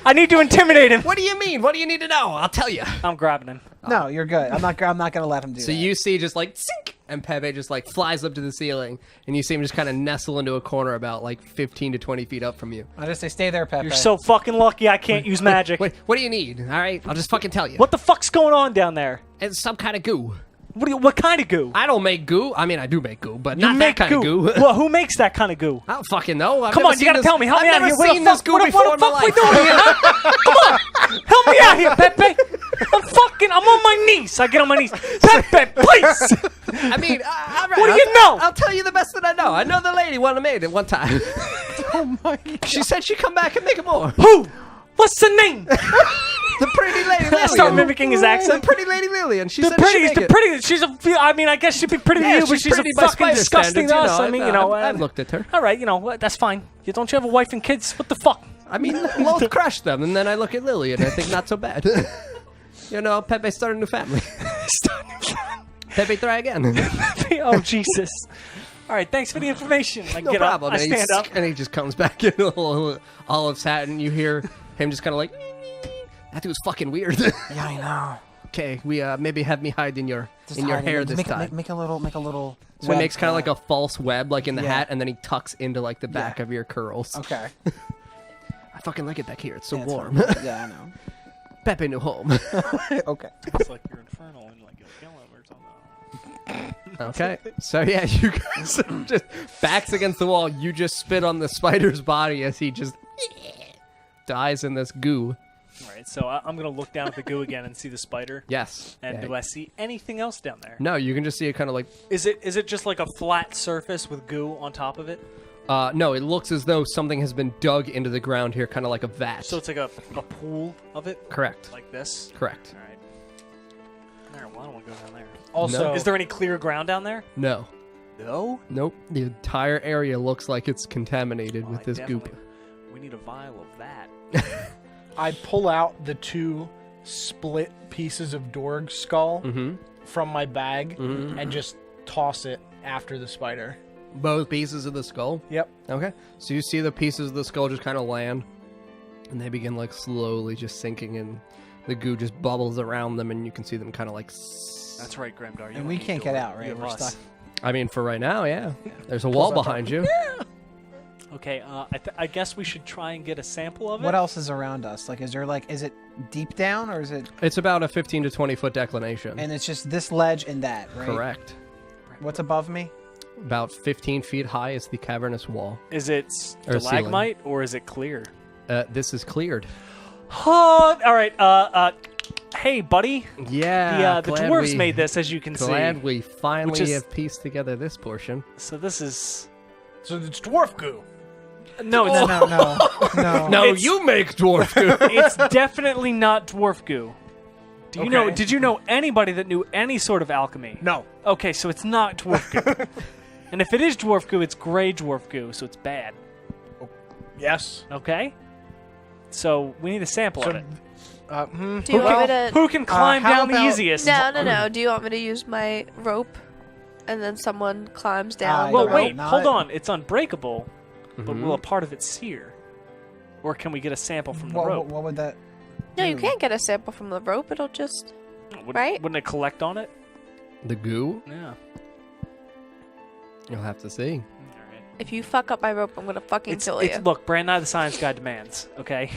I need to intimidate him. What do you mean? What do you need to know? I'll tell you. I'm grabbing him. No, you're good. I'm not gonna let him do So that. you see just like sink, and Pepe just like flies up to the ceiling, and you see him just kind of nestle into a corner about like 15 to 20 feet up from you. I just say, stay there, Pepe. You're so fucking lucky I can't use magic. Wait, what do you need? All right, I'll just fucking tell you. What the fuck's going on down there? It's some kind of goo. What kind of goo? I don't make goo. I mean, I do make goo, but You not make that kind goo. of goo. Well, who makes that kind of goo? I don't fucking know. I've Come never on, you seen gotta this- tell me. Help me I've out never here. What seen the this fuck? goo What before the in my fuck we life. doing here? Come on, help me out here, Pepe. I'm on my knees. I get on my knees. Pepe, please. I mean, all right, What do you know? I'll tell you the best that I know. I know the lady wanted made it one time. Oh my God. She said she'd come back and make it more. Who? What's the name? The pretty lady Lilian. Start mimicking his The accent. pretty lady Lilian. She The said prettiest, she'd the make it. prettiest. She's a. I mean, I guess she'd be pretty to Yeah, you, but she's she's a pretty by fucking spider disgusting to standards, us. you I mean, you know. I've looked at her. All right, you know what? That's fine. You don't you have a wife and kids? What the fuck? I mean, Loth crushed them, and then I look at Lily, and I think not so bad. You know, Pepe started a new family. Pepe, try again. Oh Jesus! All right, thanks for the information. I No get problem. Up, I And stand up. And he just comes back in Olive's hat, and you hear him just kind of like, that dude was fucking weird. Yeah, I know. Okay, we maybe have me hide in your Just in your hide it. hair Just this time. Make a little. So he web, makes kind of like a false web, like in the yeah. hat, and then he tucks into like the back of your curls. Okay. I fucking like it back here. It's so Yeah, it's warm. fine. Yeah, I know. Pepe new home. Okay. It's like you're infernal and like you'll kill him or something. Okay, so yeah, you guys are just backs against the wall. You just spit on the spider's body as he just dies in this goo. All right, so I'm gonna look down at the goo again and see the spider. Yes. And Yeah. do I see anything else down there? No, you can just see it kind of like. Is it just like a flat surface with goo on top of it? No, it looks as though something has been dug into the ground here, kind of like a vat. So it's like a pool of it, Correct. like this. Correct. All right. All right. Well, I don't want to go down there. Also, Is there any clear ground down there? No. No. Nope. The entire area looks like it's contaminated Well, with I this goop. definitely- We need a vial of that. I pull out the 2 split pieces of Doorg skull Mm-hmm. from my bag Mhm. and just toss it after the spider. Both pieces of the skull. Yep. Okay. So you see the pieces of the skull just kind of land, and they begin like slowly just sinking in. The goo just bubbles around them, and you can see them kind of like. That's right, Grimdar. And we can't get out, right? You have We're us. stuck. I mean, for right now, yeah. There's a wall up behind you. Okay. I guess we should try and get a sample of it. What else is around us? Like, is it deep down or is it? It's about a 15 to 20 foot declination. And it's just this ledge and that, right? Correct. What's above me? About 15 feet high is the cavernous wall. Is it Or ceiling. stalagmite or is it clear? This is cleared. All right. Hey, buddy. Yeah. The glad dwarves we- made this, as you can see. Glad we finally is- have pieced together this portion. So this is. So it's dwarf goo. No, it's No. No, It's- you make dwarf goo. It's definitely not dwarf goo. Do you know? Okay. Did you know anybody that knew any sort of alchemy? No. Okay, so it's not dwarf goo. And if it is dwarf goo, it's gray dwarf goo, so it's bad. Yes. Okay. So we need a sample So, of it. Do you want me to? Who can climb how down the about- easiest? No. Do you want me to use my rope, and then someone climbs down? Well, the wait, rope? hold on. It's unbreakable, but Mhm. will a part of it sear? Or can we get a sample from the What, rope? what would that? No, you can't get a sample from the rope. It'll just. right? Wouldn't it collect on it? The goo? Yeah. You'll have to see. All right. If you fuck up my rope, I'm gonna fucking kill you. Look, Bran, the science guy demands. Okay.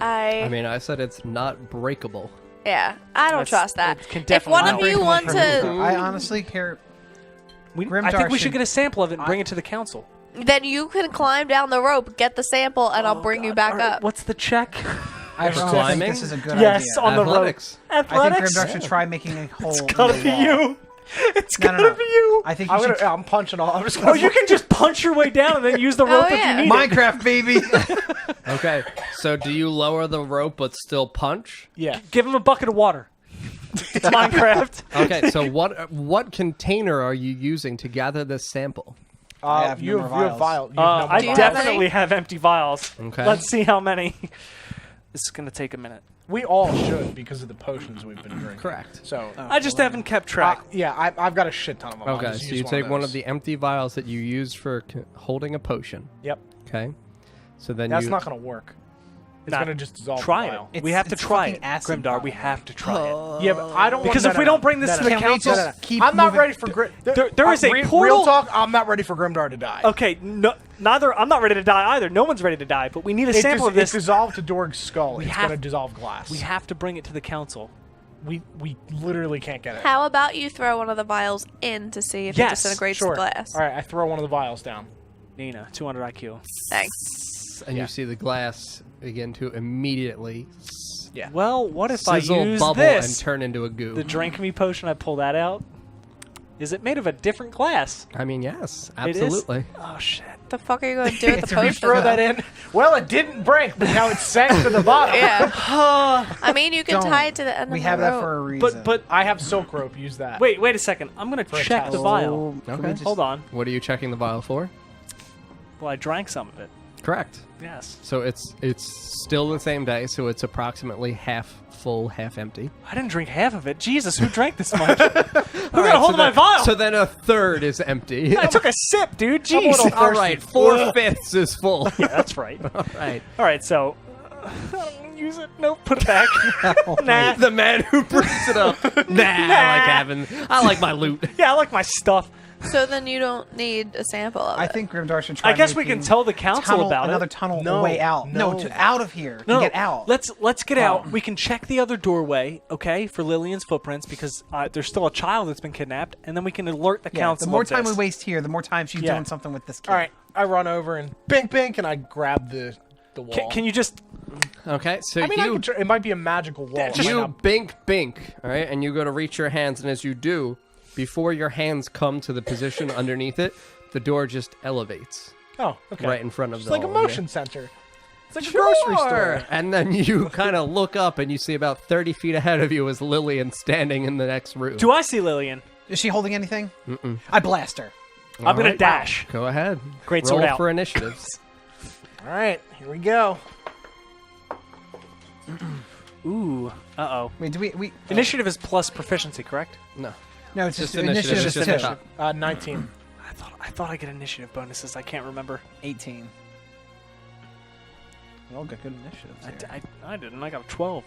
I mean, I said it's not breakable. Yeah, I don't That's- trust that. it can If definitely one not of be you want to, I honestly care. I Grimdark think we should should- get a sample of it and bring it to the council. then you can climb down the rope, get the sample, and I'll bring you back All right, up. What's the check? I For don't climbing? think this is a good Yes, idea. on the rope. Athletics. I think Athletics? Grimdark should try making a hole. It's in gotta the be wall. you. It's No, gotta no, no. be you. I think you should. I'm punching all. I'm just gonna Oh, you can just punch your way down and then use the rope if yeah. you need it. Minecraft, baby. Okay, so do you lower the rope but still punch? Yeah. Give him a bucket of water. It's Minecraft. Okay, so what container are you using to gather this sample? I have You no have more vial. You have no I Do you more have vials. definitely have empty vials. Okay. Let's see how many. This is gonna take a minute. We all should because of the potions we've been drinking. Correct. So. I just haven't kept track. Yeah, I've got a shit ton of them. I'll Okay, just so you use take one of those. the empty vials that you used for holding a potion. Yep. Okay, so then That's you. not gonna work. It's Nah, gonna just dissolve Try the it. vial. It's- We have to it's try fucking it. acid Grimdar, we vial. have to try it. Yeah, but I don't. Because want, if we don't bring this no, to no, the no. council- No, no, no. Keep I'm not moving. ready for There is a portal- Real talk. I'm not ready for Grimdar to die. Okay, no, neither. I'm not ready to die either. No one's ready to die, but we need a sample of It's this. dissolved to Doorg's skull. We It's have- gonna dissolve glass. We have to bring it to the council. We literally can't get it. How about you throw one of the vials in to see if Yes, it disintegrates Sure. the glass? All right, I throw one of the vials down. Nina, 200 IQ. Thanks. and Yeah. you see the glass begin to immediately Yeah. Well, what if I sizzle, use bubble, this? and turn into a goo. The drink me potion, I pull that out. Is it made of a different glass? I mean, yes, It is? absolutely. Oh shit! The fuck are you going to do with the If you potion? Throw that in. Well, it didn't break, but now it's sank to the bottom. Yeah. I mean, you can Don't. tie it to the end We of have the that rope. for a reason. But I have silk rope. Use that. wait a second. I'm gonna For a check the test. vial. Can we Okay. just- Hold on. What are you checking the vial for? Well, I drank some of it. Correct. Yes. So it's still the same day, so it's approximately half full, half empty. I didn't drink half of it. Jesus, who drank this much? Who got a hold of my vial? So then a third is empty. I took a sip, dude. a Jeez. little All right, 4/5 is full. Yeah, that's right. All right. All right, so I don't want to use it. Nope, put it back. Nah. The man who brings it up. I like my loot. Yeah, I like my stuff. So then you don't need a sample of I it. think Grimdar should try. I guess we making can tell the council tunnel, about another it. tunnel No, way out. no. Out of here. No, to get out. Let's get out. We can check the other doorway, okay, for Lilian's footprints because there's still a child that's been kidnapped, and then we can alert the Yeah, council. the more of time we this. waste here, the more time she's Yeah. doing something with this kid. All right, I run over and bink bink, and I grab the wall. Can you just? Okay, so I mean, I you can it might be a magical wall. It might you not- bink, all right, and you go to reach your hands, and as you do, before your hands come to the position underneath it, the door just elevates Oh, okay. right in front of It's the like a hole, yeah. motion center. It's like a grocery store. And then you kind of look up and you see about 30 feet ahead of you is Lilian standing in the next room. Do I see Lilian? Is she holding anything? I blast her. I'm gonna right. dash. Go ahead. Great Roll sword out. for initiatives. All right, here we go. Ooh. Uh oh. Wait, do we? Initiative is plus proficiency, correct? No. No, it's just Just initiative. initiative, is just two. at the top. 19. I thought I get initiative bonuses. I can't remember. 18. We all got good initiatives here. I didn't. I got a 12.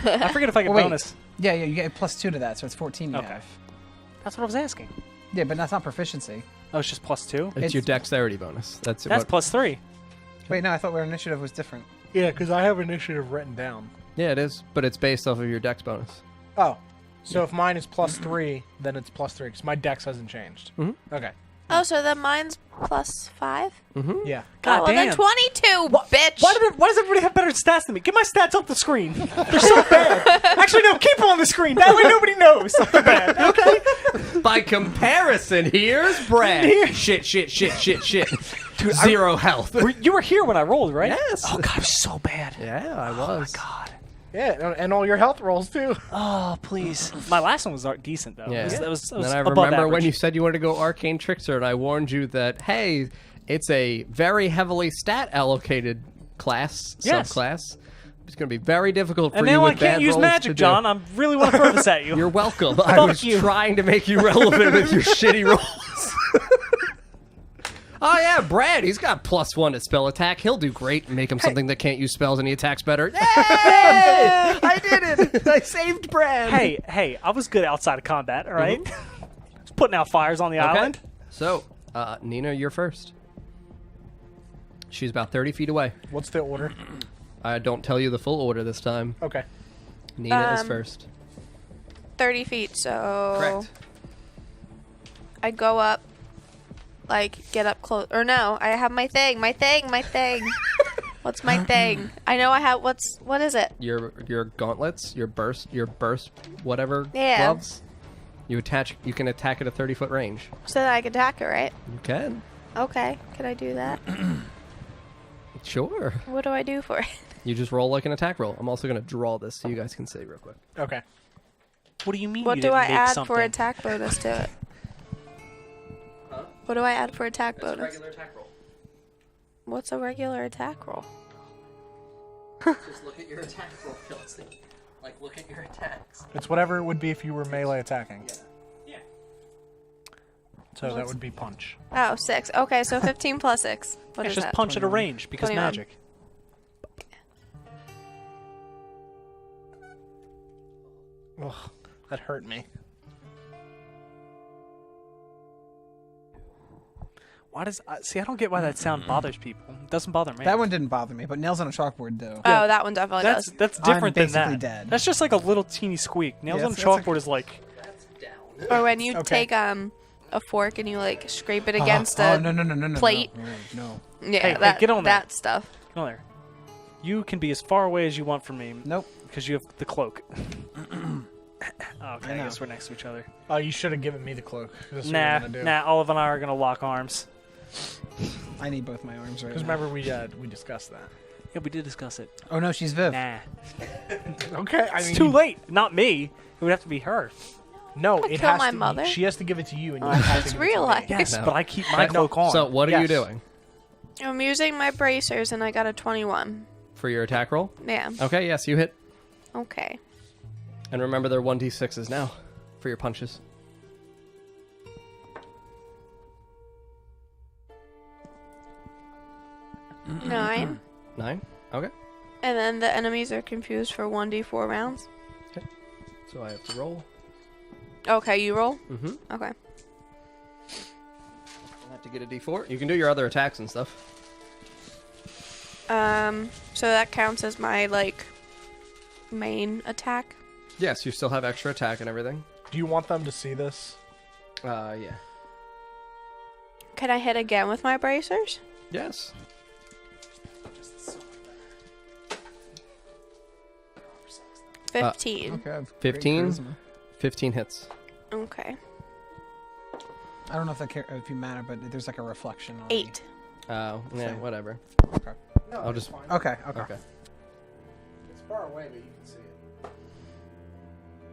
I forget if I get Oh, wait. bonus. Yeah, you get +2 to that, so it's 14 you Okay. have. That's what I was asking. Yeah, but that's not proficiency. Oh, it's just plus 2. It's your dexterity bonus. That's That's what, plus 3. Wait, no, I thought our initiative was different. Yeah, because I have initiative written down. Yeah, it is, but it's based off of your dex bonus. Oh, so if mine is +3, then it's +3 because my dex hasn't changed. Mhm. Okay. Oh, so then mine's +5? Yeah. God oh, well, then damn. 22, bitch! Why does everybody have better stats than me? Get my stats off the screen. They're so bad. Actually, no, keep them on the screen. That way nobody knows they're bad, okay? By comparison, here's Bran. Shit. Dude, 0 health. You were here when I rolled, right? Yes. Oh, God, it was so bad. Yeah, I was. Oh, my God. Yeah, and all your health rolls, too. Oh, please. My last one was decent, though. Yeah. That was And then I above remember when average. you said you wanted to go Arcane Trickster, and I warned you that, hey, it's a very heavily stat-allocated class, Yes. subclass. It's going to be very difficult for And you now I with bad can't use rolls to magic, do. John. I really want to throw this at you. You're welcome. I was you. trying to make you relevant with your shitty rolls. Oh, yeah, Brad, he's got +1 to spell attack. He'll do great. Make him something that can't use spells and he attacks better. Yay! I did it! I saved Brad! Hey, I was good outside of combat, all right? Just putting out fires on the island. So, Nina, you're first. She's about 30 feet away. What's the order? I don't tell you the full order this time. Okay. Nina is first. 30 feet, so... Correct. I go up, like, get up close. Or no, I have my thing. What's my thing? I know I have, what is it? Your gauntlets, your burst, whatever Yeah. gloves. You can attack at a 30-foot range. So that I can attack it, right? You can. Okay, can I do that? Sure. What do I do for it? You just roll like an attack roll. I'm also going to draw this so you guys can see real quick. Okay. What do you mean What you do didn't I make add something? for attack bonus to it? What do I add for attack bonus? attack roll. What's a regular attack roll? Just look at your attack roll, Kelsey. Like, look at your attacks. It's whatever it would be if you were melee attacking. Yeah. So that would be punch. Oh, 6. Okay, so 15 plus 6. What Yeah, is just that? punch at a range because 21. magic. Ugh, that hurt me. Why does see? I don't get why that sound bothers people. It doesn't bother me. That one didn't bother me, but nails on a chalkboard do. Oh, that one definitely does. That's different than basically that. dead. That's just like a little teeny squeak. Nails Yeah, on a that's like- chalkboard is like. Or when you Okay. take a fork and you like scrape it against oh, a no, plate. No. Yeah, Hey, that, get on there. that stuff. Come on there. You can be as far away as you want from me Nope. because you have the cloak. Okay, I know. guess we're next to each other. Oh, you should have given me the cloak. This is what we're gonna do. Nah. Olive and I are gonna lock arms. I need both my arms right Because now. remember we discussed that. Yeah, we did discuss it. Oh no, she's Viv. Nah, Okay, I mean it's too late. Not me. It would have to be her. No, I'd it kill has my to. mother. She has to give it to you, and you I have to just give it to me. realized. Yes, No. but I keep my cloak on. So, what are you Yes. doing I'm using my bracers and I got a 21. for your attack roll? Yeah. Okay, yes, you hit. Okay. And remember, they're 1d6s now for your punches. Mm-hmm. 9. 9? Okay. And then the enemies are confused for 1d4 rounds. So I have to roll. Okay, you roll? Mm-hmm. Okay. I have to get a d4. You can do your other attacks and stuff. So that counts as my, like, main attack? Yes, you still have extra attack and everything. Do you want them to see this? Yeah. Can I hit again with my bracers? Yes. 15. Okay. I have great 15? charisma. 15 hits. Okay. I don't know if you matter, but there's like a reflection on the- 8. Oh, yeah, Same. whatever. Okay. No, I'll it's just- fine. Okay. Okay. It's far away, but you can see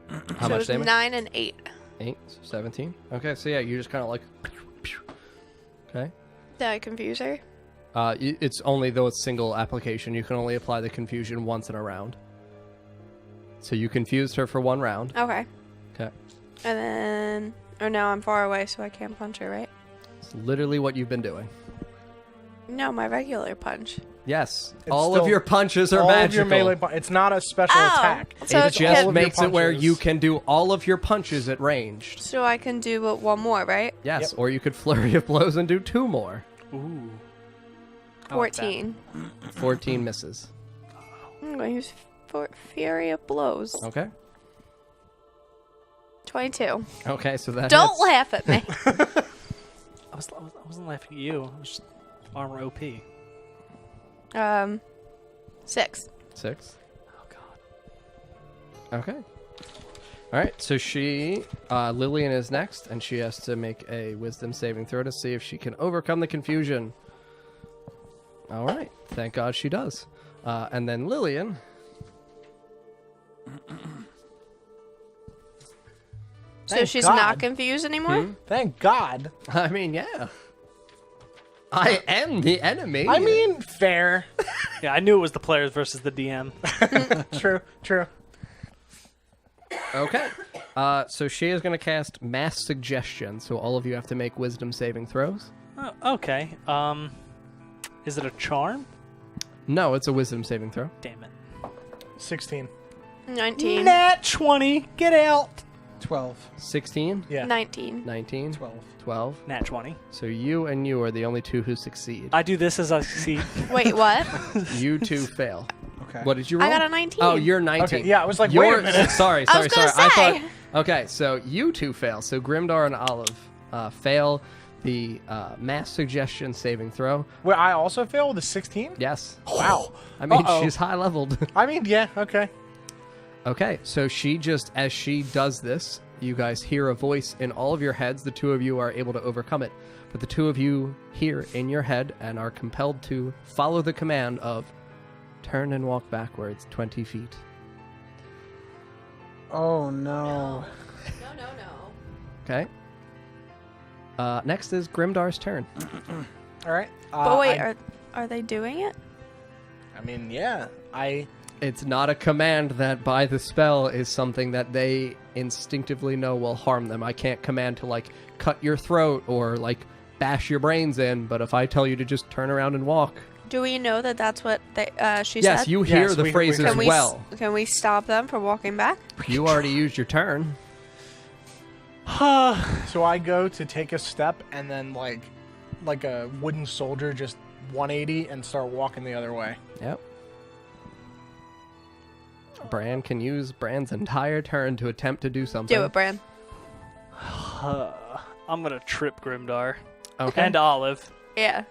it. How so much it's damage? 9 and 8. 8, so 17. Okay, so yeah, you just kind of like... Okay. Did I confuse her? It's only though it's single application. You can only apply the confusion once in a round. So you confused her for 1 round. Okay. Okay. And then... Or no, I'm far away, so I can't punch her, right? It's literally what you've been doing. No, my regular punch. Yes. It's all of still- your punches are all magical. of your melee. It's not a special Oh. attack. So It it's just all of your makes it where punches. you can do all of your punches at ranged. So I can do but 1 more, right? Yes, Yep. or you could flurry of blows and do 2 more. Ooh. I like that. 14. 14 misses. I'm going to use Fury of Blows. Okay. 22. Okay, so that Don't hits. laugh at me. I wasn't laughing at you. I was just armor OP. 6. 6. Oh god. Okay. All right. So Lilian is next, and she has to make a wisdom saving throw to see if she can overcome the confusion. All right. Thank God she does. And then Lilian. So Thank she's God. not confused anymore? Thank God. I mean, yeah. I am the enemy. I mean, fair. Yeah, I knew it was the players versus the DM. True. Okay. So she is going to cast Mass Suggestion, so all of you have to make wisdom saving throws. Oh, okay. Is it a charm? No, it's a wisdom saving throw. Damn it. 16. 19. Nat 20. Get out. 12. 16, Yeah. 19. 19, 12. 12. Nat 20. So you and you are the only two who succeed. I do this as I succeed. Wait, what? You two fail. Okay. What did you roll? I got a 19. Oh, you're 19. Okay, yeah, I was like, wait a minute. Sorry. I was gonna I say. thought. Okay, so you two fail. So Grimdar and Olive fail the mass suggestion saving throw. Wait, I also fail with a 16? Yes. Wow. I mean, Uh-oh. she's high leveled. I mean, yeah, okay. Okay, so as she does this, you guys hear a voice in all of your heads. The two of you are able to overcome it. But the two of you hear in your head and are compelled to follow the command of turn and walk backwards 20 feet. Oh, no. No. Okay? Next is Grimdar's turn. All right. But wait, are they doing it? I mean, yeah. It's not a command that by the spell is something that they instinctively know will harm them. I can't command to, like, cut your throat or, like, bash your brains in, but if I tell you to just turn around and walk... Do we know that that's what she Yes, said? you hear Yes, the we- phrase we- as Can we, well. can we stop them from walking back? You already used your turn. So I go to take a step and then, like a wooden soldier, just 180 and start walking the other way. Yep. Bran can use Bran's entire turn to attempt to do something. Do it, Bran. I'm going to trip Grimdar. Okay. And Olive. Yeah.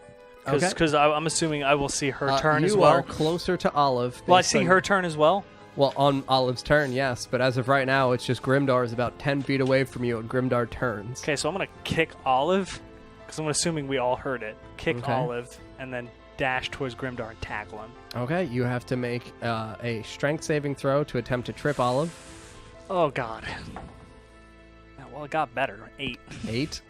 Because I'm assuming I will see her turn you as well. are closer to Olive. Will I based see on- her turn as well? Well, on Olive's turn, yes. But as of right now, it's just Grimdar is about 10 feet away from you, and Grimdar turns. Okay, so I'm going to kick Olive, because I'm assuming we all heard it. Kick Okay. Olive, and then dash towards Grimdar and tackle him. Okay, you have to make a strength saving throw to attempt to trip Olive. Oh, God. Yeah, well, it got better. 8. 8.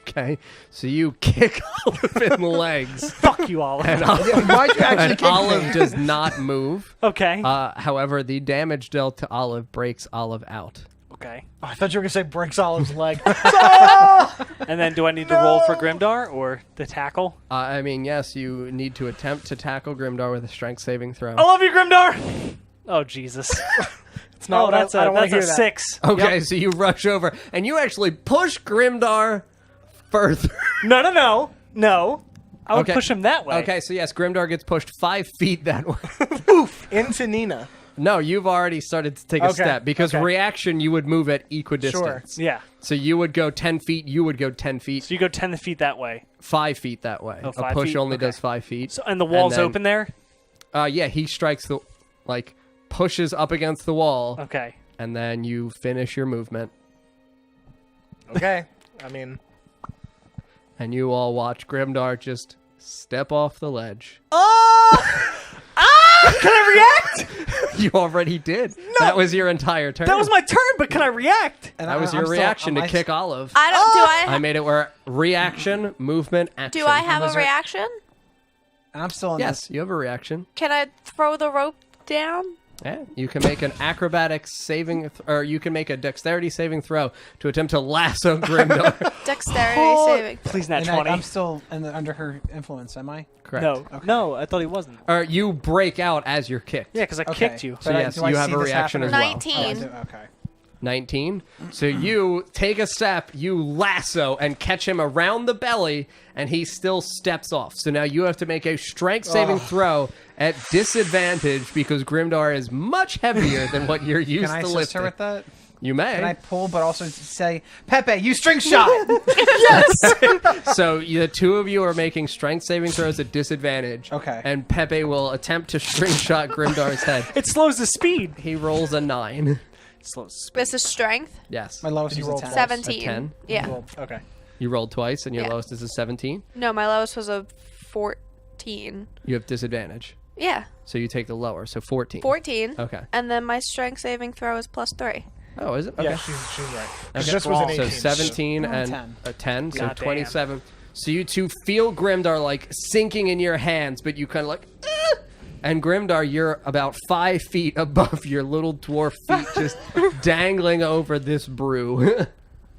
Okay, so you kick Olive in the legs. Fuck you, Olive. And, Why'd you actually and kick Olive me? does not move. Okay. However, the damage dealt to Olive breaks Olive out. Okay. Oh, I thought you were going to say breaks Olive's leg. And then do I need to roll for Grimdar or the tackle? I mean, yes, you need to attempt to tackle Grimdar with a strength saving throw. I love you, Grimdar! Oh, Jesus. It's not what that's I don't want that's to a hear that. 6. Okay, so you rush over, and you actually push Grimdar further. No. I would Okay. push him that way. Okay, so yes, Grimdar gets pushed 5 feet that way. Oof! Into Nina. No, you've already started to take a Okay, step, because okay. reaction, you would move at equidistance. Yeah. So you would go 10 feet, you would go 10 feet, So you go 10 feet that way. 5 feet that way. Oh, a 5 push feet? only Okay. does 5 feet. So and the wall's then- open there? Yeah, he strikes the, like, pushes up against the wall, Okay. and then you finish your movement, Okay. I mean, and you all watch Grimdar just step off the ledge. Can I react? You already did. That was your entire turn. That was my turn, but can I react? And That was I'm your still- reaction am to I kick Olive. I don't. I made it where reaction, movement, action. Do I have Was a there- reaction? And I'm still in Yes, you have a reaction. Can I throw the rope down? Yeah, you can make an acrobatics saving, or you can make a dexterity saving throw to attempt to lasso Grimdar. Dexterity saving. Please, Nat And 20. I'm still under her influence, am I? Correct. No. No, I thought he wasn't. Or you break out as you're kicked. Yeah, because I Okay. kicked you. So But yes, do I you have see a this reaction happen as or- well. 19. Okay. 19. So you take a step, you lasso, and catch him around the belly, and he still steps off. So now you have to make a strength saving throw at disadvantage because Grimdar is much heavier than what you're used Can I to assist lifting. her with that? You may. Can I pull, but also say, Pepe, you string shot? So the two of you are making strength saving throws at disadvantage. Okay. And Pepe will attempt to string shot Grimdar's head. It slows the speed. He rolls a 9. Slows the speed. This is strength. Yes. My lowest Did you is a roll 10. 17. A 10? Yeah. Well, okay. You rolled twice, and your Yeah. lowest is a 17. No, my lowest was a 14. You have disadvantage. Yeah. So you take the lower, so 14. 14. Okay. And then my strength saving throw is +3. Oh, is it? Okay. Yeah, she's right. 'Cause Okay. this was an 18. So 17 Oh, and 10. a 10, so Goddamn. 27. So you two feel Grimdar like sinking in your hands, but you kind of like, "Ah!" And Grimdar, you're about 5 feet above your little dwarf feet, just dangling over this brew.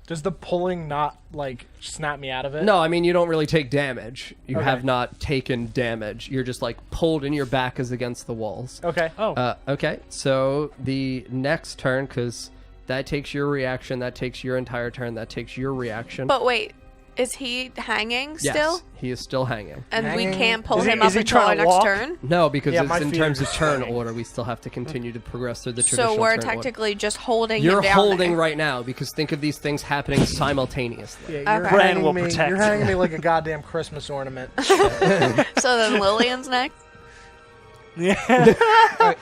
Does the pulling not, like, snap me out of it? No, I mean, you don't really take damage. You Okay. have not taken damage. You're just like pulled and your back is against the walls. Okay. Oh, Okay, so the next turn, because that takes your reaction, that takes your entire turn, that takes your reaction. But wait, is he hanging yes, still? he is still hanging. And Hanging? we can't pull Is he- him is up he until our trying to next walk? turn? No, because Yeah, it's my in feet terms are of turn hanging. order. We still have to continue to progress through the traditional So we're turn order. technically just holding You're him down holding there. right now, because think of these things happening simultaneously. Yeah, you're Okay. Bran hanging will me. protect. You're hanging me like a goddamn Christmas ornament. So then Lilian's next? yeah.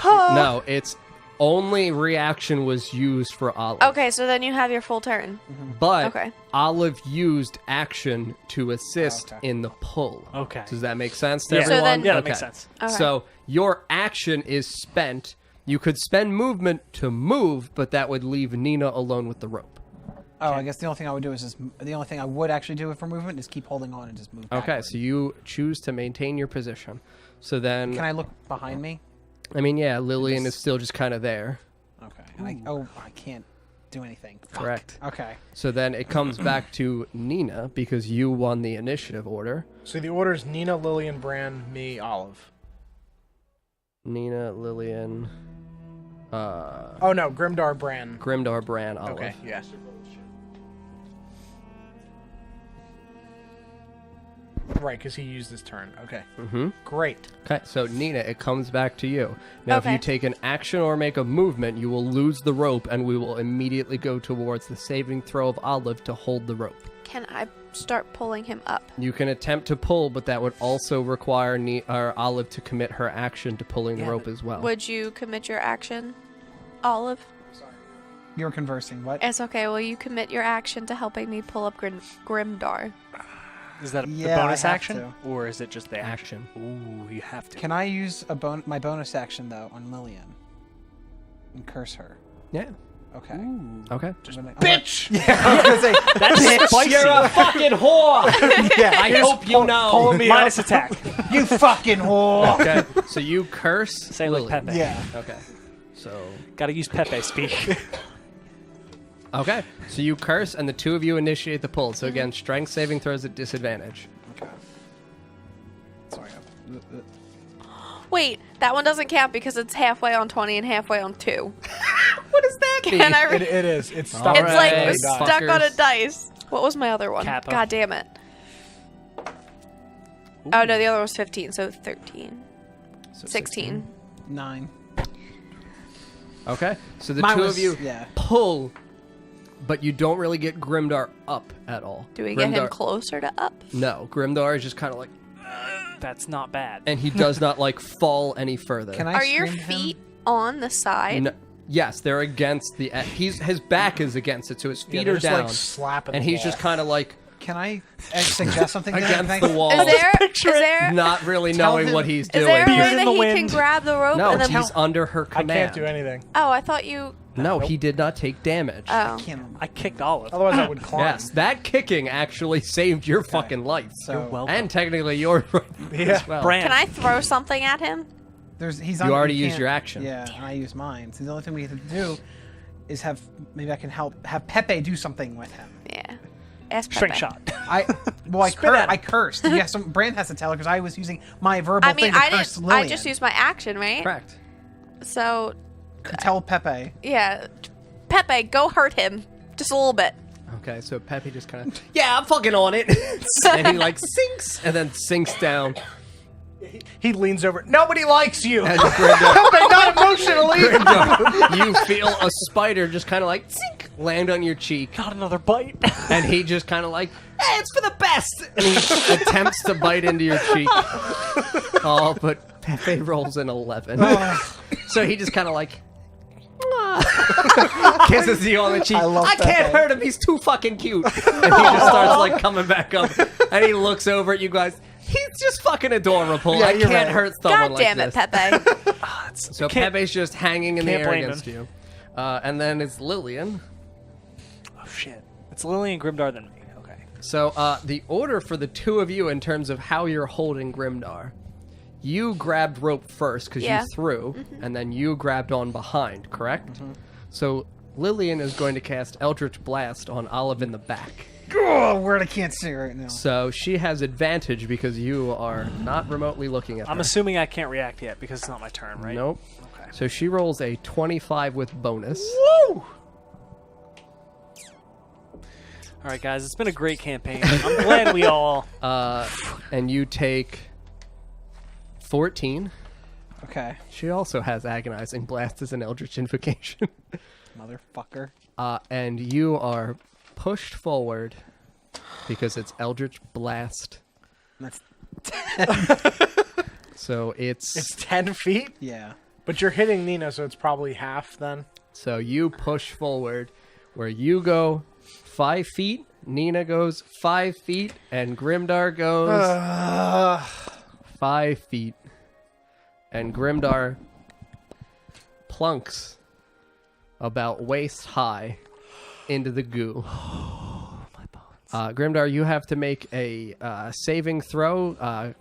No, it's only reaction was used for Olive. Okay, so then you have your full turn. But Okay. Olive used action to assist Okay. in the pull. Okay. Does that make sense to Yeah. everyone? So then- Yeah, that makes sense. Okay. So your action is spent. You could spend movement to move, but that would leave Nina alone with the rope. Oh, I guess the only thing I would do is just, the only thing I would actually do for movement is keep holding on and just move Okay, backward. so you choose to maintain your position. So then, Can I look behind me? I mean, yeah, Lilian is still just kind of there. Okay. And I can't do anything. Fuck. Correct. Okay. So then it comes back to Nina because you won the initiative order. So the order is Nina, Lilian, Bran, me, Olive. Nina, Lilian, Oh no, Grimdar, Bran. Grimdar, Bran, Olive. Okay, yeah. Right, because he used his turn. Okay. Mm-hmm. Great. Okay, so Nina, it comes back to you. Now, if Okay. you take an action or make a movement, you will lose the rope, and we will immediately go towards the saving throw of Olive to hold the rope. Can I start pulling him up? You can attempt to pull, but that would also require Olive to commit her action to pulling the rope as well. Would you commit your action, Olive? You were conversing. What? It's okay. Will you commit your action to helping me pull up Grimdar? Is that Yeah, the bonus I have action, or is it just the Action. Ooh, you have to. Can I use my bonus action, though, on Lilian? And curse her? Yeah. Okay. Okay. Bitch! Yeah, I was gonna say, That's spicy. You're a fucking whore! yeah, I hope you know. Minus attack. you fucking whore! Okay. So you curse Say like Lilian. Pepe. Yeah. Okay. So Gotta use Pepe speak. okay. So you curse, and the two of you initiate the pull. So again, strength saving throws at disadvantage. Okay. Sorry. Wait, that one doesn't count because it's halfway on 20 and halfway on 2. What does that Can I? It is. It's All stuck. It's like right, stuck on a fuckers. dice. What was my other one? Kappa. God damn it. Oh no, the other was 15, so 13. So 16. 9. Okay. So the Mine two was- of you yeah. pull, but you don't really get Grimdar up at all. Do we get him Grimdar- closer to up? No. Grimdar is just kind of like, That's not bad. and he does not like fall any further. Can I Are your scream to him? feet on the side? No, yes, they're against the. His back is against it, so his Yeah, feet they're are just, down, like, slapping and the he's wall. just kind of like Can I suggest something to him? against Can I- the wall, Is there not really Tell knowing him- what he's is doing. there a way Beard in that the he can wind. grab the rope No, and then he's under her I command. can't do anything. Oh, I thought you No, he did not take damage. Oh. Can't- I kicked Olive. Otherwise, I would climb. Yes, that kicking actually saved your fucking life. So You're welcome. And technically yours Yeah. as well. Bran. Can I throw something at him? he's You on, already we used can't- your action. Yeah, and I used mine. So the only thing we have to do is maybe I can have Pepe do something with him. Yeah. Ask String Pepe. shot. I Spit at him. I cursed. Yeah, so Bran has to tell her because I was using my verbal I mean, thing to I curse didn't. Lilian. I just used my action, right? Correct. So, Tell Pepe. yeah. Pepe, go hurt him. Just a little bit. Okay, so Pepe just kind of, yeah, I'm fucking on it. And he like sinks and then sinks down He leans over. Nobody likes you. And Grimdar, Pepe, not emotionally. Grimdar, you feel a spider just kind of like zink, land on your cheek, Got another bite. and he just kind of like, hey, it's for the best, and he attempts to bite into your cheek. Oh, but Pepe rolls an 11. So he just kind of like kisses you on the cheek. I can't hurt him. He's too fucking cute. And he just starts like coming back up, and he looks over at you guys. He's just fucking adorable. Yeah, I you're can't right. hurt someone God damn like it, this. Pepe. So Can't- Pepe's just hanging in the can't air blame against him. you. And then it's Lilian. Oh shit! It's Lilian, Grimdar, then me. Okay. So the order for the two of you in terms of how you're holding Grimdar, you grabbed rope first because Yeah. you threw, and then you grabbed on behind, correct? So Lilian is going to cast Eldritch Blast on Olive in the back. Oh, word I can't see right now. So she has advantage because you are not remotely looking at her. I'm assuming I can't react yet because it's not my turn, right? Nope. Okay. So she rolls a 25 with bonus. Woo! All right, guys. It's been a great campaign. I'm glad we all. And you take 14. Okay, She also has Agonizing Blast as an Eldritch Invocation. motherfucker. And you are pushed forward because it's Eldritch Blast. That's So It's 10 feet, yeah. but you're hitting Nina, so it's probably half then. so you push forward where you go 5 feet, Nina goes 5 feet, and Grimdar goes 5 feet. And Grimdar plunks about waist high into the goo. Grimdar, you have to make a saving throw,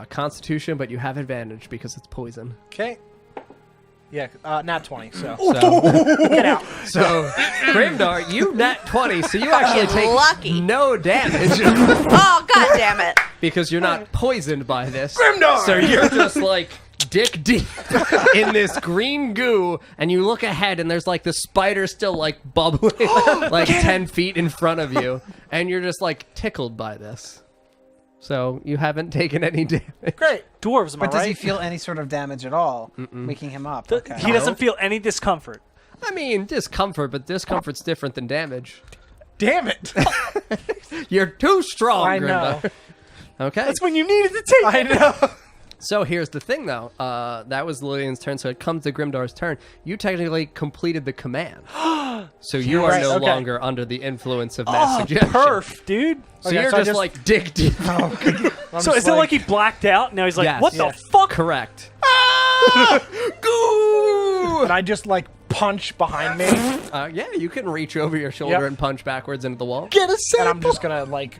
Constitution, but you have advantage because it's poison. Okay. Yeah, not 20, so. So, Get out. so Grimdar, you nat 20, so you actually take Lucky. no damage Oh, god damn it. because you're not poisoned by this. Grimdar! So you're just like dick deep in this green goo, and you look ahead, and there's like the spider still like bubbling like 10 feet in front of you, and you're just like tickled by this. So you haven't taken any damage. Great. Dwarves, am But I does right? he feel any sort of damage at all? Waking him up. Okay. He doesn't feel any discomfort. I mean, discomfort, but discomfort's different than damage. Damn it. You're too strong, I know. Grimdar. Okay. That's when you needed to take I it. know. So here's the thing, though. That was Lillian's turn, so it comes to Grimdar's turn. You technically completed the command. So you are Right, no okay. longer under the influence of mass Oh, suggestion. perf, dude. So Okay, you're so I just just- like dick deep. So is it like he blacked out? Now he's like, Yes. what Yeah. the fuck? Correct. Goo! And I just like punch behind me, Yeah, you can reach over your shoulder Yep. and punch backwards into the wall. Get a and sample. I'm just gonna like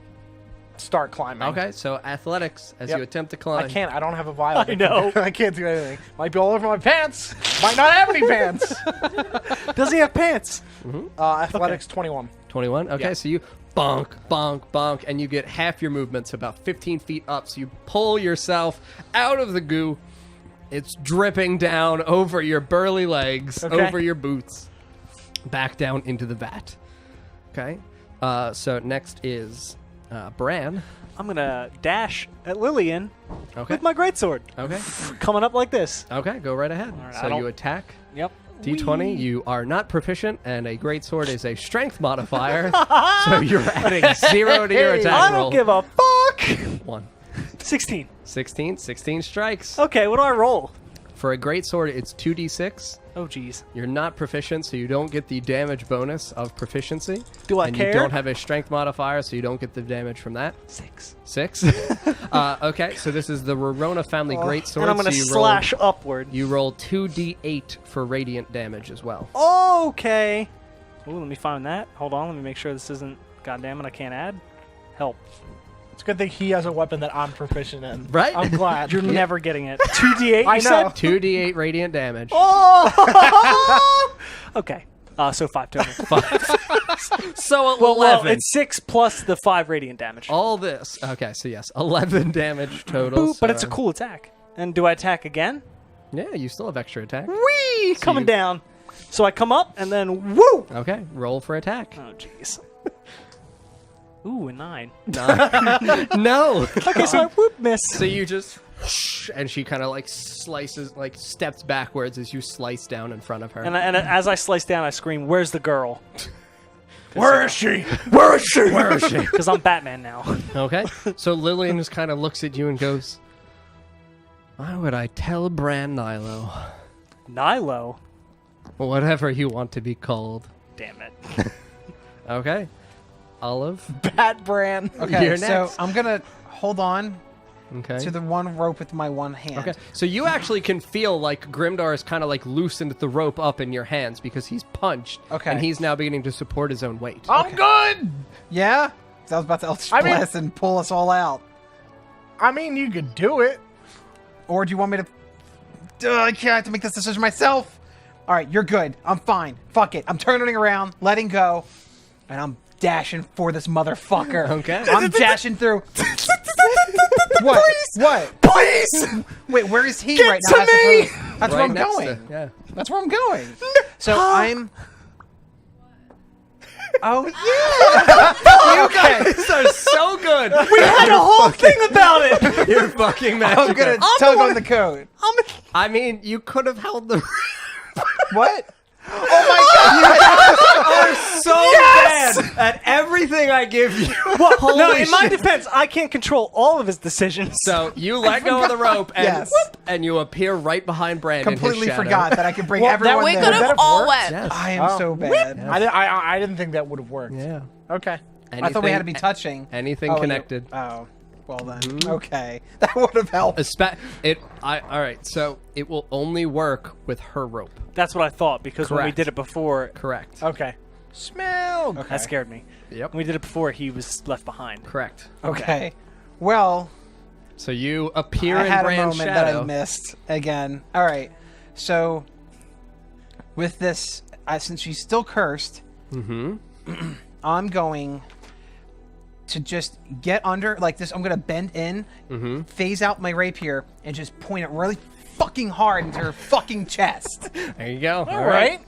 start climbing. Okay, so athletics as Yep. you attempt to climb. I can't. I don't have a vial. I know. I can't do anything. Might be all over my pants. Might not have any pants. Does he have pants? Athletics 21. 21? Okay, Yeah. so you bonk, bonk, bonk, and you get half your movement, so about 15 feet up. So you pull yourself out of the goo. It's dripping down over your burly legs, Okay. over your boots, back down into the vat. Okay? So next is Bran. I'm gonna dash at Lilian Okay. with my greatsword, Okay. coming up like this. Okay, go right ahead. right, I So don't- you attack. Yep. D20, you are not proficient, and a greatsword is a strength modifier, so you're adding 0 to your attack I roll. don't give a fuck. 1. 16. 16 strikes. Okay, what do I roll? For a greatsword, it's 2d6. Oh, jeez. You're not proficient, so you don't get the damage bonus of proficiency. Do I and care? you don't have a strength modifier, so you don't get the damage from that. 6. 6. Okay, so this is the Rorona family greatsword. And I'm gonna so you slash upward. You roll 2d8 for radiant damage as well. Okay. Ooh, let me find that. Hold on, let me make sure this isn't... God damn it, I can't add. Help. It's a good thing he has a weapon that I'm proficient in. Right? I'm glad. You're never getting it. 2d8, I you know. said? 2d8 radiant damage. Oh! Okay. So 5 total. So Well, 11. it's 6 plus the 5 radiant damage. All this. Okay, so yes, 11 damage total. Boop, but it's a so- cool attack. And do I attack again? Yeah, you still have extra attack. Whee! Coming you- down. So I come up and then woo! Okay, roll for attack. Oh, jeez. Ooh, a 9. No. Okay, so I whoop miss. So you just and she kind of like slices, like steps backwards as you slice down in front of her. And as I slice down, I scream, "Where's the girl?" Where is she? Where is she? Where is she? Because I'm Batman now. Okay. So Lilian just kind of looks at you and goes, "Why would I tell Bran Nilo? Nilo? Whatever you want to be called." Damn it. Okay. Olive. Bat Bran. Okay, You're so next. I'm gonna hold on Okay. to the one rope with my one hand. Okay. So you actually can feel like Grimdar is kind of like loosened the rope up in your hands because he's punched. Okay. And he's now beginning to support his own weight. I'm good. Yeah? So I was about to Eldritch I mean- Blast and pull us all out. I mean, you could do it. Or do you want me to... I can't have to make this decision myself. All right, you're good. I'm fine. Fuck it. I'm turning around, letting go, and I'm dashing for this motherfucker. Okay. I'm dashing through. What? Please. What? Please. Wait, where is he Get right to now? me! That's where Right I'm next going. to- yeah. That's where I'm going. So I'm... Oh, yeah! You guys are so good. We had a whole thing about it. You're fucking magic. I'm gonna tug on the code. I mean, you could have held the. What? Oh are so bad at everything I give you. No, Holy in my shit. defense, I can't control all of his decisions. So you let go of the rope and Yes. and you appear right behind Brandon. Completely forgot that I could bring Well, everyone We there. could that have have all worked? went. Yes. I am so bad. I didn't think that would have worked. Yeah. Okay. I thought we had to be touching. anything Oh, connected. Oh, well then. Okay, that would have helped. All right. So it will only work with her rope. That's what I thought, because when we Correct. did it before, Correct. Okay. Smell. Okay. that scared me. Yep. When we did it before, he was left behind. Correct. Okay. Well, So you appear I in had a Bran's moment shadow. that I missed again. All right. So with this, since she's still cursed, I'm going to just get under like this. I'm going to bend in, phase out my rapier, and just point it really fucking hard into her fucking chest. There you go. All right.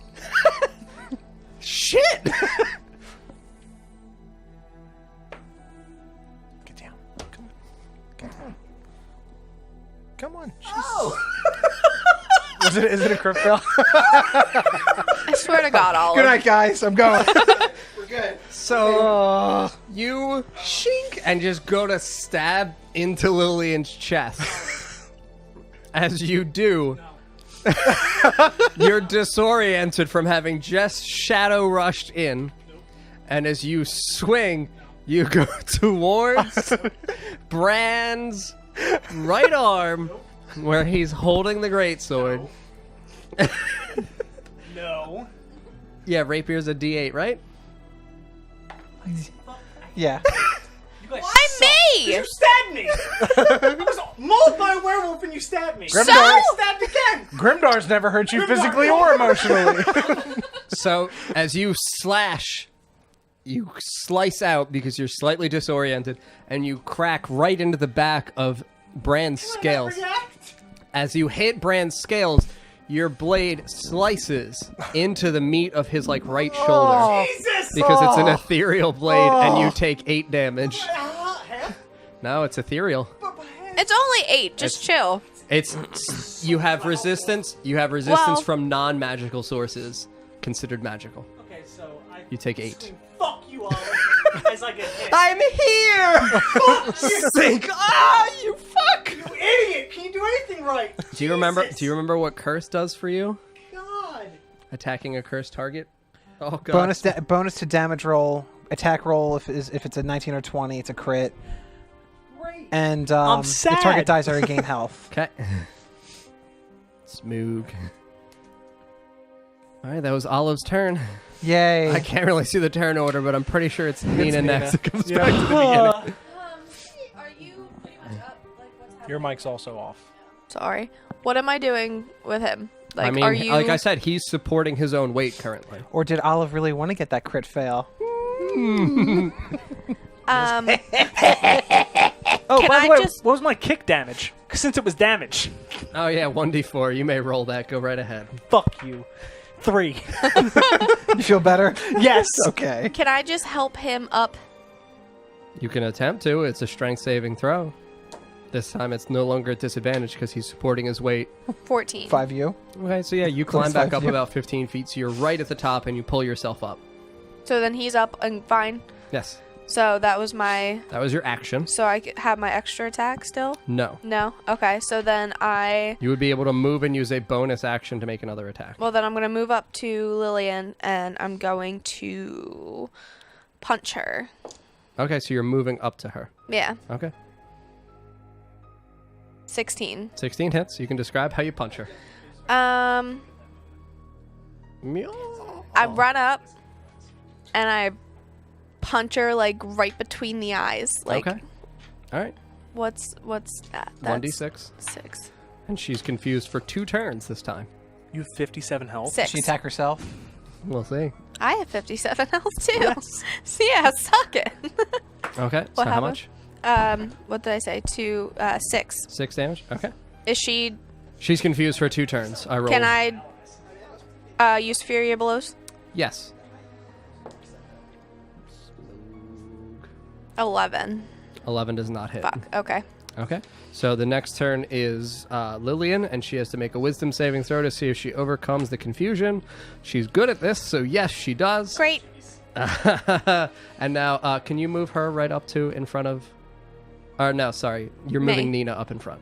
Shit. Get down. Come on. Get down. Come on. Is it a crypt fail? I swear to God, Olive. Good night, guys. I'm going. So you shink and just go to stab into Lilian's chest. As you do, you're disoriented from having just shadow rushed in, and as you swing, you go towards Bran's right arm, where he's holding the greatsword. No. Yeah, rapier's a D8, right? Yeah. Why me? You stabbed me! I was mauled by a werewolf and you stabbed me. So? Stabbed again! Grimdar's never hurt you physically or emotionally. So, as you slash, you slice out because you're slightly disoriented, and you crack right into the back of Bran's scales. As you hit Bran's scales, your blade slices into the meat of his right shoulder. Jesus! Because it's an ethereal blade, and you take 8 damage. No, it's ethereal. It's only 8. Just chill. It's you have resistance. You have resistance Well- from non-magical sources considered magical. Okay, so I You take 8. scream, fuck you all as I get hit. I'm here. Sink. Ah, you fuck. You idiot! Can you do anything right? Do you remember? Jesus. Do you remember what curse does for you? God. Attacking a cursed target. Oh god. Bonus to damage roll, attack roll if it's a 19 or 20, it's a crit. Great. And I'm the sad. target dies or regain health. Okay. Smoog. All right, that was Olive's turn. Yay. I can't really see the turn order, but I'm pretty sure it's Nina Nina. next. It comes Yeah. back to the beginning. Are you pretty much up? Like, what's happening? Your mic's also off. Sorry. What am I doing with him? Like, I mean, are you? like I said, he's supporting his own weight currently. Or did Olive really want to get that crit fail? um, Oh, Can by I the way, just- what was my kick damage? Since it was damage. Oh yeah, 1d4. You may roll that. Go right ahead. Fuck you. 3. You feel better? Yes. Okay. can I just help him up? You can attempt to. It's a strength saving throw. This time it's no longer at disadvantage because he's supporting his weight. 14. 5 you. Okay, so yeah, you climb back up you. about 15 feet, so you're right at the top and you pull yourself up. So then he's up and fine. Yes. So that was my... That was your action. So I could have my extra attack still? No. No? Okay, so then You would be able to move and use a bonus action to make another attack. Well, then I'm going to move up to Lilian, and I'm going to punch her. Okay, so you're moving up to her. Yeah. Okay. 16. 16 hits. You can describe how you punch her. I run up, and I punch her, like, right between the eyes. Like, okay. All right. What's that? 1d6. 6. And she's confused for 2 turns this time. You have 57 health. 6. She attack herself. We'll see. I have 57 health, too. Yes. So, yeah, suck it. Okay, so What how happened? much? What did I say? 6. 6 damage? Okay. Is she... She's confused for 2 turns. I roll. Can I use Fury of Blows? Yes. 11. 11 does not hit. Fuck. Okay. Okay. So the next turn is Lilian, and she has to make a wisdom saving throw to see if she overcomes the confusion. She's good at this, so yes, she does. Great. And now, can you move her right up to in front of... Or no, sorry. You're moving Me. Nina up in front.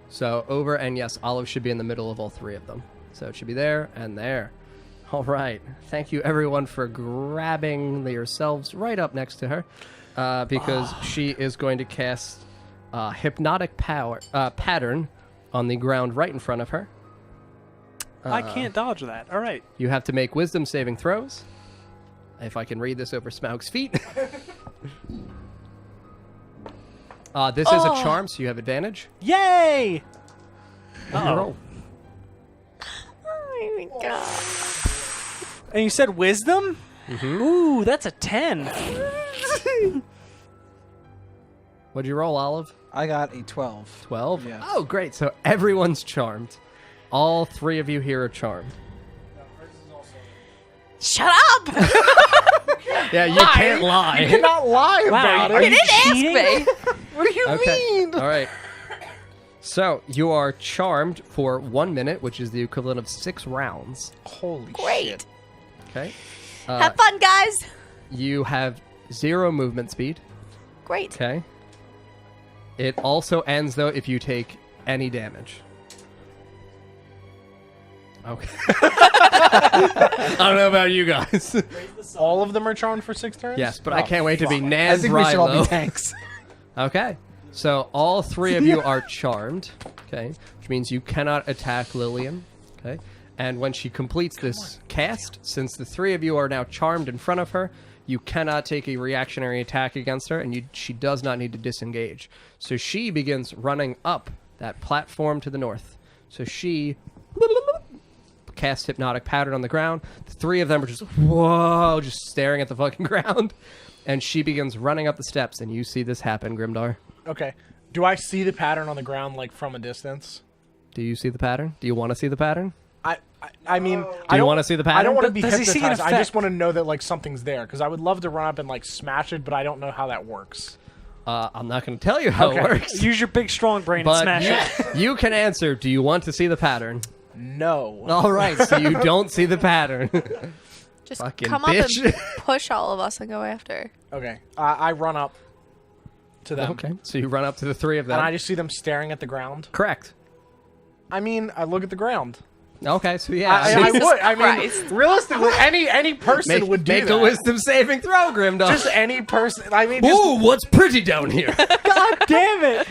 So over, and yes, Olive should be in the middle of all 3 of them. So it should be there and there. All right. Thank you, everyone, for grabbing yourselves right up next to her. Because she is going to cast hypnotic pattern on the ground right in front of her. I can't dodge that. All right. You have to make wisdom saving throws. If I can read this over Smaug's feet. This is a charm, so you have advantage. Yay! Roll. Oh my god. And you said wisdom? Mm-hmm. Ooh, that's a 10. What'd you roll, Olive? I got a 12. 12? Yes. Oh, great. So everyone's charmed. All 3 of you here are charmed. Shut up! Yeah, you can't lie. You cannot lie about are it. You didn't ask me. What do you mean? All right. So you are charmed for 1 minute, which is the equivalent of 6 rounds. Holy Great. shit. Okay. Have fun, guys. You have 0 movement speed. Great. Okay. It also ends, though, if you take any damage. Okay. I don't know about you guys. All of them are charmed for 6 turns? Yes, but I can't wait to be I Nan think we should all be Rilo. tanks. Okay. So all 3 of you are charmed. Okay. Which means you cannot attack Lilian. Okay. And when she completes this cast, since the 3 of you are now charmed in front of her, you cannot take a reactionary attack against her, and she does not need to disengage. So she begins running up that platform to the north. So she casts hypnotic pattern on the ground. The 3 of them are just, whoa, just staring at the fucking ground. And she begins running up the steps, and you see this happen, Grimdar. Okay. Do I see the pattern on the ground, like, from a distance? Do you see the pattern? Do you want to see the pattern? I mean, Do you want to see the pattern? I don't want to be Does he see an hypnotized. I just effect? want to know that, like, something's there, because I would love to run up and, like, smash it, but I don't know how that works. I'm not going to tell you how it works. Use your big strong brain and But smash it. you can answer, do you want to see the pattern? No. All right, so you don't see the pattern. Just Fucking come bitch. up and push all of us and go after. Okay. I run up to them. Okay, so you run up to the 3 of them. And I just see them staring at the ground. Correct. I mean, I look at the ground. Okay, so yeah. I Jesus would. I Christ. mean, realistically, any person would do make that. a wisdom saving throw, Grimdar. Just any person. I mean, just, Ooh, what's pretty down here? God damn it!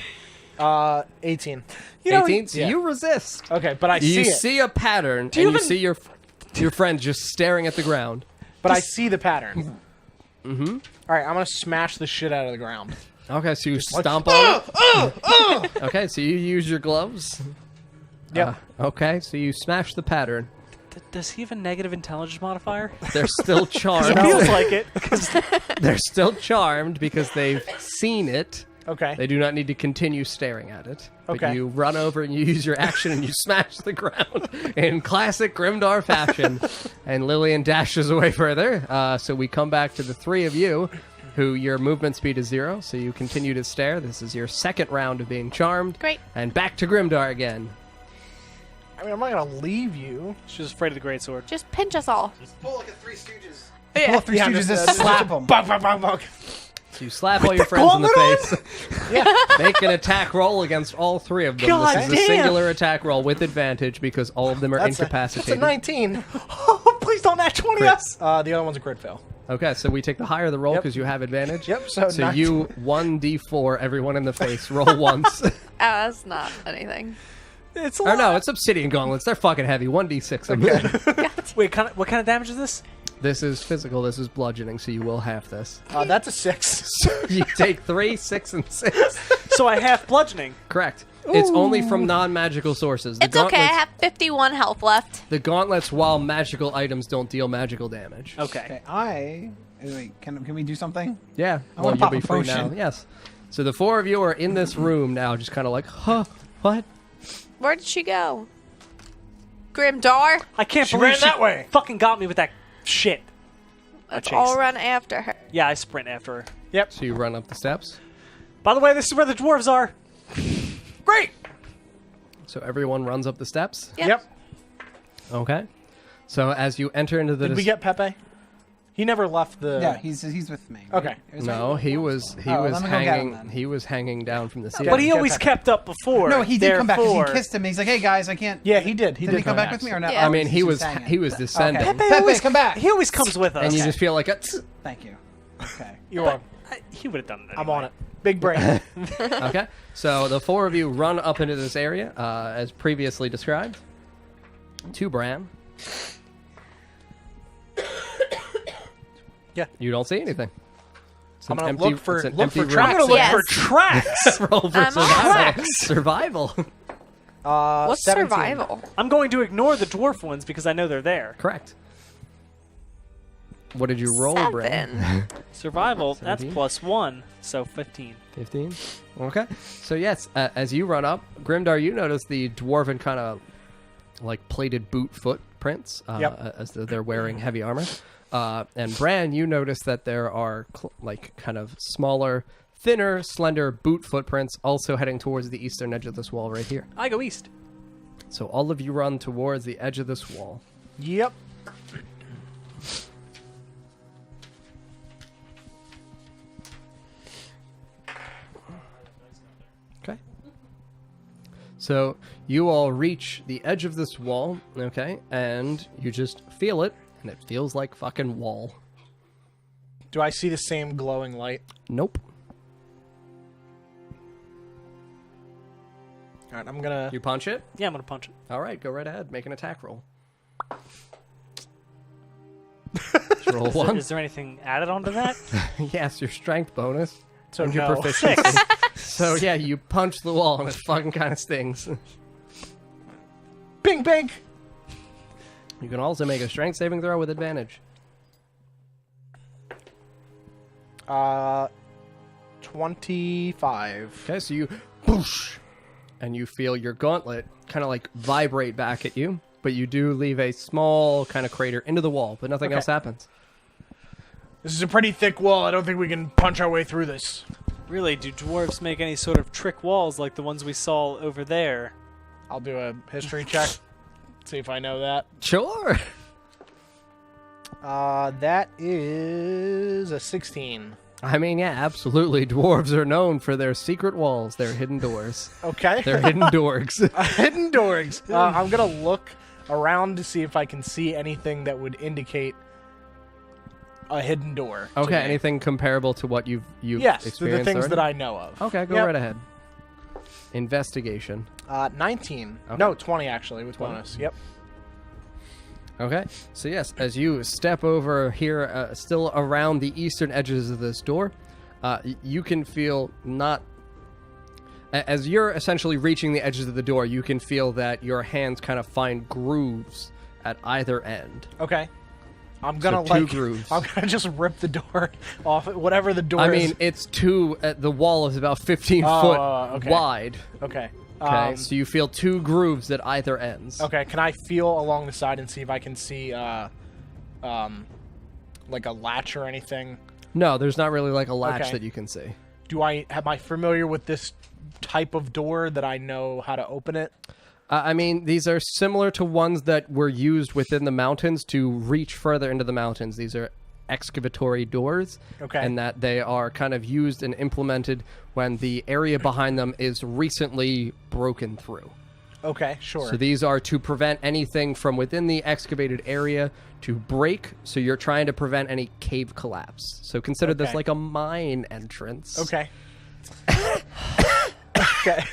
18. You know, 18, so yeah. you resist. Okay, but I You see it. see a pattern, and you you even- see your friend just staring at the ground. But I see the pattern. Mm-hmm. All right, I'm gonna smash the shit out of the ground. Okay, so you stomp on it. Okay, so you use your gloves. Yep. Okay, so you smash the pattern. Does he have a negative intelligence modifier? They're still It charmed. feels like it. 'cause They're still charmed because they've seen it. Okay. They do not need to continue staring at it. But Okay. you run over and you use your action and you smash the ground in classic Grimdar fashion. And Lilian dashes away further. So we come back to the 3 of you. who your movement speed is 0, so you continue to stare. This is your second round of being charmed. Great. And back to Grimdar again. I mean, I'm not gonna leave you. She's afraid of the greatsword. Just pinch us all. Pull like a Three Stooges. Yeah. Pull Three Stooges, just slap them. Bunk, bunk, bunk, bunk. So you slap all your friends in the gauntlet face. Yeah. Make an attack roll against all 3 of them. God this is a damn. singular attack roll with advantage because all of them are That's incapacitated. a 19. Oh, please don't nat 20 Crit. us. The other one's a crit fail. Okay, so we take the higher the roll Yep. because you have advantage. Yep, so So 19. you 1d4 everyone in the face. Roll once. That's not anything. It's a Or lot. no, it's obsidian gauntlets. They're fucking heavy. 1d6 them. Wait, what kind of damage is this? This is physical. This is bludgeoning, so you will half this. That's a 6. You take 3, 6, and 6. So I have bludgeoning. Correct. It's only from non-magical sources. The It's okay. I gauntlets- have 51 health left. The gauntlets, while magical items, don't deal magical damage. Okay. Okay, wait, can we do something? Yeah. I Well, wanna you'll pop be a free now. potion. Yes. So the 4 of you are in this room now, just kind of like, huh? What? Where did she go? Grimdar? I can't She believe ran that way. fucking got me with that shit. Let's chase. all run after her. Yeah, I sprint after her. Yep. So you run up the steps. By the way, this is where the dwarves are. Great. So everyone runs up the steps. Yep. Okay. So as you enter into the Did we get Pepe? He never left the... Yeah, he's with me. Okay. It was no, right- he was Oh, let me go get him hanging. then. He was hanging down from the ceiling. But he get always that. kept up before. No, he did come back because therefore- he kissed him. He's like, "Hey guys, I can't." Yeah, he did. Did he come back with me or not? Yeah. I mean, he was hanging. descending, Okay. Pepe Pepe, always come back. He always comes with us. and you Okay. just feel like a Thank you. Okay. You're on. He would have done it. I'm on it. Big brain. Okay. So the 4 of you run up into this area, as previously described, to Bran. Yeah. You don't see anything. It's I'm an gonna empty, look for- it's an look empty for room. tracks. I'm gonna look Yes. for tracks. Roll for I'm survival. Survival. What's 17. survival? I'm going to ignore the dwarf ones because I know they're there. Correct. What did you roll, Bran? 7. Survival, that's 17. +1, so 15. 15. Okay. So yes, as you run up, Grimdar, you notice the dwarven kind of like plated boot footprints Yep. as they're wearing heavy armor. And Bran, you notice that there are like kind of smaller, thinner, slender boot footprints also heading towards the eastern edge of this wall right here. I go east. So all of you run towards the edge of this wall. Yep. Okay. So you all reach the edge of this wall, okay, and you just feel it, and it feels like fucking wall. Do I see the same glowing light? Nope. All right, I'm gonna... You punch it? Yeah, I'm going to punch it. All right, go right ahead. Make an attack roll. Just roll Is there, one. is there anything added onto that? Yes, your strength bonus. So and your no. proficiency. So yeah, you punch the wall and it fucking kind of stings. Bing, bing. You can also make a strength saving throw with advantage. 25. Okay, so you boosh, and you feel your gauntlet kind of like vibrate back at you, but you do leave a small kind of crater into the wall, but nothing Okay. else happens. This is a pretty thick wall. I don't think we can punch our way through this. Really, do dwarves make any sort of trick walls like the ones we saw over there? I'll do a history check. See if I know that. Sure. That is a 16. I mean, yeah, absolutely. Dwarves are known for their secret walls, their hidden doors. Okay. They're hidden dorgs. Hidden doors. I'm gonna look around to see if I can see anything that would indicate a hidden door. to Okay, me. anything comparable to what you've Yes, the experienced things already? that I know of. Okay, go Yep. right ahead. Investigation. 19. Okay. No, 20 actually with 20. bonus. Yep. Okay, so yes, as you step over here, still around the eastern edges of this door, you can feel not... As you're essentially reaching the edges of the door, you can feel that your hands kind of find grooves at either end. Okay. I'm gonna two grooves. I'm gonna just rip the door off. Whatever the door I is. mean, it's the wall is about 15 Oh, foot okay. wide. Okay. Okay, so you feel two grooves at either ends. Okay, can I feel along the side and see if I can see, like a latch or anything? No, there's not really like a latch Okay. that you can see. Am I familiar with this type of door that I know how to open it? I mean, these are similar to ones that were used within the mountains to reach further into the mountains. These are excavatory doors, Okay. and that they are kind of used and implemented when the area behind them is recently broken through. Okay, sure. So these are to prevent anything from within the excavated area to break, so you're trying to prevent any cave collapse. So consider this Okay. like a mine entrance. Okay. Okay.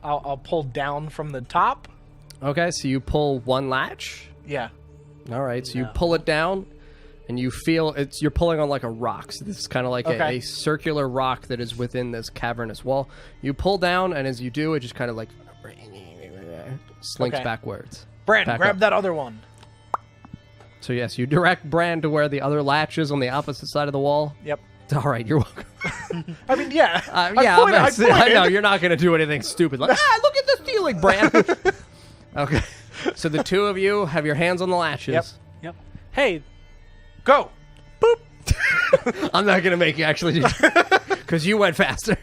I'll pull down from the top. Okay, so you pull one latch. Yeah. All right, so you pull it down, and you feel you're pulling on like a rock. So this is kind of like Okay. a circular rock that is within this cavernous wall. You pull down, and as you do, it just kind of like slinks Okay. backwards. Brand, Back grab up. that other one. So yes, you direct Bran to where the other latch is on the opposite side of the wall. Yep. All right, you're welcome. I mean, yeah. Yeah, I I know you're not going to do anything stupid. Like, look at the ceiling, Bran. Okay, so the two of you have your hands on the latches. Yep. Yep. Hey, Go. I'm not going to make you actually do because you went faster.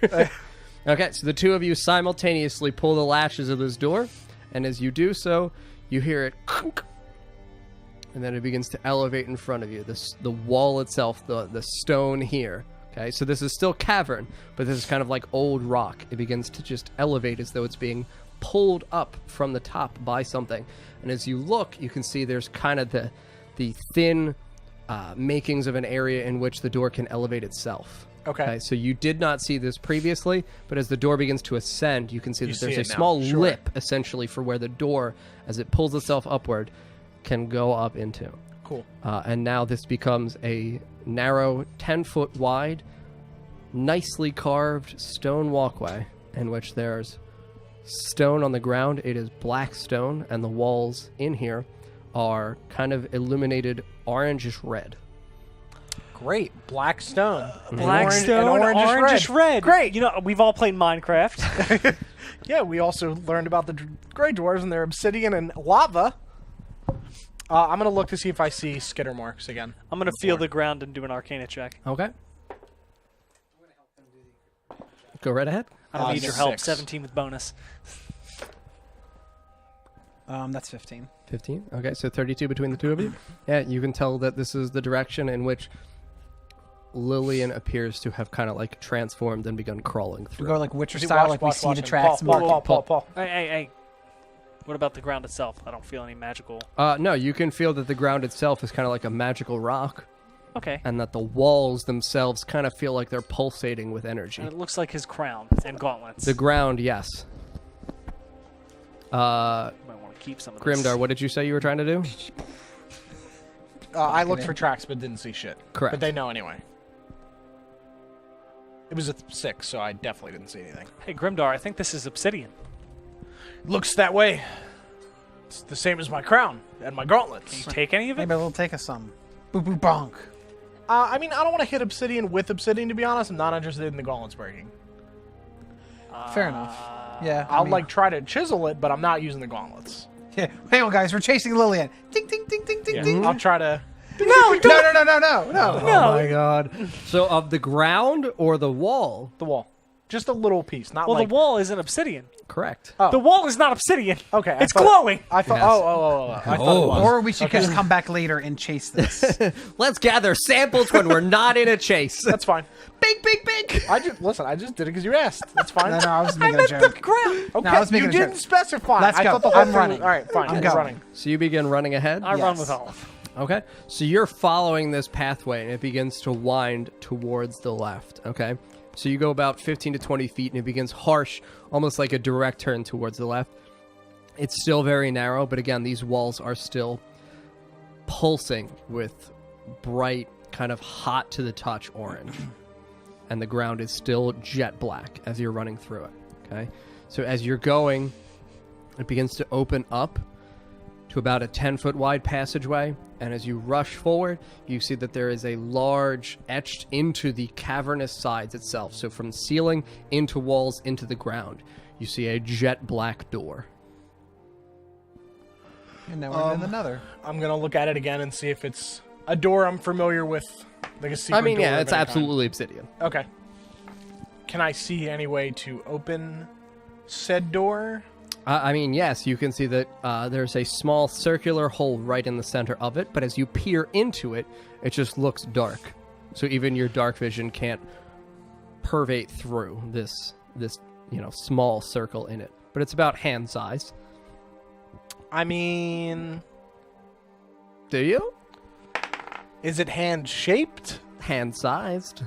Okay, so the two of you simultaneously pull the latches of this door, and as you do so, you hear it clunk, and then it begins to elevate in front of you. The wall itself, the stone here. Okay, so this is still cavern, but this is kind of like old rock. It begins to just elevate as though it's being pulled up from the top by something. And as you look, you can see there's kind of the thin makings of an area in which the door can elevate itself. Okay. So you did not see this previously, but as the door begins to ascend, you can see You that there's see a it now, small sure. lip, essentially, for where the door, as it pulls itself upward, can go up into. Cool. And now this becomes a narrow, 10-foot wide, nicely carved stone walkway in which there's stone on the ground. It is black stone, and the walls in here are kind of illuminated orangish red. Great. Black stone. Blackstone, orangish red. Great. You know, we've all played Minecraft. Yeah, we also learned about the Grey Dwarves and their obsidian and lava. I'm going to look to see if I see skitter marks again. I'm gonna feel the ground and do an Arcana check. Okay. Go right ahead. I don't need your help. 6. 17 with bonus. That's 15. 15. Okay, so 32 between the two of you. Yeah, you can tell that this is the direction in which Lilian appears to have kind of like transformed and begun crawling We through. go like Witcher See, style, watch, like we watch, see watch the him. tracks. Paul. Hey. What about the ground itself? I don't feel any magical. No, you can feel that the ground itself is kind of like a magical rock, Okay. and that the walls themselves kind of feel like they're pulsating with energy. And it looks like his crown and gauntlets. The ground, yes. You might want to keep some of this. Grimdar, what did you say you were trying to do? I looked for tracks but didn't see shit. Correct. But they know anyway. It was a 6, so I definitely didn't see anything. Hey, Grimdar, I think this is obsidian. Looks that way. It's the same as my crown and my gauntlets. Can you take any of it? Maybe we'll take us some. Boo boo bonk. I mean, I don't want to hit obsidian with obsidian, to be honest. I'm not interested in the gauntlets breaking. Fair enough. Yeah. I I'll, mean- like, try to chisel it, but I'm not using the gauntlets. Yeah. Hang on, guys. We're chasing Lilian. Ding, ding, ding, ding, ding, Yeah. ding. I'll try to... No. Oh my god. So of the ground or the wall? The wall. Just a little piece, not Well, like... the wall isn't obsidian. Correct. Oh. The wall is not obsidian. Okay. It's glowing. I thought... Yes. Oh. I thought it was. Or we should just come back later and chase this. Let's gather samples when we're not in a chase. That's fine. Big. I just did it because you asked. That's fine. No, I was making a joke. Okay, No, I was making you a didn't joke. specify. Let's I go. thought the whole I'm thing running. Was, all right, fine. I'm I'm going. running. So you begin running ahead? I run Yes. with Olive. Okay. So you're following this pathway, and it begins to wind towards the left. Okay. So you go about 15 to 20 feet, and it begins harsh, almost like a direct turn towards the left. It's still very narrow, but again, these walls are still pulsing with bright, kind of hot to the touch orange. And the ground is still jet black as you're running through it. Okay. So as you're going, it begins to open up to about a 10-foot wide passageway, and as you rush forward, you see that there is a large etched into the cavernous sides itself. So from ceiling into walls into the ground, you see a jet black door. And now we're in another. I'm gonna look at it again and see if it's A door I'm familiar with. Like a secret I mean, door yeah, of it's any absolutely obsidian. kind. Okay. Can I see any way to open said door? I mean, yes, you can see that there's a small circular hole right in the center of it, but as you peer into it, it just looks dark. So even your dark vision can't pervade through this small circle in it. But it's about hand size. I mean, Do you? is it hand-shaped? Hand sized.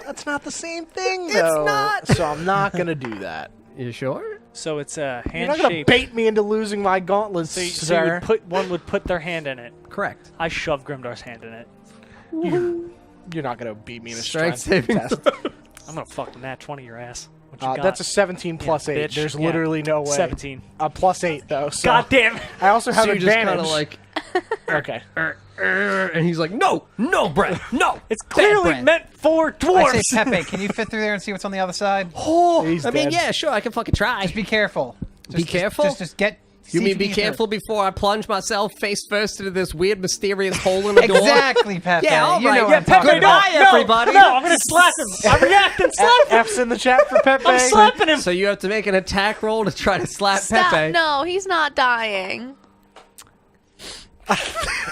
That's not the same thing, It's though. not. So I'm not going to do that. You sure? So it's a You're not going to hand-shaped. bait me into losing my gauntlets, So sir. one would put their hand in it. Correct. I shove Grimdar's hand in it. You're not going to beat me in a Strength strength saving test. I'm gonna fucking nat 20 your ass. What you got? That's a 17 plus 8. bitch. There's Yeah. literally no way. 17. A plus 8, though. So God damn. I also have So you just advantage. kind of like, Okay. and he's like, no, Brett, no. It's clearly Brett. meant for I dwarves. say, Pepe, can you fit through there and see what's on the other side? Oh, He's I mean, dead. yeah, sure, I can fucking try. Just be careful. Be careful? Just get. You see mean if be can get careful before I plunge myself face first into this weird, mysterious hole in the through. door? Exactly, Pepe. Yeah, all you right. know Yeah, what I'm talking Pepe, about. bye, everybody. No, I'm gonna slap him. I'm reacting. Slap him. F's in the chat for Pepe. I'm slapping him. So you have to make an attack roll to try to slap Stop. Pepe. No, he's not dying.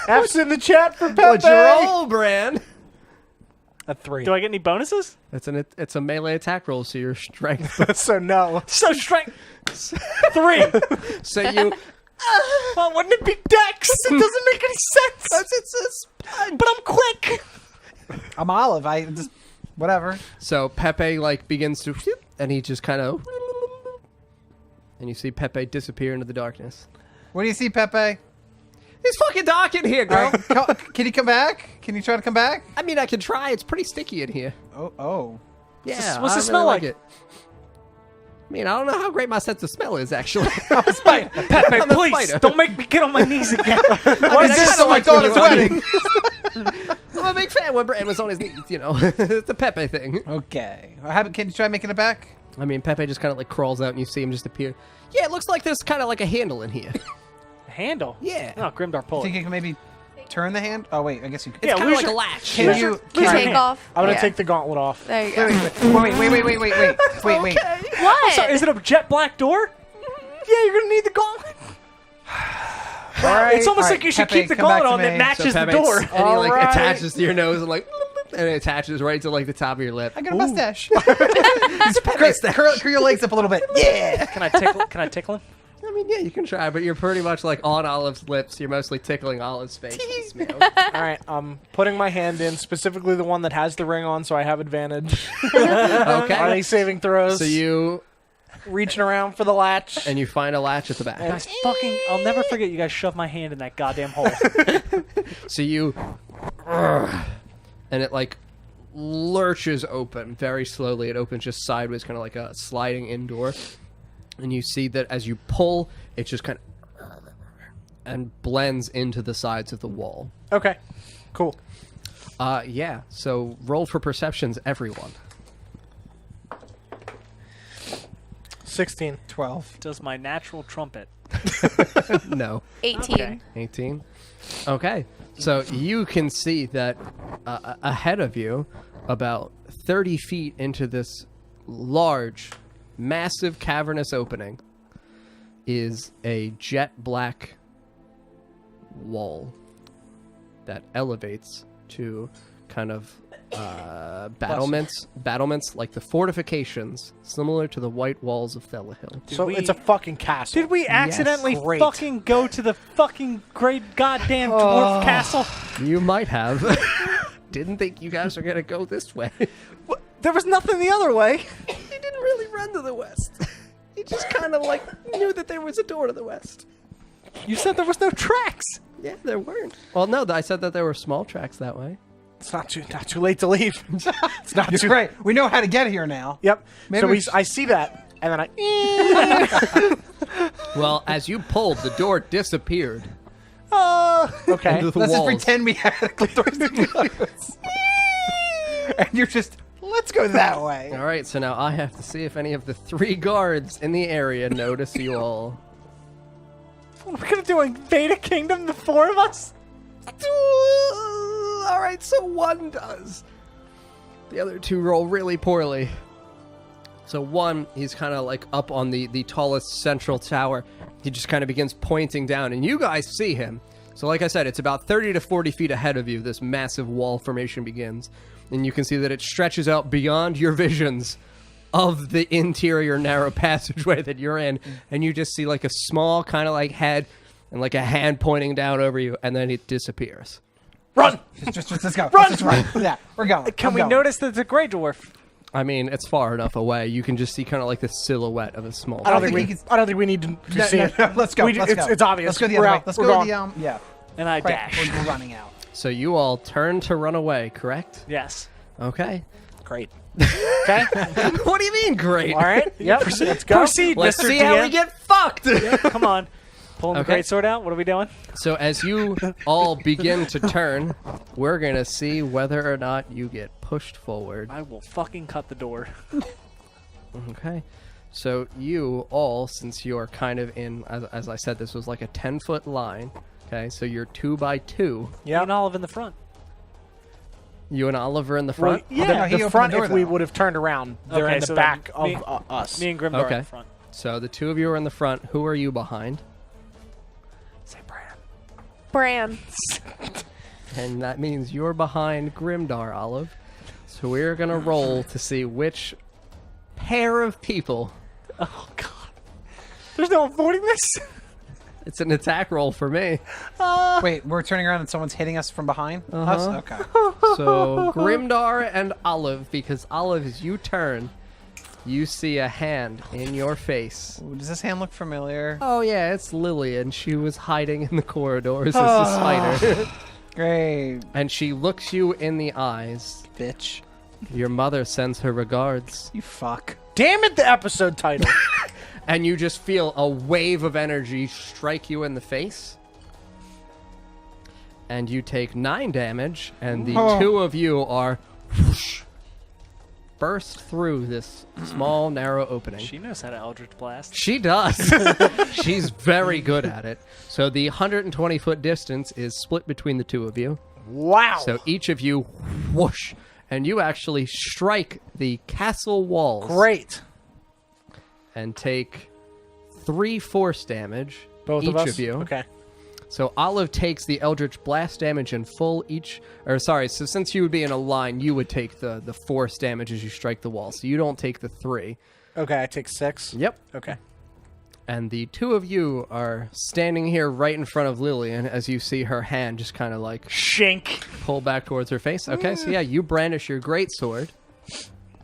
F's in the chat for Pepe. What'd you roll, Bran? A 3. Do I get any bonuses? It's a melee attack roll, so your strength. So no. So strength 3. So you. Well, wouldn't it be Dex? It doesn't make any sense. It's But I'm quick. I'm Olive. I just whatever. So Pepe begins to, and he just kind of, and you see Pepe disappear into the darkness. What do you see, Pepe? It's fucking dark in here, girl. All right, can you come back? Can you try to come back? I mean, I can try. It's pretty sticky in here. Oh. Yeah. what's I it smell really like? it. I mean, I don't know how great my sense of smell is, actually. Pepe, I'm a please spider. don't make me get on my knees again. What is this? kinda My like when daughter's you- wedding. I'm a big fan when Bran was on his knees, It's a Pepe thing. Okay. Can you try making it back? I mean, Pepe just kind of crawls out and you see him just appear. Yeah, it looks like there's kind of a handle in here. Handle. Yeah. Oh, Grimdar, pull Think it. you can maybe turn the hand? Oh wait, I guess you can. Yeah, Kind of lose like your- a latch. Can you? Lose your Take hand. off. I'm going to Yeah. take the gauntlet off. There you go. Wait. What? So, is it a jet black door? Yeah, you're going to need the gauntlet. All right, It's almost all like right, you should Pepe, keep the come back gauntlet to on that me. matches the Pepe, door. And he All right. attaches to your nose and and it attaches right to the top of your lip. I got a mustache. Pepe's there. curl your legs up a little bit. Yeah. Can I tickle him? I mean, yeah, you can try, but you're pretty much on Olive's lips. You're mostly tickling Olive's face. All right, I'm putting my hand in, specifically the one that has the ring on, so I have advantage. Okay. On any saving throws. So you reaching around for the latch. and you find a latch at the back. Guys, I'll never forget you guys shoved my hand in that goddamn hole. So you, and it lurches open very slowly. It opens just sideways, kind of like a sliding indoor. And you see that as you pull, it just kind of and blends into the sides of the wall. Okay, cool. Yeah. So roll for perceptions, everyone. 16. 12. Does my natural trumpet? No. 18. Okay. 18. Okay. So you can see that ahead of you, about 30 feet into this large, massive cavernous opening, is a jet black wall that elevates to kind of battlements like the fortifications, similar to the white walls of Felahill. So we- it's a fucking castle. Did we accidentally Great. fucking go to the fucking great goddamn dwarf castle? You might have. Didn't think you guys were gonna go this way. There was nothing the other way. He didn't really run to the west. He just kind of knew that there was a door to the west. You said there was no tracks. Yeah, there weren't. Well, no, I said that there were small tracks that way. It's not too late to leave. It's not You're too right. We know how to get here now. Yep. Maybe So we sh- I see that, and then I. Well, as you pulled, the door disappeared. Okay. Into the Let's just walls. pretend we had a doors to close. And you're just, let's go that way. All right, so now I have to see if any of the 3 guards in the area notice you all. We're gonna do invade a kingdom, the 4 of us. All right, so one does. The other two roll really poorly. So one, he's kind of like up on the tallest central tower. He just kind of begins pointing down, and you guys see him. So like I said, it's about 30 to 40 feet ahead of you, this massive wall formation begins. And you can see that it stretches out beyond your visions of the interior narrow passageway that you're in. And you just see like a small kind of like head and like a hand pointing down over you, and then it disappears. Run! Just let's go. Run! Let's run. Yeah, we're going. Can I'm we going. notice that it's a Grey Dwarf? I mean, it's far enough away. You can just see kind of like the silhouette of a small... I don't think think he I don't think we need to No, see no, it. no, let's go. Let's go. It's obvious. Let's go the We're other way. out. Let's We're go gone. to the yeah. And I Right, dash. we're running out. So you all turn to run away, correct? Yes. Okay. Great. Okay. What do you mean, great? All right. Yep. Let's go. Proceed, Let's Mr. see DM. how we get fucked! Come on. Pulling Okay. the greatsword out. What are we doing? So as you all begin to turn, we're going to see whether or not you get pushed forward. I will fucking cut the door. Okay. So you all, since you're kind of in, as I said, this was like a 10-foot line. Okay, so you're 2 by 2. Yeah. And Olive in the front. You and Oliver in the Well, front? Yeah, no, he the opened front. the door, if we though. would have turned around, they're Okay, in the so back then of us. Me and Grimdar Okay. in the front. So the two of you are in the front. Who are you behind? Say Bran. Bran. And that means you're behind Grimdar, Olive. So we're going to roll to see which pair of people... Oh, God. There's no avoiding this? It's an attack roll for me. Wait, we're turning around and someone's hitting us from behind us? Okay. So Grimdar and Olive, because Olive, as you turn, you see a hand in your face. Ooh, does this hand look familiar? Oh yeah, it's Lilian. She was hiding in the corridors as a spider. Great. And she looks you in the eyes. Bitch. Your mother sends her regards. You fuck. Damn it! The episode title. And you just feel a wave of energy strike you in the face. And you take 9 damage, and the two of you are whoosh, burst through this small, narrow opening. She knows how to Eldritch Blast. She does. She's very good at it. So the 120-foot distance is split between the two of you. Wow. So each of you whoosh, and you actually strike the castle walls. Great. And take 3 force damage. Both each of us. of you. Okay. So Olive takes the Eldritch Blast damage in full so since you would be in a line, you would take the force damage as you strike the wall. So you don't take the 3. Okay. I take 6. Yep. Okay. And the two of you are standing here right in front of Lilian as you see her hand just kind of like Shink. pull back towards her face. Okay, so yeah, you brandish your greatsword.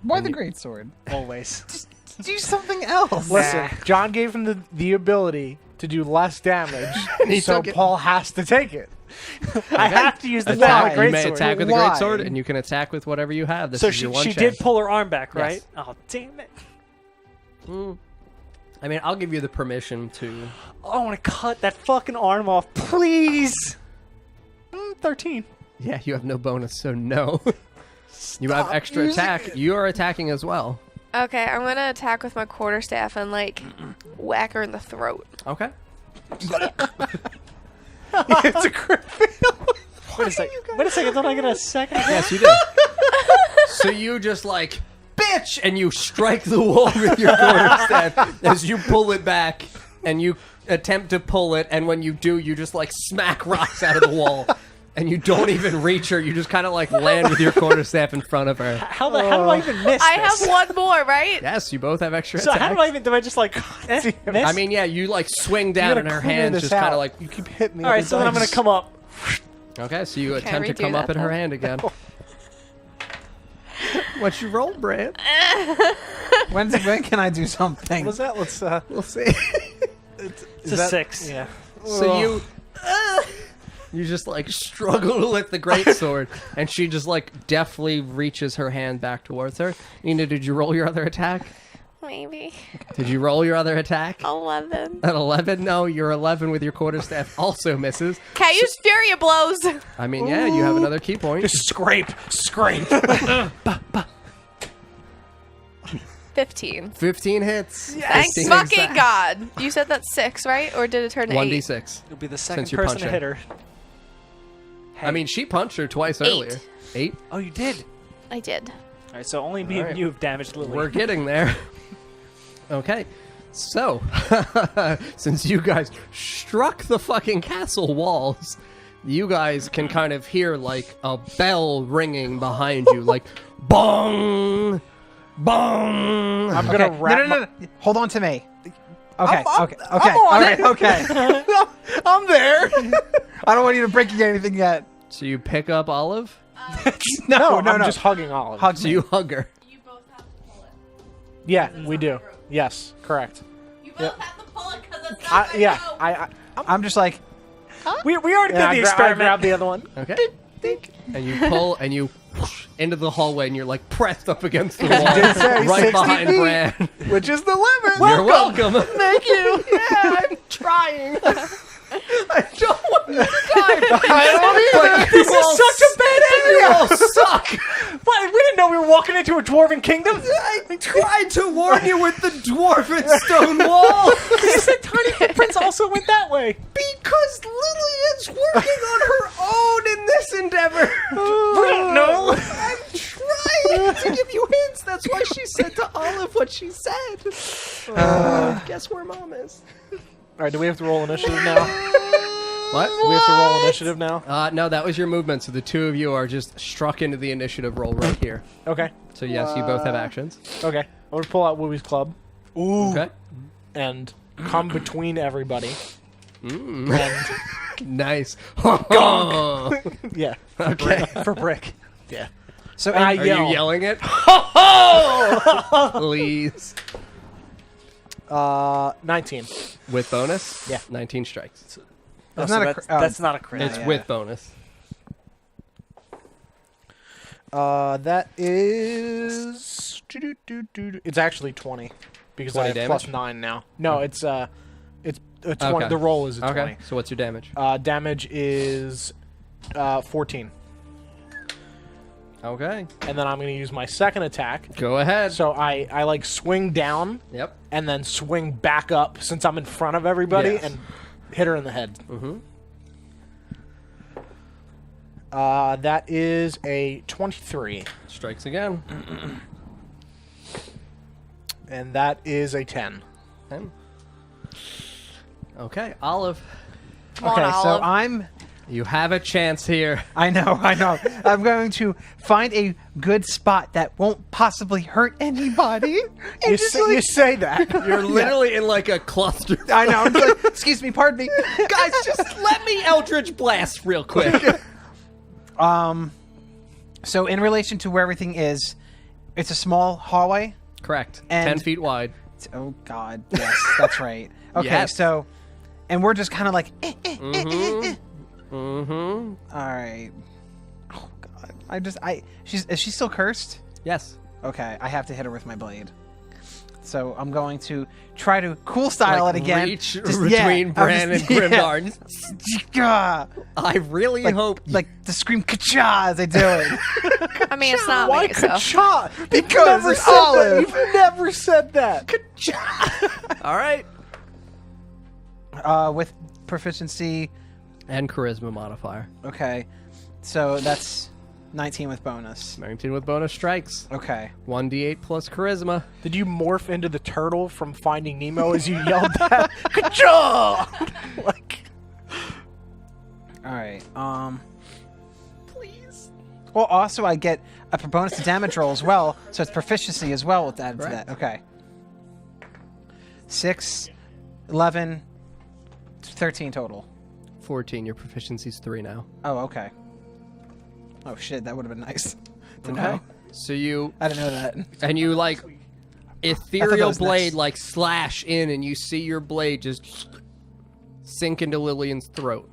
Why the great sword? Always. Do something else. Listen, John gave him the ability to do less damage, he so took it. Paul has to take it. I have to use the Attack. great You may sword. attack with a Why? greatsword, and you can attack with whatever you have. This So is your one she chance. did pull her arm back, right? Yes. Oh, damn it. I mean, I'll give you the permission to... I want to cut that fucking arm off, please. 13. Yeah, you have no bonus, so no. You have extra attack. You are attacking as well. Okay, I'm gonna attack with my quarterstaff and like whack her in the throat. Okay. It's a crit fail. Wait a second. Wait a second. Don't I get a second? Yes, you did. So you just like, bitch, and you strike the wall with your quarterstaff as you pull it back, and you attempt to pull it, and when you do, you just like smack rocks out of the wall, and you don't even reach her. You just kind of like land with your quarterstaff in front of her. How do I even miss I this? have one more, right? Yes, you both have extra So attack. how do I even? Do I just like miss? I mean, yeah, you like swing down, gotta and her clear hands this just kind out. of like. You keep hitting me. all right. So then I'm gonna come up. Okay, so you attempt to redo come up that at her then. hand again. What you roll, Bran? When can I do something? What's that? Let's We'll see. It's a 6. Yeah. So you just like struggle to lift the greatsword, and she just like deftly reaches her hand back towards her. Nina, did you roll your other attack? Maybe. Did you roll your other attack? 11. At 11? No, your 11 with your quarterstaff also misses. Can I use Fury of Blows? I mean, yeah, you have another key point. Just scrape. 15. 15 hits. Thanks 15 fucking exact. God. You said that's 6, right? Or did it turn to 8? 1d6. You'll be the second you're person to punching. hit her. I mean, she punched her twice earlier. 8? Oh, you did. I did. All right, so only me and you have damaged Lily. We're getting there. Okay. So, since you guys struck the fucking castle walls, you guys can kind of hear like a bell ringing behind you, like bong, bong. I'm gonna wrap. No. Hold on to me. Okay. I'm Okay. on it. Okay. I'm there. I don't want you to break anything yet. So you pick up Olive. No. I'm just hugging Olive. Hug So me. you hug her. You both have to pull it. Yeah, we do. Yes, correct. You both have to pull it because it's not gonna go. I'm just like, We already did the I experiment. grabbed the other one. Okay. And you pull and you whoosh into the hallway, and you're like pressed up against the wall, did say right 60 behind feet. Bran. Which is the limit. You're welcome. Thank you. Yeah, I'm trying. I don't want you to die. I don't either. This is such a bad You area. all suck. What? We didn't know we were walking into a dwarven kingdom. I tried to warn you with the dwarven stone wall. You said tiny footprints also went that way. Because Lilian's working on her own in this endeavor. We don't know. I'm trying to give you hints. That's why she said to Olive what she said. Guess where Mom is. All right, do we have to roll initiative now? What? We have to roll initiative now? No, that was your movement. So the two of you are just struck into the initiative roll right here. Okay. So yes, you both have actions. Okay. I'm going to pull out Wooey's club Okay. and come between everybody. And, Nice. yeah. Okay. For brick. Yeah. so And I Are yell. you yelling it? Please. 19. With bonus? Yeah. 19 strikes. That's So not a that's not a crit. It's yeah. with bonus. That is... It's actually 20. Because 20 I have damage? +9 now. No, it's a 20. Okay. The roll is a 20. Okay. So what's your damage? Damage is 14. Okay. And then I'm going to use my second attack. Go ahead. So I like swing down Yep. and then swing back up since I'm in front of everybody Yes. and hit her in the head. Mm-hmm. That is a 23. Strikes again. And that is a 10. 10. Okay, Olive. Come on, okay, so Olive. I'm. You have a chance here. I know. I'm going to find a good spot that won't possibly hurt anybody. And You just say, you say that. You're literally in like a cluster. I know. I'm just like, excuse me, pardon me. Guys, just let me Eldritch Blast real quick. So in relation to where everything is, it's a small hallway. Correct. And- 10 feet wide. Oh God, yes, that's right. Okay, Yes. so, and we're just kind of like, Mm-hmm. all right. Oh God, is she still cursed? Yes. Okay, I have to hit her with my blade. So I'm going to try to cool style Like, it again. reach Just- between I'm Bran just- and Grimdarn. Yeah. I really hope. Like to scream "ka-cha" as I do it. I mean, it's not Why me, so. ka-cha? Because Never it's said that. Olive. You've never said that. All right. With proficiency. And charisma modifier. Okay, so that's 19 with bonus. 19 with bonus strikes. Okay. 1d8 plus charisma. Did you morph into the turtle from Finding Nemo as you yelled that? Ka-cha! Like, All right. Please. Well, also I get a bonus to damage roll as well, so it's proficiency as well with that. To Correct. that. Okay. 6, 11, 13 total. 14. Your proficiency's 3 now. Oh, okay. Oh shit, that would have been nice to Okay. know. So you I didn't know that. and you like that ethereal was blade next. like slash in, and you see your blade just sink into Lilian's throat,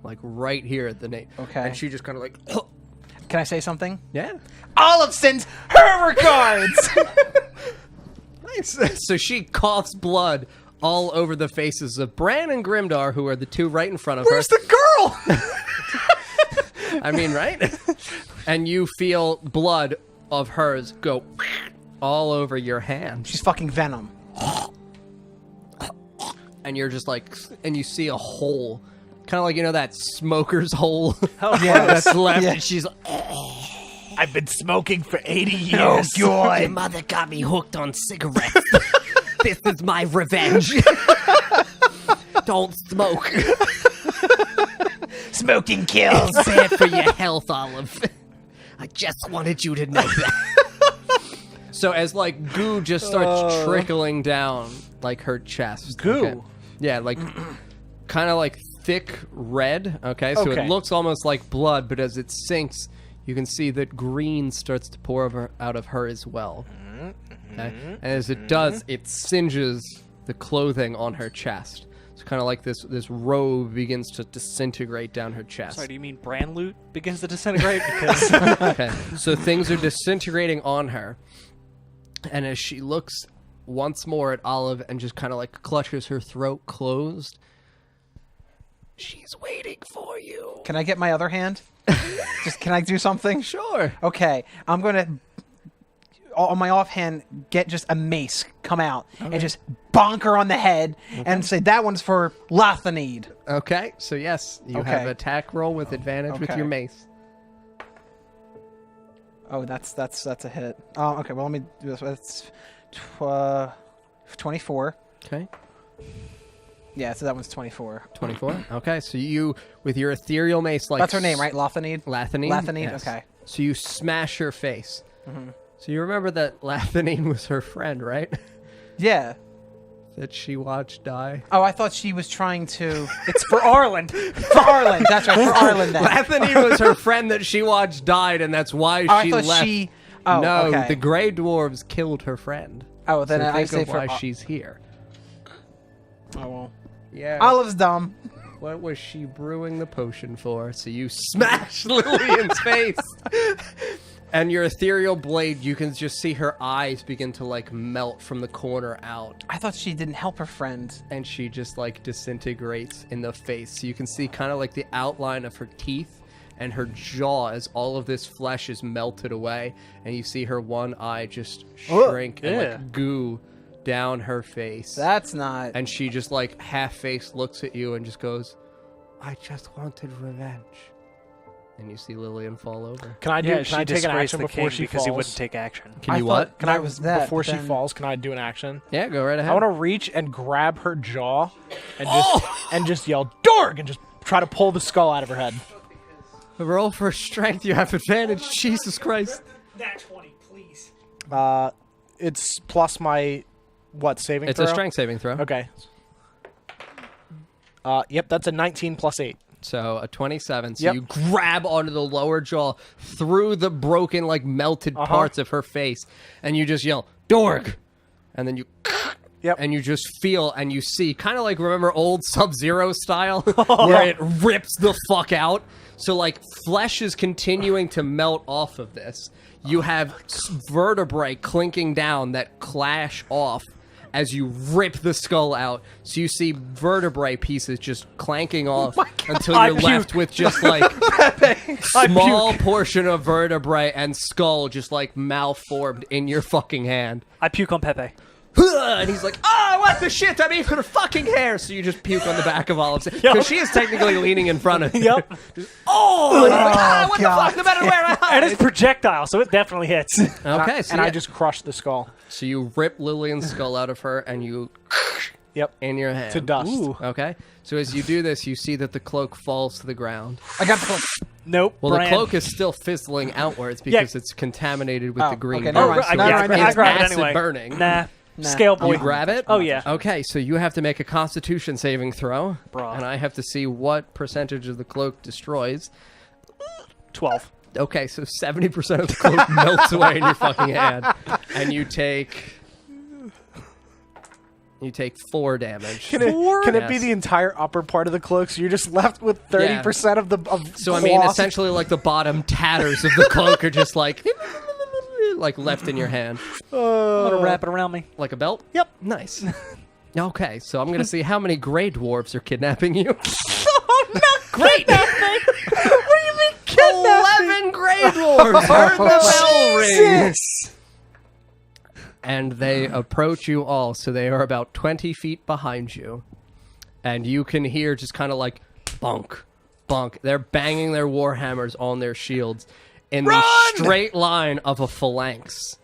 like right here at the nape. Okay. And she just kind of like, Can I say something? yeah, Olive sends her regards. nice. So she coughs blood all over the faces of Bran and Grimdar, who are the two right in front of where's her. the girl? I mean, right? And you feel blood of hers go all over your hand. She's fucking Venom. And you're just like, and you see a hole kind of like, that smoker's hole Yeah. that's left. Yeah. And she's like, I've been smoking for 80 years. Oh, God. your mother got me hooked on cigarettes. This is my revenge. Don't smoke. Smoking kills. It's bad for your health, Olive. I just wanted you to know that. So as like goo just starts trickling down like her chest. Goo? Okay? Yeah, like kind of like thick red. Okay, so Okay. it looks almost like blood, but as it sinks, you can see that green starts to pour out of her as well. Okay? And as it does, it singes the clothing on her chest. It's kind of like this robe begins to disintegrate down her chest. Sorry, do you mean Bran loot begins to disintegrate? Because Okay, so things are disintegrating on her. And as she looks once more at Olive and just kind of like clutches her throat closed, she's waiting for you. Can I get my other hand? Can I do something? Sure. Okay, I'm gonna on my offhand get just a mace come out and just bonk her on the head and say that one's for Lathanid. Okay, so yes, you have Okay. an attack roll with advantage with Okay. your mace. Oh, that's a hit. Okay, well let me do this. It's 24. Okay. Yeah, so that one's 24. 24. Okay, so you, with your ethereal mace, like... That's her name, right? Lathanid? Lathanid? Lathanid, Yes. okay. So you smash her face. So you remember that Lathanid was her friend, right? Yeah. That she watched die? Oh, I thought she was trying to... it's for Arlen. For Arlen, that's right, for Arlen then. Lathanid was her friend that she watched died, and that's why Oh, I she thought left. she... Oh, no, okay. the Grey Dwarves killed her friend. Oh, then so I think say of for... why she's here. Oh, well. Yeah. Olive's dumb. What was she brewing the potion for? So you smash Lilian's face. And your ethereal blade, you can just see her eyes begin to like melt from the corner out. I thought she didn't help her friend. And she just like disintegrates in the face. So you can see kind of like the outline of her teeth and her jaw as all of this flesh is melted away. And you see her one eye just shrink and yeah. like goo down her face. That's not... And she just like half-faced looks at you and just goes, I just wanted revenge. And you see Lilian fall over. Can I do? Yeah, can she I take an disgraced action the before king she because falls? he wouldn't take action. Can I you thought what? That was that, before but she then- falls? Can I do an action? Yeah, go right ahead. I want to reach and grab her jaw, and just yell "Doorg" and just try to pull the skull out of her head. Roll for strength. You have advantage. Jesus Christ. That 20, please. It's plus my saving It's throw? a strength saving throw. Okay. Yep, that's a 19 plus 8. So a 27. So Yep. you grab onto the lower jaw through the broken, like melted parts of her face, and you just yell "Doorg," and then you. Yep. And you just feel and you see, kind of like, remember old Sub-Zero style, where it rips the fuck out? So, like, flesh is continuing to melt off of this. You have vertebrae clinking down that clash off as you rip the skull out. So you see vertebrae pieces just clanking off until you're left with just, like, small portion of vertebrae and skull just, like, malformed in your fucking hand. I puke on Pepe. And he's like, oh, what the shit? I'm eating her fucking hair. So you just puke on the back of Olive's head. Because she is technically leaning in front of you. Yep. Oh! And he's like, what God. the fuck? No matter where I And it's projectile, so it definitely hits. Okay, so and I yeah. just crushed the skull. So you rip Lilian's skull out of her and you Yep. in your hand. To dust. Ooh. Okay? So as you do this, you see that the cloak falls to the ground. I got the cloak. Nope. Well, Bran. the cloak is still fizzling outwards because it's contaminated with Oh, the green. okay, burn. never mind. So Never it's mind. I grab it acid anyway. burning. Nah. Nah. Scale boy. You grab it? Oh, yeah. Okay, so you have to make a Constitution saving throw, Bruh. and I have to see what percentage of the cloak destroys. 12. Okay, so 70% of the cloak melts away in your fucking hand, and you take 4 damage. Can it be Yes. the entire upper part of the cloak? So you're just left with 30% of the So I mean, cloth? essentially, like the bottom tatters of the cloak are just like left in your hand, I'm gonna wrap it around me. like a belt. Yep. Nice. Okay, so I'm gonna see how many Grey Dwarves are kidnapping you. Great! What do you mean kidnapping? 11 Grey Dwarves heard the bell ring. Jesus! And they approach you all, so they are about 20 feet behind you. And you can hear just kind of like bunk, bunk. They're banging their warhammers on their shields in the Run! straight line of a phalanx.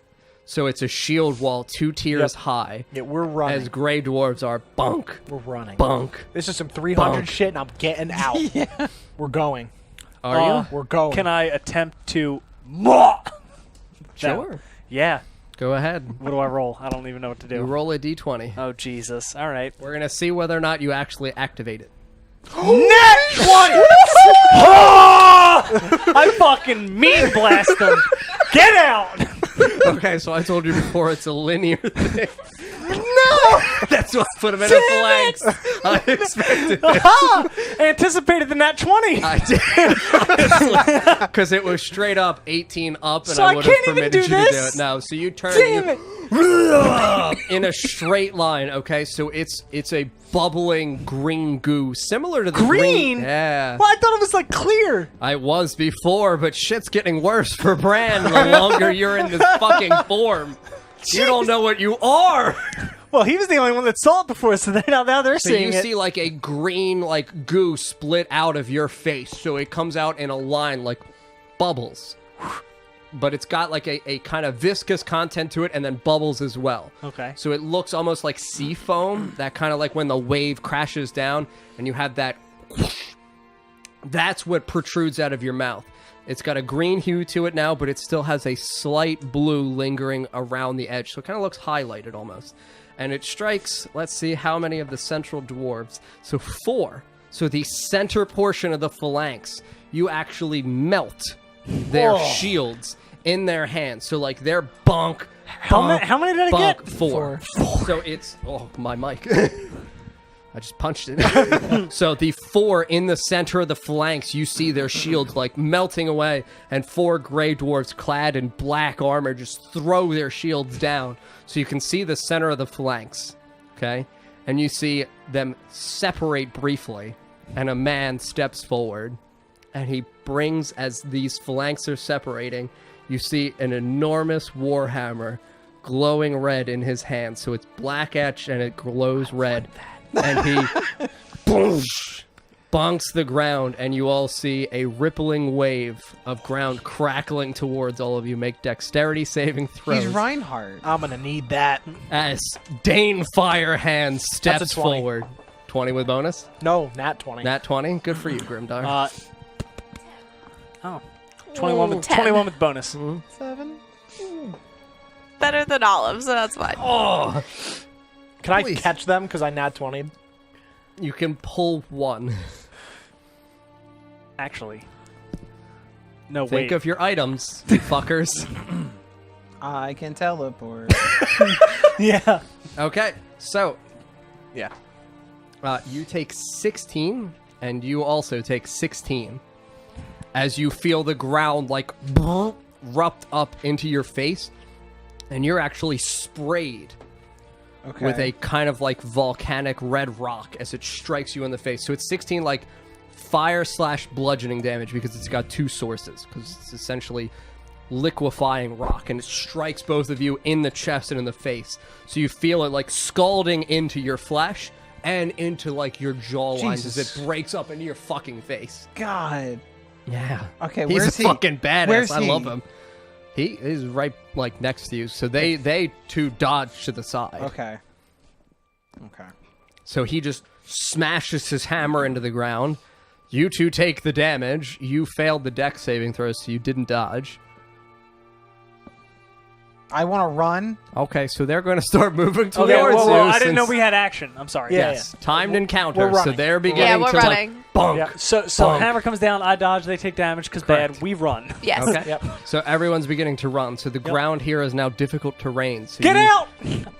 So it's a shield wall 2 tiers high. Yeah, we're running. As gray dwarves are bunk, We're running. bunk. This is some 300 Bunk. shit, and I'm getting out. Yeah. We're going. Are you? We're going. Can I attempt to? Sure. Yeah. Go ahead. What do I roll? I don't even know what to You do. roll a d20. Oh Jesus! All right. We're going to see whether or not you actually activate it. Net 20! I fucking mean blast them. Get out! Okay, so I told you before it's a linear thing. No! That's what put him in a phalanx. I expected it. Anticipated the nat 20. I did. Because it was straight up 18 up, and So I I would have can't even permitted do you to do this? it. No, so you turn Damn and you in a straight line, okay? So it's a bubbling green goo, similar to the Green? Yeah. Well, I thought it was like clear. I was before, but shit's getting worse for Bran the longer you're in this fucking form. You don't know what you are. Well, he was the only one that saw it before, so now they're So seeing you it. see like a green like goo split out of your face, so it comes out in a line like bubbles. But it's got like a kind of viscous content to it and then bubbles as well. Okay. So it looks almost like sea foam, that kind of like when the wave crashes down and you have that whoosh. That's what protrudes out of your mouth. It's got a green hue to it now, but it still has a slight blue lingering around the edge. So it kind of looks highlighted almost. And it strikes, let's see how many of the central dwarves. So 4. So the center portion of the phalanx, you actually melt their shields in their hands. So like they're bunk. How many did I Bunk get? 4. So it's my mic. I just punched it. So the 4 in the center of the phalanx, you see their shields like melting away, and 4 gray dwarves clad in black armor just throw their shields down. So you can see the center of the phalanx, okay? And you see them separate briefly, and a man steps forward, and he brings, as these phalanx are separating, you see an enormous warhammer glowing red in his hand. So it's black etched and it glows red. And he boom, bonks the ground, and you all see a rippling wave of ground crackling towards all of you. Make dexterity saving throws. He's Reinhardt. I'm gonna need that. As Dane Firehand steps That's a 20. forward. 20 with bonus? No, nat 20. Nat 20? Good for you, Grimdark. 21 with 10. 21 with bonus. 7. Better than Olive, so that's fine. Oh! Can I Please. catch them because I nat 20'd? You can pull 1. Actually. No, Think wait. of your items, you fuckers. I can teleport. Yeah. Okay, so Yeah. you take 16, and you also take 16. As you feel the ground like erupt up into your face, and you're actually sprayed Okay. with a kind of like volcanic red rock as it strikes you in the face. So it's 16 like fire/bludgeoning damage because it's got 2 sources, because it's essentially liquefying rock, and it strikes both of you in the chest and in the face. So you feel it like scalding into your flesh and into like your jawline as Jesus. it breaks up into your fucking face. God. Yeah. Okay, He's where's a he? fucking badass. Where's I love he? him. He is right like next to you. So they 2 dodge to the side. Okay. Okay. So he just smashes his hammer into the ground. You 2 take the damage. You failed the dex saving throw, so you didn't dodge. I want to run. Okay, so they're going to start moving towards Okay, whoa, you. I didn't know since- we had action. I'm sorry. Yeah. Yes, timed encounter. we're So running. they're beginning Yeah, we're to running. like bunk. Yeah. So Bonk. hammer comes down, I dodge, they take damage because Correct. bad, we run. Yes. Okay. Yep. So everyone's beginning to run. So the ground here is now difficult terrain. So Get you, out!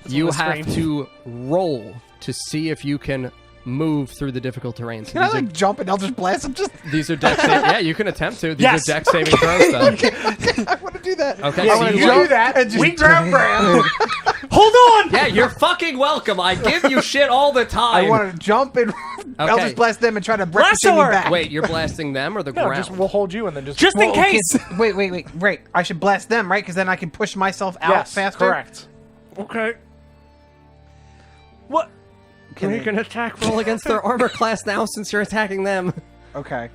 You what I have screamed. to roll to see if you can move through the difficult terrain. So Can I these are like jump and I'll just blast him? Just These are dex saving. Yeah, you can attempt to. These Yes. are dex saving throws, though. I want to do that. Okay, Yeah, so you you do that. and just We grab Bran. Hold on! Yeah, you're fucking welcome. I give you shit all the time. I want to jump and I'll Okay. just blast them and try to ricochet me Lasso her. back. Wait, you're blasting them or the No, ground? just we'll hold you and then just. Just in okay, case! Wait. Right. I should blast them, right? Because then I can push myself out yes, faster. correct. Okay. What? Make an attack roll against their armor class now since you're attacking them. Okay.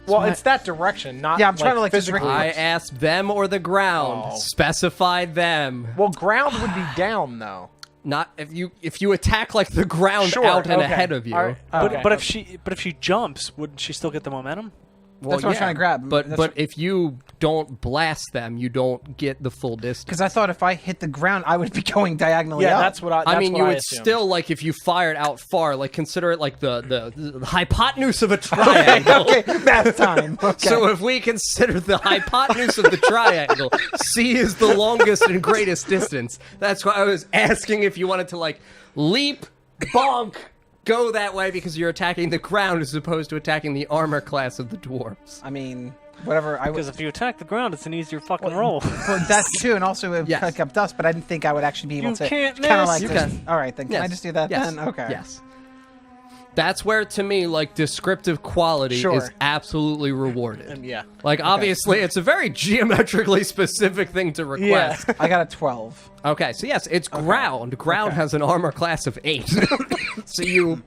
Well, it's that direction, not. Yeah, I'm trying to, like, just physically. I asked them or the ground. Oh. Specified them. Well, ground would be down though. Not if you attack like the ground Sure, out and okay. ahead of you. All right. Okay. But if she jumps, wouldn't she still get the momentum? Well, That's what I'm trying to grab. But if you don't blast them, you don't get the full distance. Because I thought if I hit the ground, I would be going diagonally Yeah, up. that's what I. I mean, you would assumed. still, like, if you fired out far, like, consider it like the hypotenuse of a triangle. Okay, math time. Okay. So if we consider the hypotenuse of the triangle, C is the longest and greatest distance. That's why I was asking if you wanted to, like, leap, bonk, go that way because you're attacking the ground as opposed to attacking the armor class of the dwarves. I mean, whatever. Because if you attack the ground, it's an easier fucking roll. Well, that's true, and also it would Yes. pick up dust, but I didn't think I would actually be able You to. can't kind of miss. like You just, can. All right, then. Can I Yes. just do that Yes. then? Okay. Yes. That's where, to me, like, descriptive quality Sure. is absolutely rewarded. And yeah. Like, obviously, it's a very geometrically specific thing to request. I got a 12. Okay, so yes, it's ground. Ground has an armor class of 8. So you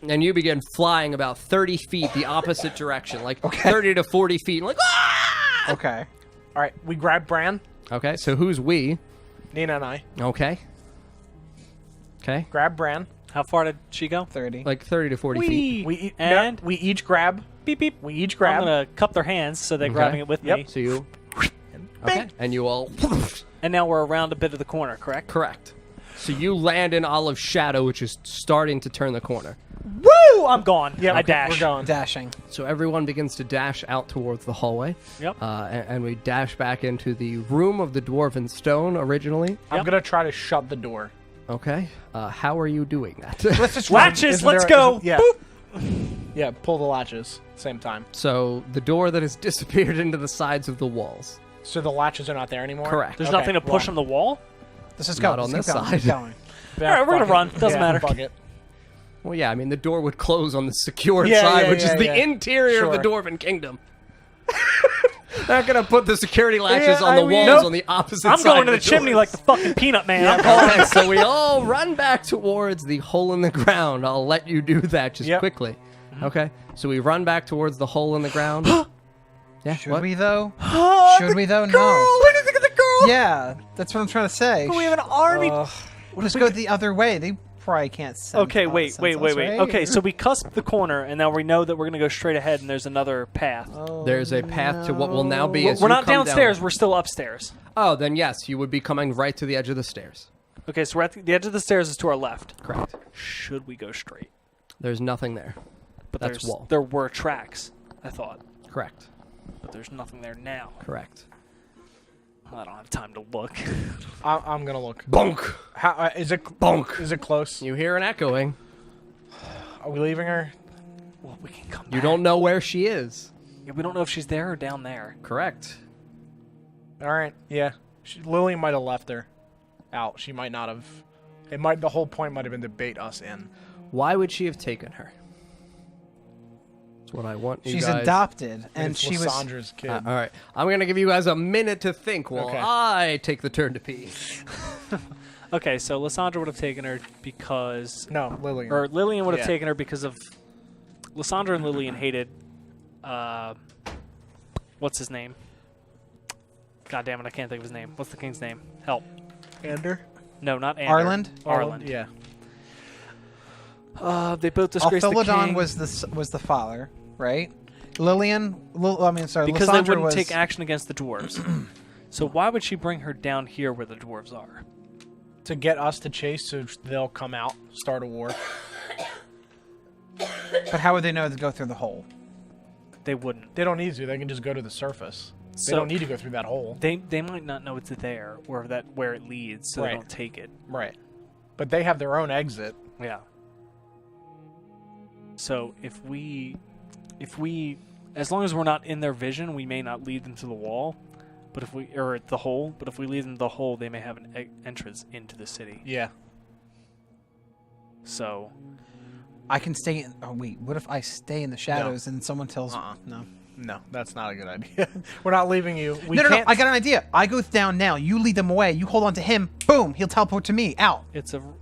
and you begin flying about 30 feet the opposite direction, like 30 to 40 feet. Like, ah! Okay. All right, we grab Bran, Okay, so who's we? Nina and I. Okay. Okay, Grab Bran. How far did she go? 30. like 30 to 40 feet. We each grab. Beep beep. We each I'm grab. gonna cup their hands so they're Okay. grabbing it with me. So you. Okay, and you all. And now we're around a bit of the corner, correct? Correct. So you land in Olive's shadow, which is starting to turn the corner. Woo! I'm gone. Yeah, I okay, dash. We're going. Dashing. So everyone begins to dash out towards the hallway. Yep. And we dash back into the room of the dwarven stone originally. I'm Yep. gonna try to shut the door. Okay. How are you doing that? Let's just Latches, Isn't let's there- go. isn't- yeah. Boop. Yeah, pull the latches. Same time. So the door that has disappeared into the sides of the walls. So the latches are not there anymore? Correct. There's Okay, nothing to push well, on the wall? Let's just go. Not on Let's this keep going, side. keep going. Yeah, All right, we're gonna fuck it. run. Doesn't Yeah, matter. Fuck it. Well, yeah, I mean, the door would close on the secured Yeah, side, yeah, which is yeah, the yeah. interior of the Sure. dwarven kingdom. Not gonna put the security latches Yeah, on the I mean- walls Nope. on the opposite I'm side. going of to the chimney doors. like the fucking peanut man. I'm going. Okay, so we all run back towards the hole in the ground. I'll let you do that just Yep. quickly. Okay, so we run back towards the hole in the ground. Yeah, Should what? we, though? Oh, Should we, though? girl, No. where did you get the girl? Yeah, that's what I'm trying to say. We have an army. We'll just go the other way. They probably can't sense Okay, wait. sense us, right? Okay, so we cusp the corner, and now we know that we're gonna go straight ahead, and there's another path. There's a path to what will now be. As We're you not come downstairs. Down. We're still upstairs. Oh, then yes, you would be coming right to the edge of the stairs. Okay, so we're at the edge of the stairs is to our left. Correct. Should we go straight? There's nothing there. But That's there's, wall. there were tracks, I thought. Correct. But there's nothing there now. Correct. I don't have time to look. I'm gonna look. Bonk. How is it? Bonk. Is it close? You hear an echoing. Are we leaving her? Well, we can come You back. don't know where she is. Yeah, we don't know if she's there or down there. Correct. All right. Yeah. Lilian might have left her out. She might not have. It might. The whole point might have been to bait us in. Why would she have taken her? That's what I want you She's guys. adopted, and It's she was. Lissandra's kid. All right. I'm going to give you guys a minute to think while Okay. I take the turn to pee. Okay, so Lysandra would have taken her because... No, Lilian. Or Lilian would have Yeah. taken her because of... Lysandra and Lilian hated... what's his name? God damn it, I can't think of his name. What's the king's name? Help. Ander. No, not Ander. Arland? Arland. Yeah. They both disgraced the Altholadon king was the father, right? Lilian. because they Lysandra wouldn't was, take action against the dwarves. So why would she bring her down here where the dwarves are? To get us to chase, so they'll come out, start a war. But how would they know to go through the hole? They wouldn't. They don't need to. They can just go to the surface. They So- don't need to go through that hole. They might not know it's there or that where it leads, so Right. they don't take it. Right. But they have their own exit. Yeah. So if we, as long as we're not in their vision, we may not lead them to the wall, but if we or the hole. But if we lead them to the hole, they may have an entrance into the city. Yeah. So I can stay in. Oh wait, what if I stay in the shadows and someone tells Uh-uh. no? No, that's not a good idea. We're not leaving you. We No, can't... I got an idea. I go down now. You lead them away. You hold on to him. Boom. He'll teleport to me. Out.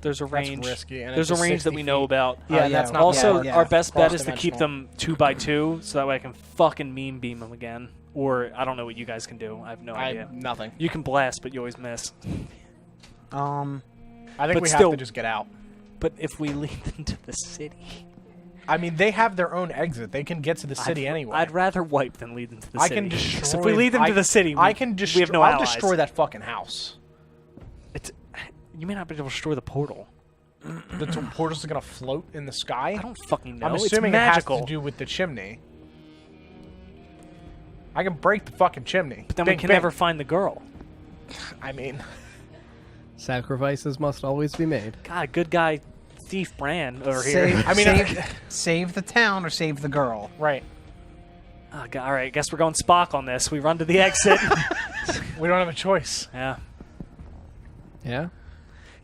There's a range. risky, and There's a it's range that 60 we know feet. about. Yeah, that's not... Also, yeah. our best bet is to keep Cross-dimensional. them 2x2, so that way I can fucking meme beam them again. Or I don't know what you guys can do. I have no idea. Nothing. You can blast, but you always miss. I think But we still- have to just get out. But if we lead them to the city, I mean, they have their own exit. They can get to the city anyway. I'd rather wipe than lead them to the I city. can destroy... 'Cause if we lead them to the city, I can destroy... we have no I'll allies. destroy that fucking house. You may not be able to destroy the portal. The portal's gonna float in the sky? I don't fucking know. I'm It's assuming magical. it has to do with the chimney. I can break the fucking chimney. But then Bing, we can bing. never find the girl. I mean... Sacrifices must always be made. God, good guy, thief Bran over Save, here. I mean, save the town or save the girl. Right. Oh, God, all right, guess we're going Spock on this. We run to the exit. We don't have a choice. Yeah. Yeah?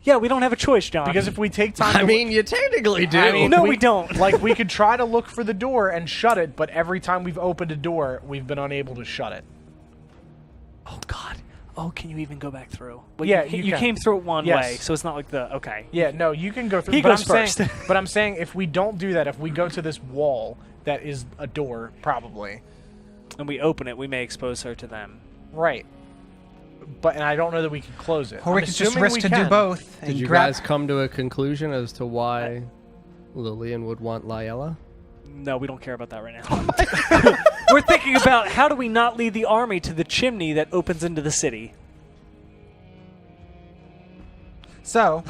Yeah, we don't have a choice, John. Because if we take time I to... mean, you technically do. I mean, no, we don't. Like, we could try to look for the door and shut it, but every time we've opened a door, we've been unable to shut it. Oh, God. Oh, can you even go back through? Well, Yeah, you you can. came through it one Yes. way, so it's not like the... Okay. Yeah, no, you can go through... He but goes I'm first. Saying, but I'm saying if we don't do that, if we go to this wall that is a door, probably... And we open it, we may expose her to them. Right. And I don't know that we can close it. Or we I'm could just assuming risk we to can. do both. Did and you grab... guys come to a conclusion as to why Lilian would want Liella? No, we don't care about that right now. We're thinking about how do we not lead the army to the chimney that opens into the city? So,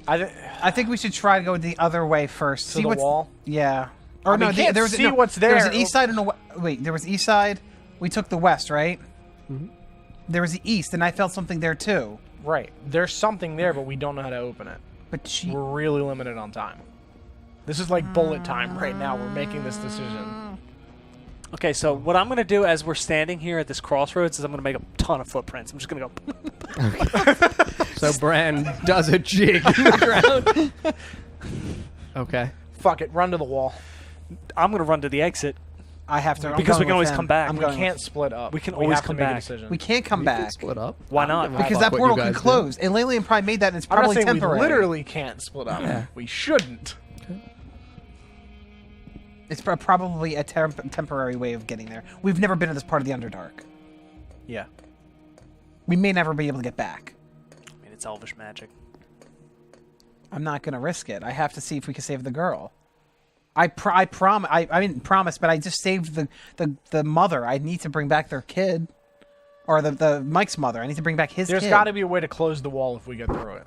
I think we should try to go the other way first. To see the what's... wall? Yeah. Or I mean, no, can't there was see what's There was there. an east side and a wait. There was east side. We took the west, right? Mm-hmm. There was the east, and I felt something there too. Right. There's something there, but we don't know how to open it. But she... We're really limited on time. This is like bullet time right now. We're making this decision. Okay, so what I'm going to do as we're standing here at this crossroads is I'm going to make a ton of footprints. I'm just going to go... So Bran does a jig in the ground. Okay. Fuck it. Run to the wall. I'm going to run to the exit. I have to... I'm Because we going can always with come him. back. I'm We going can't with- split up. We can we always have come to make back. a decision. We can't come We can back. split up. Why not? Because Fuck that what portal you can guys do. close. And Lilian probably made that, and it's I'm not probably saying temporary. we literally can't split up. Yeah. We shouldn't. It's probably a temporary way of getting there. We've never been to this part of the Underdark. Yeah. We may never be able to get back. I mean, it's elvish magic. I'm not going to risk it. I have to see if we can save the girl. I didn't promise, but I just saved the mother. I need to bring back their kid. Or the Mike's mother. I need to bring back his There's kid. got to be a way to close the wall if we get through it.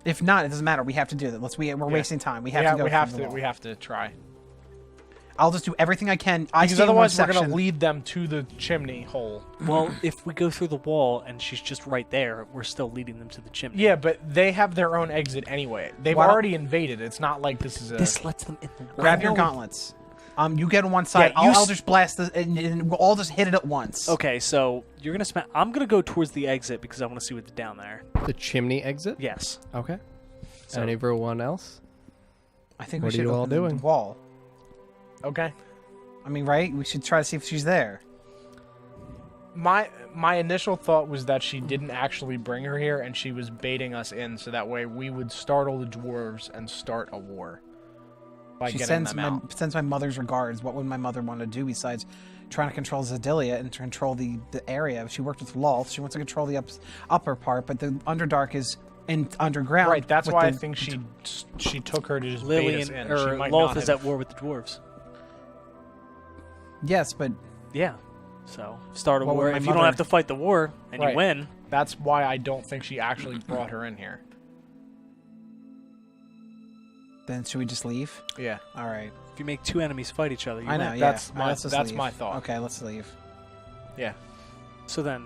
If not, it doesn't matter. We have to do that. We're wasting time. We have to go we through have the to. wall. We have to try. I'll just do everything I can. Because otherwise, we're going to lead them to the chimney hole. Well, if we go through the wall and she's just right there, we're still leading them to the chimney. Yeah, but they have their own exit anyway. They've Why don't- already invaded. It's not like this is a. This lets them in the wall. Grab your gauntlets. You get on one side. Yeah, I'll just blast and we'll all just hit it at once. Okay, so you're going to I'm going to go towards the exit because I want to see what's down there. The chimney exit? Yes. Okay. So- Anyone else? I think What we are should you all open the doing? wall. Okay. I mean, right? We should try to see if she's there. My initial thought was that she didn't actually bring her here, and she was baiting us in, so that way we would startle the dwarves and start a war by She getting them out. sends my mother's regards. What would my mother want to do besides trying to control Zedilia and to control the area? She worked with Lolth. She wants to control the upper part, but the Underdark is underground. Right. That's with why I the- think she took her to just bait us Lilian in. She or might Lolth not is have- at war with the dwarves. Yes, but Yeah. So start a What would war. my If you don't mother- have to fight the war and Right. you win, That's why I don't think she actually brought her in here. then should we just leave? Yeah. All right. if you make two enemies fight each other, you I know. win. Yeah. That's All my- let's just that's leave. my thought. Okay, let's leave. Yeah. So then,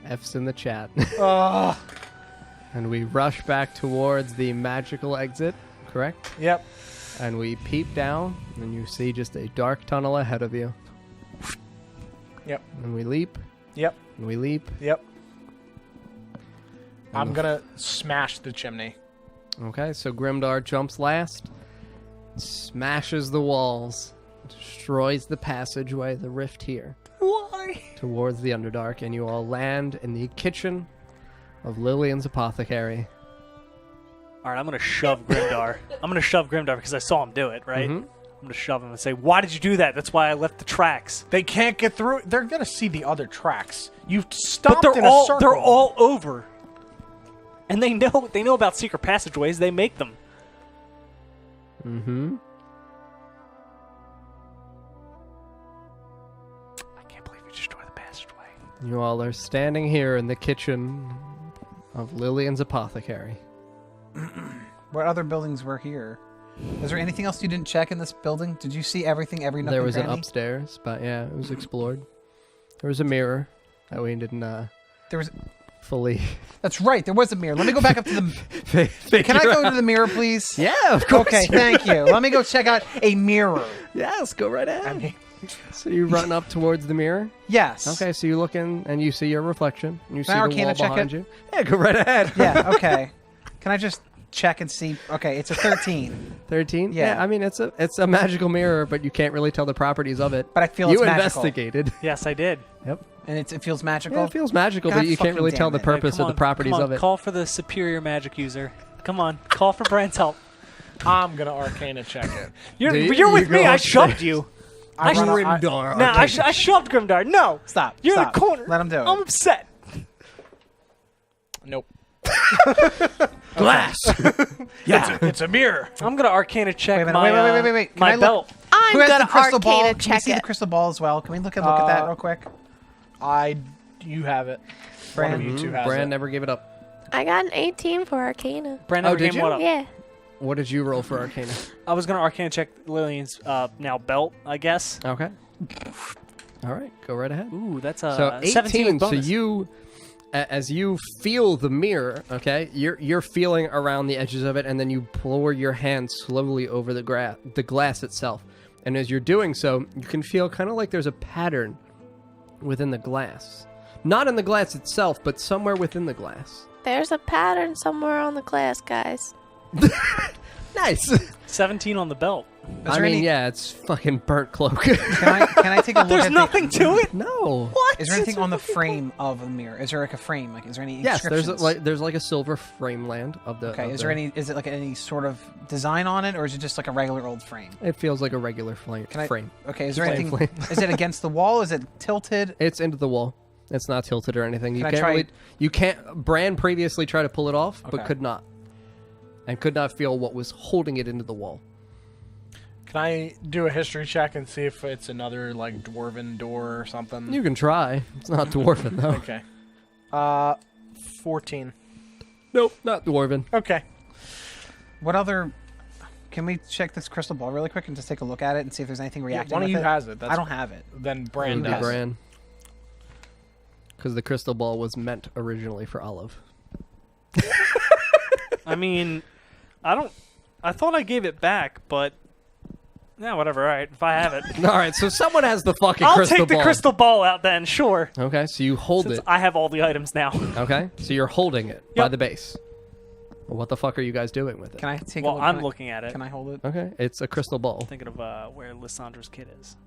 F's in the chat. Oh. And we rush back towards the magical exit, correct? Yep. And we peep down, and you see just a dark tunnel ahead of you. Yep. And we leap, Yep. and we leap. Yep. and I'm the- gonna smash the chimney. Okay, so Grimdar jumps last, smashes the walls, destroys the passageway, the rift here. Why? Towards the Underdark, and you all land in the kitchen of Lilian's apothecary. All right, I'm going to shove Grimdar. I'm going to shove Grimdar because I saw him do it, right? Mhm. I'm going to shove him and say, why did you do that? That's why I left the tracks. They can't get through. They're gonna see the other tracks. You've stopped But in a circle. they're all over. And they know about secret passageways. They make them. Mm-hmm. I can't believe you destroyed the passageway. You all are standing here in the kitchen of Lilian's apothecary. What other buildings were here? Is there anything else you didn't check in this building? Did you see everything, every nook There and was an cranny? upstairs, but yeah, it was explored. There was a mirror that we didn't There was. fully. That's right. There was a mirror. Let me go back up to the. Can I go to the mirror, please? Yeah, of course. Okay, thank you. Let me go check out a mirror. Yes, go right ahead. So you run up towards the mirror. Yes. Okay, so you look in and you see your reflection. And you see Can I the wall Arcana check behind it? you. Yeah, go right ahead. Yeah. Okay. Can I just check and see? Okay, it's a 13. 13. Yeah. I mean it's a magical mirror, but you can't really tell the properties of it. But I feel you it's magical. investigated. Yes, I did. Yep. And it feels magical. Yeah, it feels magical, God but you can't fucking really tell damn the it. purpose Come or the on, properties come on, of it. Call for the superior magic user. Come on. Call for Bran's help. I'm gonna Arcana check it. You're You with go me. I upstairs. shoved you. I run up- Grimdar. No, I shoved Grimdar. No. Stop. You're stop. in the corner. Let him do it. I'm upset. Nope. Glass. Yeah, it's a mirror. I'm going to Arcana check Wait a minute. my, Wait. Can my I look- belt. I'm Who has gonna the crystal ball? Arcana Can we check see the it. crystal ball as well? Can we look at that real quick? You have it. One of you two has Bran it. never gave it up. I got an 18 for Arcana. Bran never did gave you? one up. Yeah. What did you roll for Arcana? I was going to Arcana check Lillian's now belt, I guess. Okay. All right, go right ahead. Ooh, that's So 17 with 18. So bonus. you, as you feel the mirror, okay, you're feeling around the edges of it, and then you pour your hand slowly over the glass itself. And as you're doing so, you can feel kind of like there's a pattern within the glass, not in the glass itself, but somewhere within the glass. There's a pattern somewhere on the glass, guys. Nice. 17 on the belt. I mean, yeah, it's fucking burnt cloak. Can I take a look There's at nothing to it. No. What? Is there anything on the frame of the mirror? Is there like a frame? Like, is there any Yes, inscriptions? there's like a silver frame land of the. Okay, of is the- there any? Is it like any sort of design on it, or is it just like a regular old frame? It feels like a regular frame. Can I? frame. Okay, is there Flame, anything? Is it against the wall? Is it tilted? It's into the wall. It's not tilted or anything. You Can I can't try- really. You can't. Bran previously tried to pull it off, but Okay. could not, and could not feel what was holding it into the wall. Can I do a history check and see if it's another like dwarven door or something? You can try. It's not dwarven though. Okay. 14. Nope, not dwarven. Okay. What other? Can we check this crystal ball really quick and just take a look at it and see if there's anything reacting? One of with you it? has it. That's, I don't have it. Then Bran Maybe does. Bran. Because the crystal ball was meant originally for Olive. I mean, I thought I gave it back, but yeah, whatever. All right, if I have it, All right, so someone has the fucking I'll crystal take the ball. crystal ball out then. Sure. Okay, so you hold Since it. I have all the items now. Okay, so you're holding it by Yep. the base. Well, what the fuck are you guys doing with it? Can I take? Well, a look? I'm Can I- looking at it. Can I hold it? Okay, it's a crystal ball. Thinking of where Lissandra's kid is.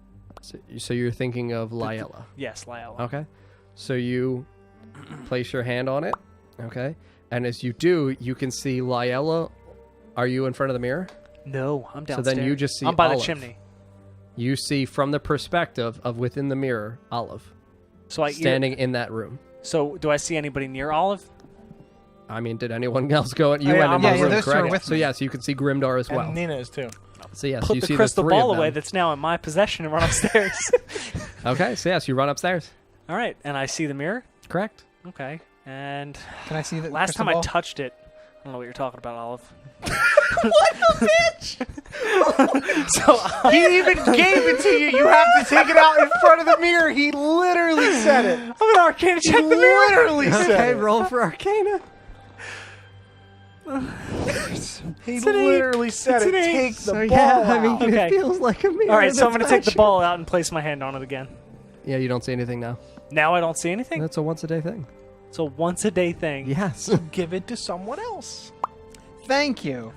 So you're thinking of Liella. Yes, Lyle. Okay. So you place your hand on it. Okay. And as you do, you can see Liella. Are you in front of the mirror? No, I'm So downstairs. then you just see I'm by Olive. the chimney. You see from the perspective of within the mirror, Olive, So I standing in that room. So do I see anybody near Olive? I mean, did anyone else go? You yeah, went in I'm- the yeah, yeah, room, those two are correct? with So me. yes, you can see Grimdar as well. And Nina is too. So yes, Put you the see crystal the three ball of away them. that's now in my possession and run upstairs. Okay. So yes, you run upstairs. All right, and I see the mirror. Correct. Okay, and Can I see the last crystal time ball? I touched it, I don't know what you're talking about, Olive. So He even gave it to you. You have to take it out in front of the mirror. He literally said it. I'm gonna arcana check the mirror. Literally said Okay, it. roll for Arcana. He an eight. literally said It's it. an eight. Take the So ball yeah, I out. mean, Okay. it feels like a mirror. All right, so I'm that's gonna take the magical. ball out and place my hand on it again. Yeah, you don't see anything now. Now I don't see anything. That's a once a day thing. It's a once a day thing. Yes. Give it to someone else. Thank you.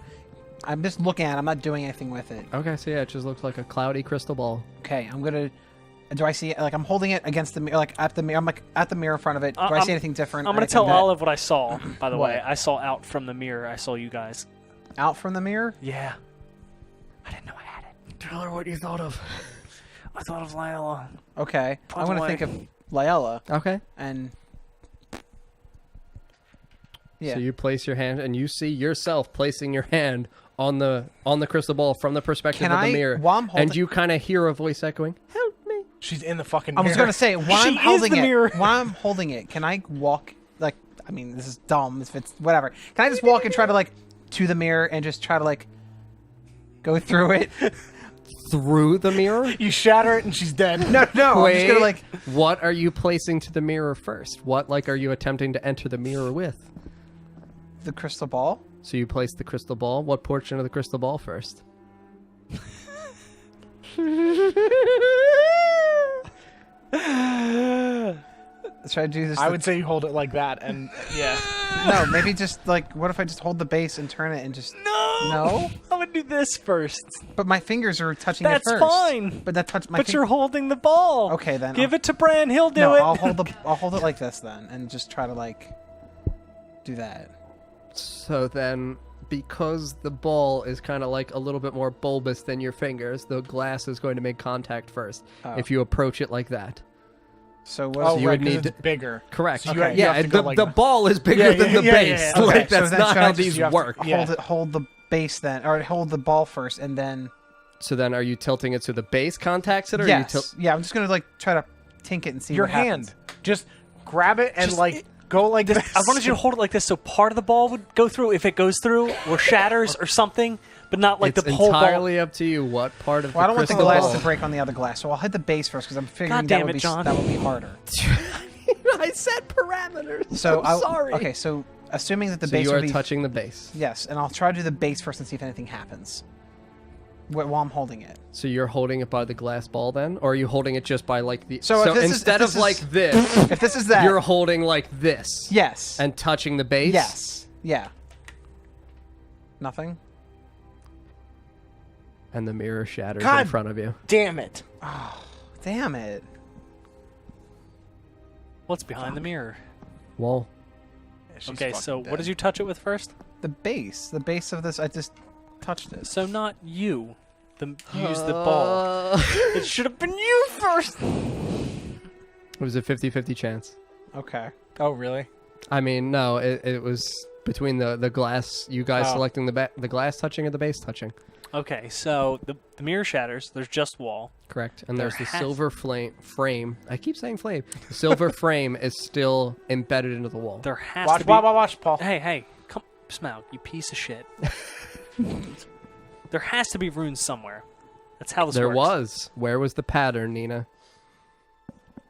I'm just looking at it. I'm not doing anything with it. Okay, so yeah, it just looks like a cloudy crystal ball. Okay, I'm gonna. Do I see? Like I'm holding it against the mirror, like at the mirror. I'm like at the mirror in front of it. Do I see anything different? I'm or gonna anything tell that- Olive what I saw. By the way, What? I saw out from the mirror. I saw you guys. out from the mirror. Yeah. I didn't know I had it. Tell her what you thought of. I thought of Lila. Okay, Put I'm gonna away. think of Layla Okay. and. Yeah. So you place your hand, and you see yourself placing your hand on the crystal ball from the perspective Can of the I- mirror, while I'm holding- and you kind of hear a voice echoing, "Help me!" She's in the fucking I mirror. was gonna say while She I'm is holding the it. mirror. While I'm holding it, can I walk? Like, I mean, this is dumb. If it's whatever, can I just walk and try to like to the mirror and just try to like go through it? Through the mirror. You shatter it and she's dead. No, I'm just Wait, gonna like. what are you placing to the mirror first? What are you attempting to enter the mirror with? The crystal ball. So you place the crystal ball. What portion of the crystal ball first? Let's try to do this. I would say you hold it like that, and yeah. no. Maybe just like, what if I just hold the base and turn it and just no? I would do this first. But my fingers are touching That's it first. fine. But that touch my. But you're holding the ball. Okay, then Give I'll- it to Bran. He'll do no, it. I'll hold it like this then, and just try to like do that. So then, because the ball is kind of like a little bit more bulbous than your fingers, the glass is going to make contact first. Oh. If you approach it like that. So what? Oh, you right, would 'cause need it's bigger. Correct. So you Okay. ha- you have Yeah, to go the, like the that. ball is bigger Yeah, than the yeah, base. yeah, yeah. Like Okay, that's so then not should I how just- these you have to- work. Yeah. hold the base then, or hold the ball first, and then. So then, are you tilting it so the base contacts it, or Yes. you Yeah, I'm just gonna like try to tink it and see Your what hand. happens. Just grab it and Just- like go like this. I wanted you to hold it like this, so part of the ball would go through. If it goes through or shatters or something, but not like it's the whole ball. entirely up to you what part of Well, I the don't want the crystal glass ball. to break on the other glass, so I'll hit the base first because I'm figuring God that damn would it, be John. that would be harder. I said parameters. So I'm sorry. Okay, so assuming that the So base you would are be touching the base. yes, and I'll try to do the base first and see if anything happens. While I'm holding it. So you're holding it by the glass ball then, or are you holding it just by like the? So if this is- instead if of this like is- this, If this is that, you're holding like this. yes, And touching the base. yes, yeah. Nothing. And the mirror shatters God. in front of you. Damn it. Damn it. What's behind the mirror? Well, She's Okay, fucking so dead. what did you touch it with first? The base of this. I just touched it. So not you. You used the ball. It should have been you first. it was a 50-50 chance. Okay. Oh really? I mean, no, it was between the glass, you guys Oh. selecting the glass touching or the base touching. Okay, so the mirror shatters. There's just wall. Correct. And There there's the has- silver frame. I keep saying flame. The silver frame is still embedded into the wall. There has Watch, to be. watch, Paul. Hey, come, Smaug, you piece of shit. There has to be runes somewhere. That's how this There works. was. Where was the pattern, Nina?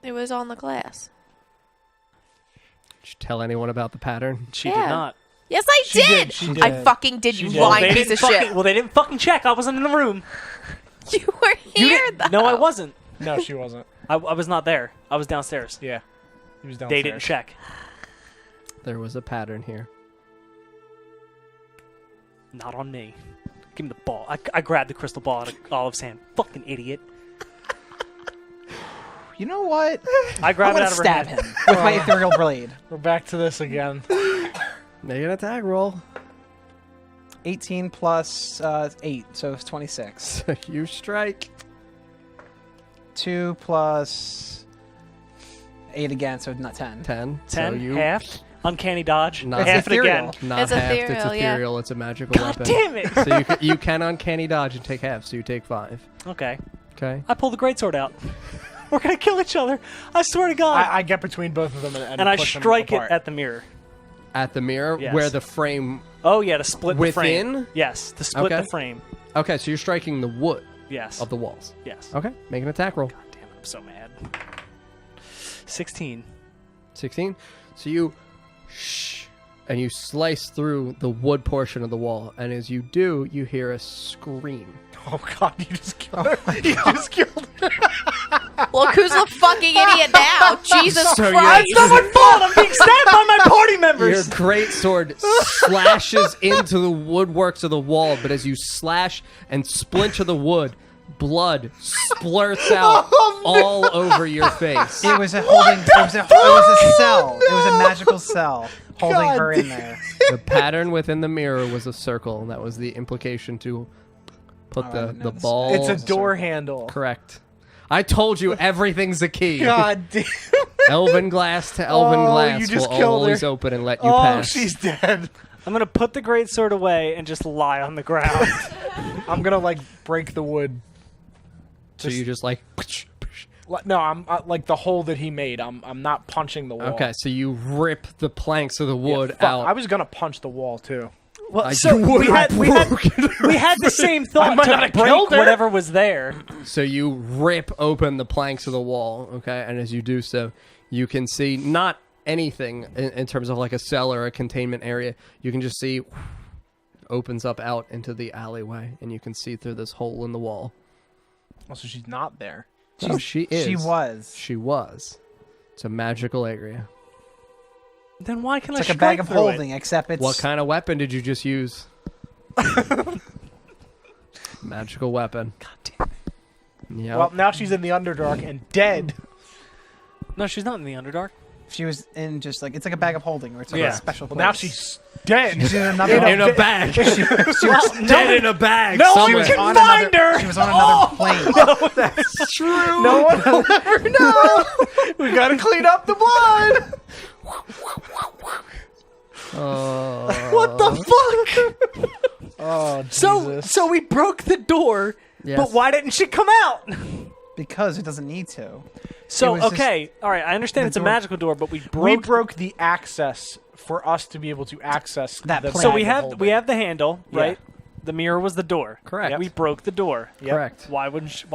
It was on the glass. Did you tell anyone about the pattern? She Yeah. did not. Yes, I She did. did, she I did. fucking did. You did. lying they piece didn't of shit. fucking, well, they didn't fucking check. I wasn't in the room. You were You here, didn't. though. No, I wasn't. No, she wasn't. I was not there. I was downstairs. Yeah. He was downstairs. They didn't check. There was a pattern here. Not on me. Give me the ball. I grabbed the crystal ball out of Olive's hand. Fucking idiot. You know what? I I'm grabbed it gonna out of her stab hand. him with my ethereal blade. We're back to this again. Make an attack roll. 18 plus 8, so it's 26. You strike. 2 plus 8 again, so not 10. 10. 10, So you half. Uncanny dodge. Not- half it ethereal. again. Not It's half. ethereal, It's yeah. ethereal. It's a magical God weapon. damn it. So you can uncanny dodge and take half. So you take 5. Okay. Okay. I pull the greatsword out. We're gonna kill each other. I swear to God. I get between both of them and I push them strike it apart. at the mirror. At the mirror Yes. where the frame. Oh yeah, to split the frame. Within? Yes, to split Okay. the frame. Okay, so you're striking the wood Yes. of the walls. Yes. Okay, make an attack roll. God damn it, I'm so mad. 16. 16. So you and you slice through the wood portion of the wall, and as you do, you hear a scream. Oh god, you just killed her. You just killed her. Look who's the fucking idiot now. Jesus So Christ. It's not my fault. I'm being stabbed by my party Your members. great sword slashes into the woodworks of the wall, but as you slash and splinter the wood, blood splurts out all over your face. It was a holding. It was a cell. It was a magical cell holding her in there. The pattern within the mirror was a circle. That was the implication to put the ball. It's a door handle. Correct. I told you everything's a key. God damn. Elven glass to elven glass you just will killed always her. open and let you Oh, pass. she's dead. I'm gonna put the greatsword away and just lie on the ground. I'm gonna like break the wood. So you just like. No, I'm like the hole that he made. I'm not punching the wall. Okay, so you rip the planks of the wood Fuck, out. I was gonna punch the wall too. Well, You would have we had the same thought might not to have break killed her. whatever was there. So you rip open the planks of the wall, okay? And as you do so, you can see not anything in terms of like a cell or a containment area. You can just see it opens up out into the alleyway, and you can see through this hole in the wall. Also, she's not there. Oh, she is. She was. She was. It's a magical area. Then why can It's I like a bag strike of through it? holding, except it's. What kind of weapon did you just use? Magical weapon. God damn it. Yep. Well, now she's in the Underdark and dead. No, she's not in the Underdark. She was in just like it's like a bag of holding, or it's like Yeah. a special Well, place. now she's dead. She's in another. in a bag. she was Dead in a bag. no one somewhere. can on find another, her. She was on another plane. That's true. No one will ever know. We gotta clean up the blood. What the fuck? Oh, Jesus. So we broke the door, Yes. but why didn't she come out? Because it doesn't need to. So It was okay, all right, I understand the it's a door- magical door, but we we broke. broke the access for us to be able to access That the plane. So bag we of have holding. we have the handle, Yeah. right? The mirror was the door. Correct. We broke the door. Yep. Correct. Why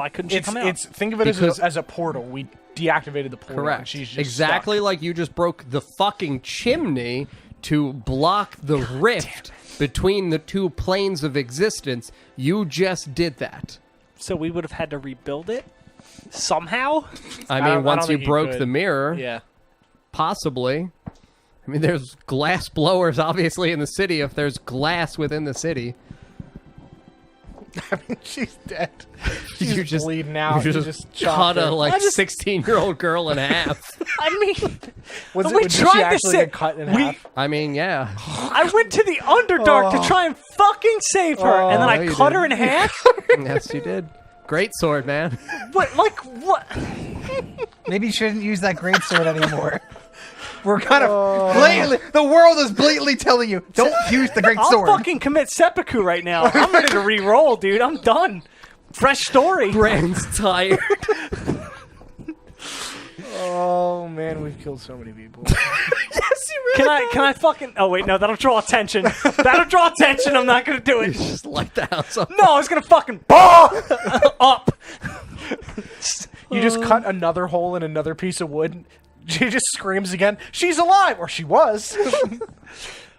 couldn't she come out? It's think of it Because- as a portal. We deactivated the portal. And Correct. she's just Exactly like you just broke the fucking chimney to block the rift between the two planes of existence. You just did that. So we would have had to rebuild it somehow. I I mean, don't once you think you broke could. the mirror, stuck. Yeah. possibly. I mean, there's glass blowers obviously in the city if there's glass within the city. I mean, she's dead. She's You just bleeding out. You You just chopped cut a her. like I just- 16-year-old girl in half. I mean, Was we did she tried to actually say- get cut in we- half? I mean, yeah. I went to the Underdark to try and fucking save her, and then Oh, I you cut did. her in half. Yes, you did. Great sword, man. What? Like what? Maybe you shouldn't use that greatsword anymore. We're kind of blatantly. The world is blatantly telling you don't use the I'll greatsword. fucking commit seppuku right now. I'm ready to re-roll, dude. I'm done. Fresh story. Brand's tired. Oh man, we've killed so many people. Can I fucking? Oh wait, no, that'll draw attention. That'll draw attention. I'm not gonna do it. Just light the house up. No, I was gonna fucking up. You just cut another hole in another piece of wood. She just screams again. She's alive, or she was.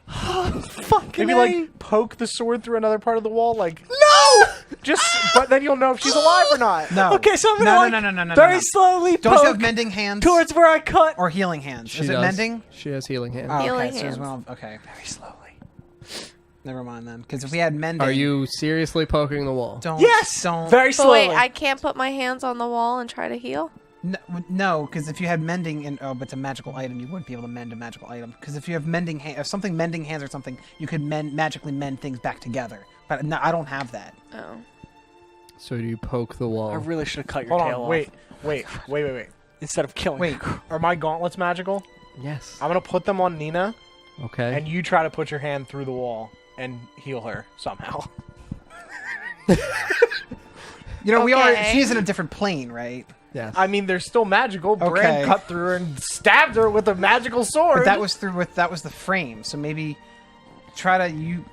Fucking Maybe A. like poke the sword through another part of the wall. Like No. just, but then you'll know if she's alive or not. No. Okay, so I'm gonna no, very slowly Don't you have poke mending hands towards where I cut. or healing hands? She Is it does. mending? She has healing hands. Oh, Healing okay, so hands. well, okay. Very slowly. Never mind then, because if we had mending, Are you seriously poking the wall? don't Yes. don't Very But slowly. wait, I can't put my hands on the wall and try to heal? No, because if you had mending in but it's a magical item, you wouldn't be able to mend a magical item. Because if you have mending if something mending hands or something, you could magically mend things back together. But no, I don't have that. Oh. So do you poke the wall? I really should have cut your Hold tail on, off wait. instead of killing. Wait, her. Are my gauntlets magical? Yes. I'm gonna put them on Nina, Okay. and you try to put your hand through the wall and heal her somehow. you know we are. Okay. She's in a different plane, right? yes. I mean, they're still magical. Okay. Bran cut through her and stabbed her with a magical sword. But that was the frame. So maybe try to you.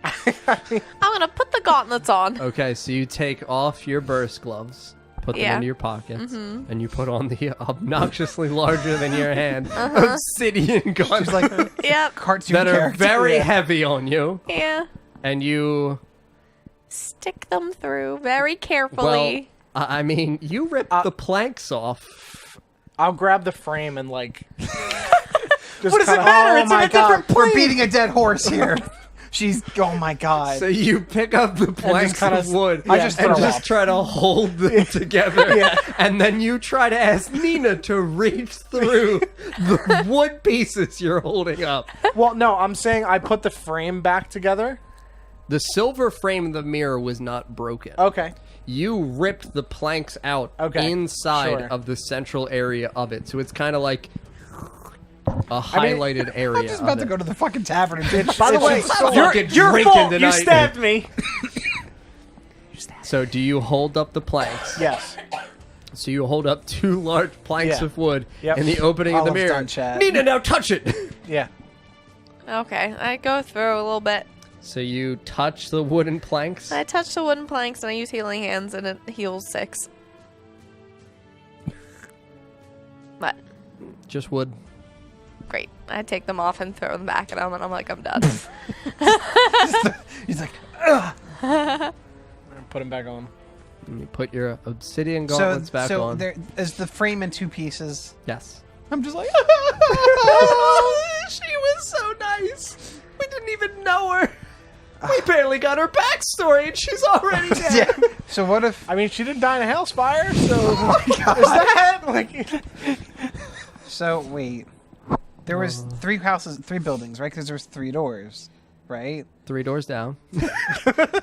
I'm gonna put the gauntlets on. Okay, so you take off your burst gloves, put them Yeah. into your pockets, and you put on the obnoxiously larger than your hand obsidian gauntlets She's like Yep. cartoon that are character. very Yeah. heavy on you, Yeah. and you. Stick them through very Well, carefully. I mean, you ripped the planks off. I'll grab the frame and like. What does it matter? Oh It's in my a god, different plane. we're beating a dead horse here. She's. Oh my god. So you pick up the planks of wood I just and throw just up. try to hold them together. And then you try to ask Nina to reach through the wood pieces you're holding up. Well, no, I'm saying I put the frame back together. The silver frame of the mirror was not broken. Okay. You ripped the planks out inside of the central area of it. So it's kind of like a highlighted area. I'm just about to go to the fucking tavern and bitch. By the way, Your fault. You stabbed me. So do you hold up the planks? Yes. So you hold up 2 large planks of wood in the opening of the Olive's mirror. done, chat. Nina, now touch it! Yeah. Okay, I go through a little bit. So you touch the wooden planks. I touch the wooden planks and I use healing hands and it heals 6. What? Just wood. Great. I take them off and throw them back at him and I'm like, I'm done. He's like, ugh. Put him back on. And you put your obsidian gauntlets back so on. there is the frame in 2 pieces. Yes. I'm just like, She was so nice. We didn't even know her. We barely got her backstory and she's already dead. yeah. So what if? I mean, she didn't die in a hellfire, so is that like? So wait, there was 3 houses, 3 buildings, right? Because there was 3 doors, right? 3 doors down.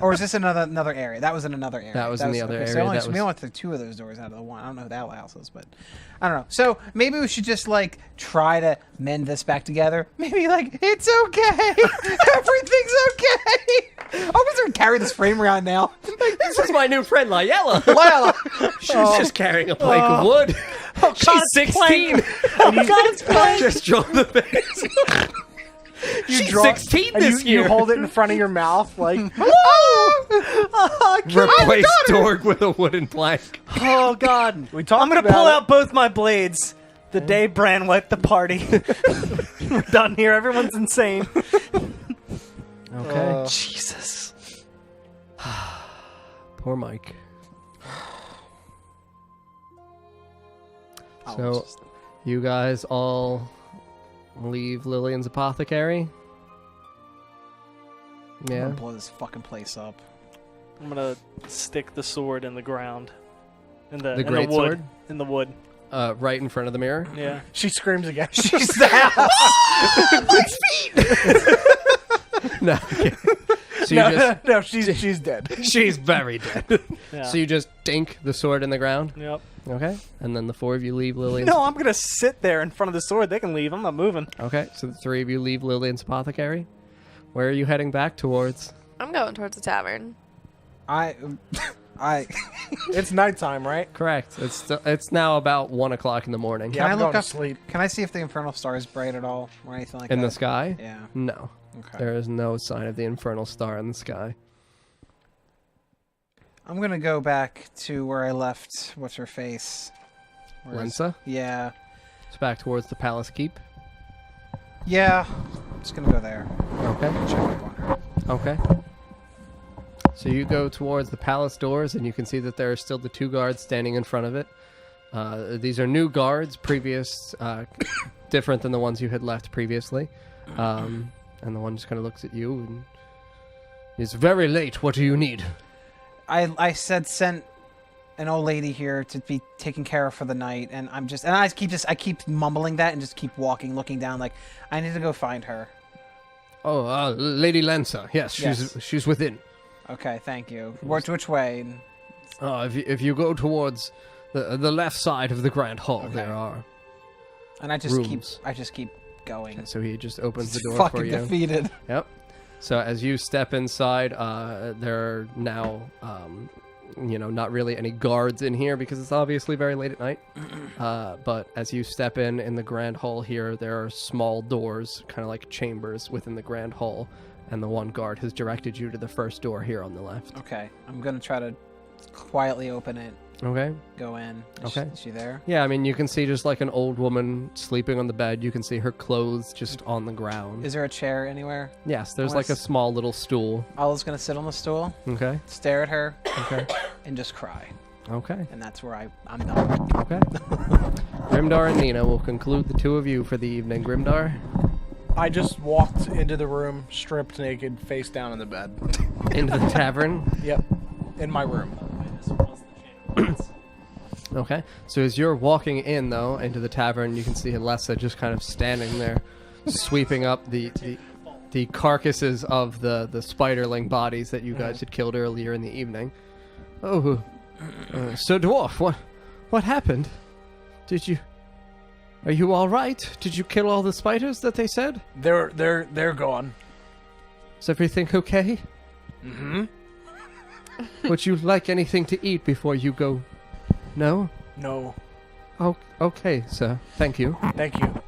Or is this another area? That was in another area. That was in the other area. So we only went through 2 of those doors out of the 1. I don't know who that house is, but I don't know. So maybe we should just like try to mend this back together. Maybe like it's okay, everything's okay. I'm just gonna carry this frame around now. This is my new friend, Layela. Well, She's just carrying a plank of wood. She's 16. Just draw the face. She's 16 and this year. You hold it in front of your mouth, like, Replace Doorg with a wooden plank. Oh God! We talked I'm gonna about pull it. out both my blades. The day Bran wiped the party. We're done here. Everyone's insane. Okay. Jesus. Poor Mike. So, you guys all leave Lilian's apothecary? I'm Yeah. gonna blow this fucking place up. I'm gonna stick the sword in the ground. In the great wood. sword? In the wood. Right in front of the mirror? Yeah. she screams again. She's the house. No. Okay. So you just, no, she's dead. she's very dead. Yeah. So you just dink the sword in the ground? Yep. Okay. And then the 4 of you leave Lilian's... No, I'm gonna sit there in front of the sword. They can leave. I'm not moving. Okay, so the 3 of you leave Lilian's apothecary. Where are you heading back towards? I'm going towards the tavern. I. It's nighttime, right? Correct. It's now about 1 o'clock in the morning. Yeah, Can I'm I look going up? to sleep. Can I see if the infernal star is bright at all or anything like In that? the sky? Yeah. No. Okay. There is no sign of the infernal star in the sky. I'm gonna go back to where I left. What's her face? Lensa? Yeah. It's back towards the palace keep. Yeah. I'm just gonna go there. Okay. Check up on her. Okay. So you go towards the palace doors, and you can see that there are still the 2 guards standing in front of it. These are new guards, different than the ones you had left previously. And the one just kind of looks at you and... It's very late. What do you need? I said sent an old lady here to be taken care of for the night, and I keep mumbling that and just keep walking, looking down, like I need to go find her. Oh, Lady Lensa. Yes, she's within. Okay, thank you. Which way? If you go towards the left side of the grand hall, Okay. there are And I just rooms. keep going. So he just opens the It's door fucking for you. defeated. Yep. So as you step inside, there are now, not really any guards in here because it's obviously very late at night. But as you step in the grand hall here, there are small doors, kind of like chambers within the grand hall. And the one guard has directed you to the first door here on the left. Okay, I'm gonna try to quietly open it. Okay. Go in. Okay. Is she there? Yeah, I mean, you can see just like an old woman sleeping on the bed. You can see her clothes just on the ground. Is there a chair anywhere? Yes, there's I wanna like a small little stool. Olive's gonna sit on the stool, Okay. stare at her, Okay. and just cry. Okay. And that's where I'm done. Okay. Grimdar and Nina will conclude the 2 of you for the evening. Grimdar? I just walked into the room, stripped naked, face down in the bed. Into the tavern? Yep. In my room. Okay. So as you're walking in, though, into the tavern, you can see Alessa just kind of standing there, sweeping up the carcasses of the spiderling bodies that you guys had killed earlier in the evening. Oh, Sir Dwarf, what happened? Are you all right? Did you kill all the spiders that they said? They're gone. Is everything okay? Mm-hmm. Would you like anything to eat before you go? No? No. Oh, okay, sir. Thank you. Thank you.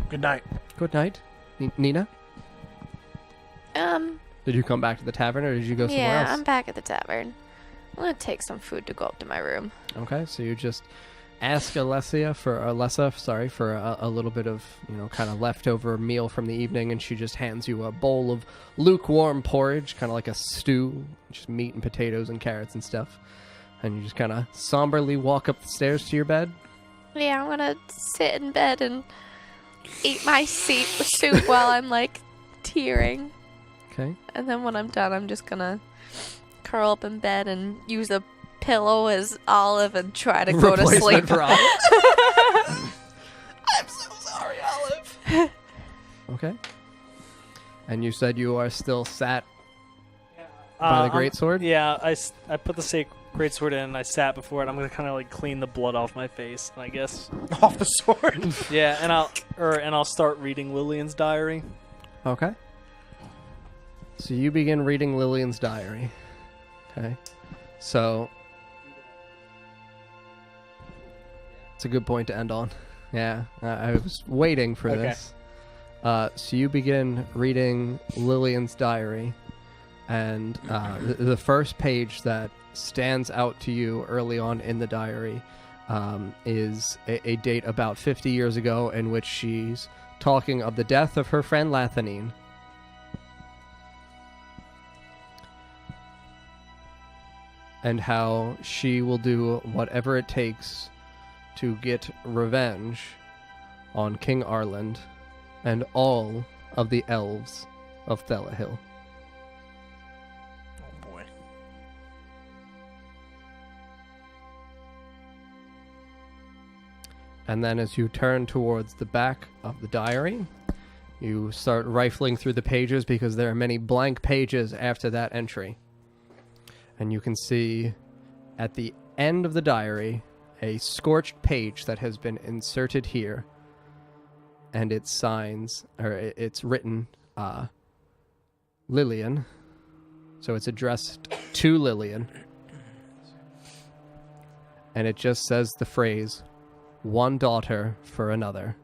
Good night. Good night. Nina? Did you come back to the tavern, or did you go somewhere else? Yeah, I'm back at the tavern. I'm gonna take some food to go up to my room. Okay, so you just ask Alessa for a little bit of, kind of leftover meal from the evening, and she just hands you a bowl of lukewarm porridge, kind of like a stew, just meat and potatoes and carrots and stuff. And you just kind of somberly walk up the stairs to your bed. Yeah, I'm gonna sit in bed and eat my soup while I'm like tearing. Okay. And then when I'm done, I'm just gonna curl up in bed and use a pillow as Olive and try to go to sleep. For Olive. I'm so sorry, Olive. Okay. And you said you are still sat by the greatsword? Yeah, I put the greatsword in, and I sat before it. I'm gonna kind of like clean the blood off my face, I guess. Off the sword. Yeah, and I'll start reading Lilian's diary. Okay. So you begin reading Lilian's diary. Okay. So it's a good point to end on. Yeah, I was waiting for this. So you begin reading Lilian's diary, and the first page that stands out to you early on in the diary is a date about 50 years ago in which she's talking of the death of her friend Lathanine. And how she will do whatever it takes to get revenge on King Arland and all of the elves of Thelahill. Oh boy. And then as you turn towards the back of the diary, you start rifling through the pages because there are many blank pages after that entry. And you can see at the end of the diary a scorched page that has been inserted here. And it's written Lilian. So it's addressed to Lilian. And it just says the phrase, "One daughter for another."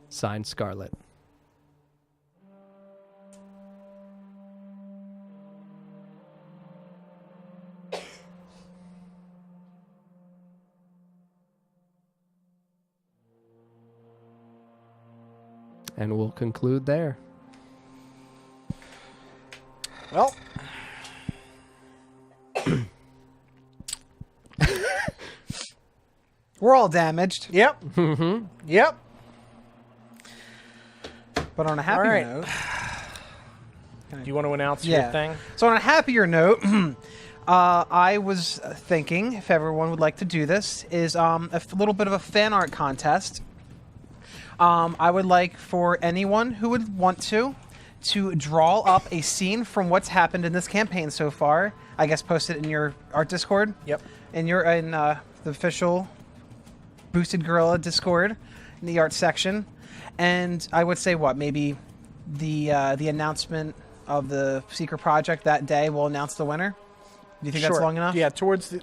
Signed, Scarlet. And we'll conclude there. Well. We're all damaged. Yep. Mm-hmm. Yep. But on a happier right. note... Do you want to announce your thing? So on a happier note, I was thinking, if everyone would like to do this, is a little bit of a fan art contest. I would like for anyone who would want to draw up a scene from what's happened in this campaign so far. I guess post it in your art Discord. Yep. In the official Boosted Gorilla Discord in the art section. And I would say maybe the announcement of the secret project that day will announce the winner. Do you think that's long enough? Yeah, towards the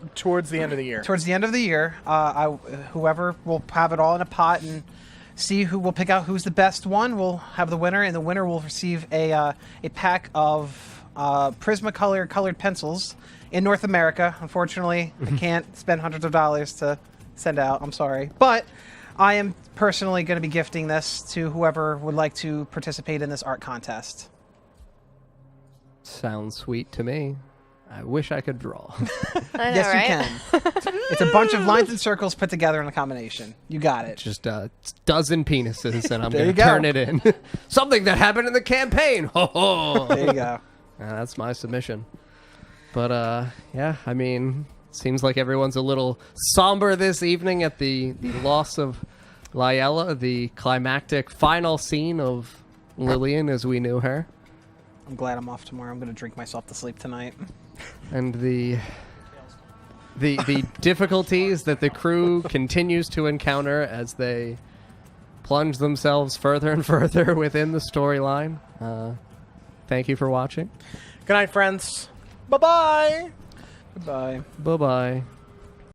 end of the year. Towards the end of the year, whoever will have it all in a pot and see who will pick out who's the best one. We'll have the winner, and the winner will receive a pack of Prismacolor colored pencils in North America. Unfortunately, I can't spend hundreds of dollars to send out. I'm sorry, but I am personally going to be gifting this to whoever would like to participate in this art contest. Sounds sweet to me. I wish I could draw. I know, Yes, right? you can. It's a bunch of lines and circles put together in a combination. You got it. Just a dozen penises, and I'm There going you to go. turn it in. Something that happened in the campaign. Ho ho. There you go. That's my submission. But yeah, I mean, seems like everyone's a little somber this evening at the loss of Liella, the climactic final scene of Lilian as we knew her. I'm glad I'm off tomorrow. I'm going to drink myself to sleep tonight. And the difficulties that the crew continues to encounter as they plunge themselves further and further within the storyline. Thank you for watching. Good night, friends. Bye-bye. Goodbye. Bye-bye.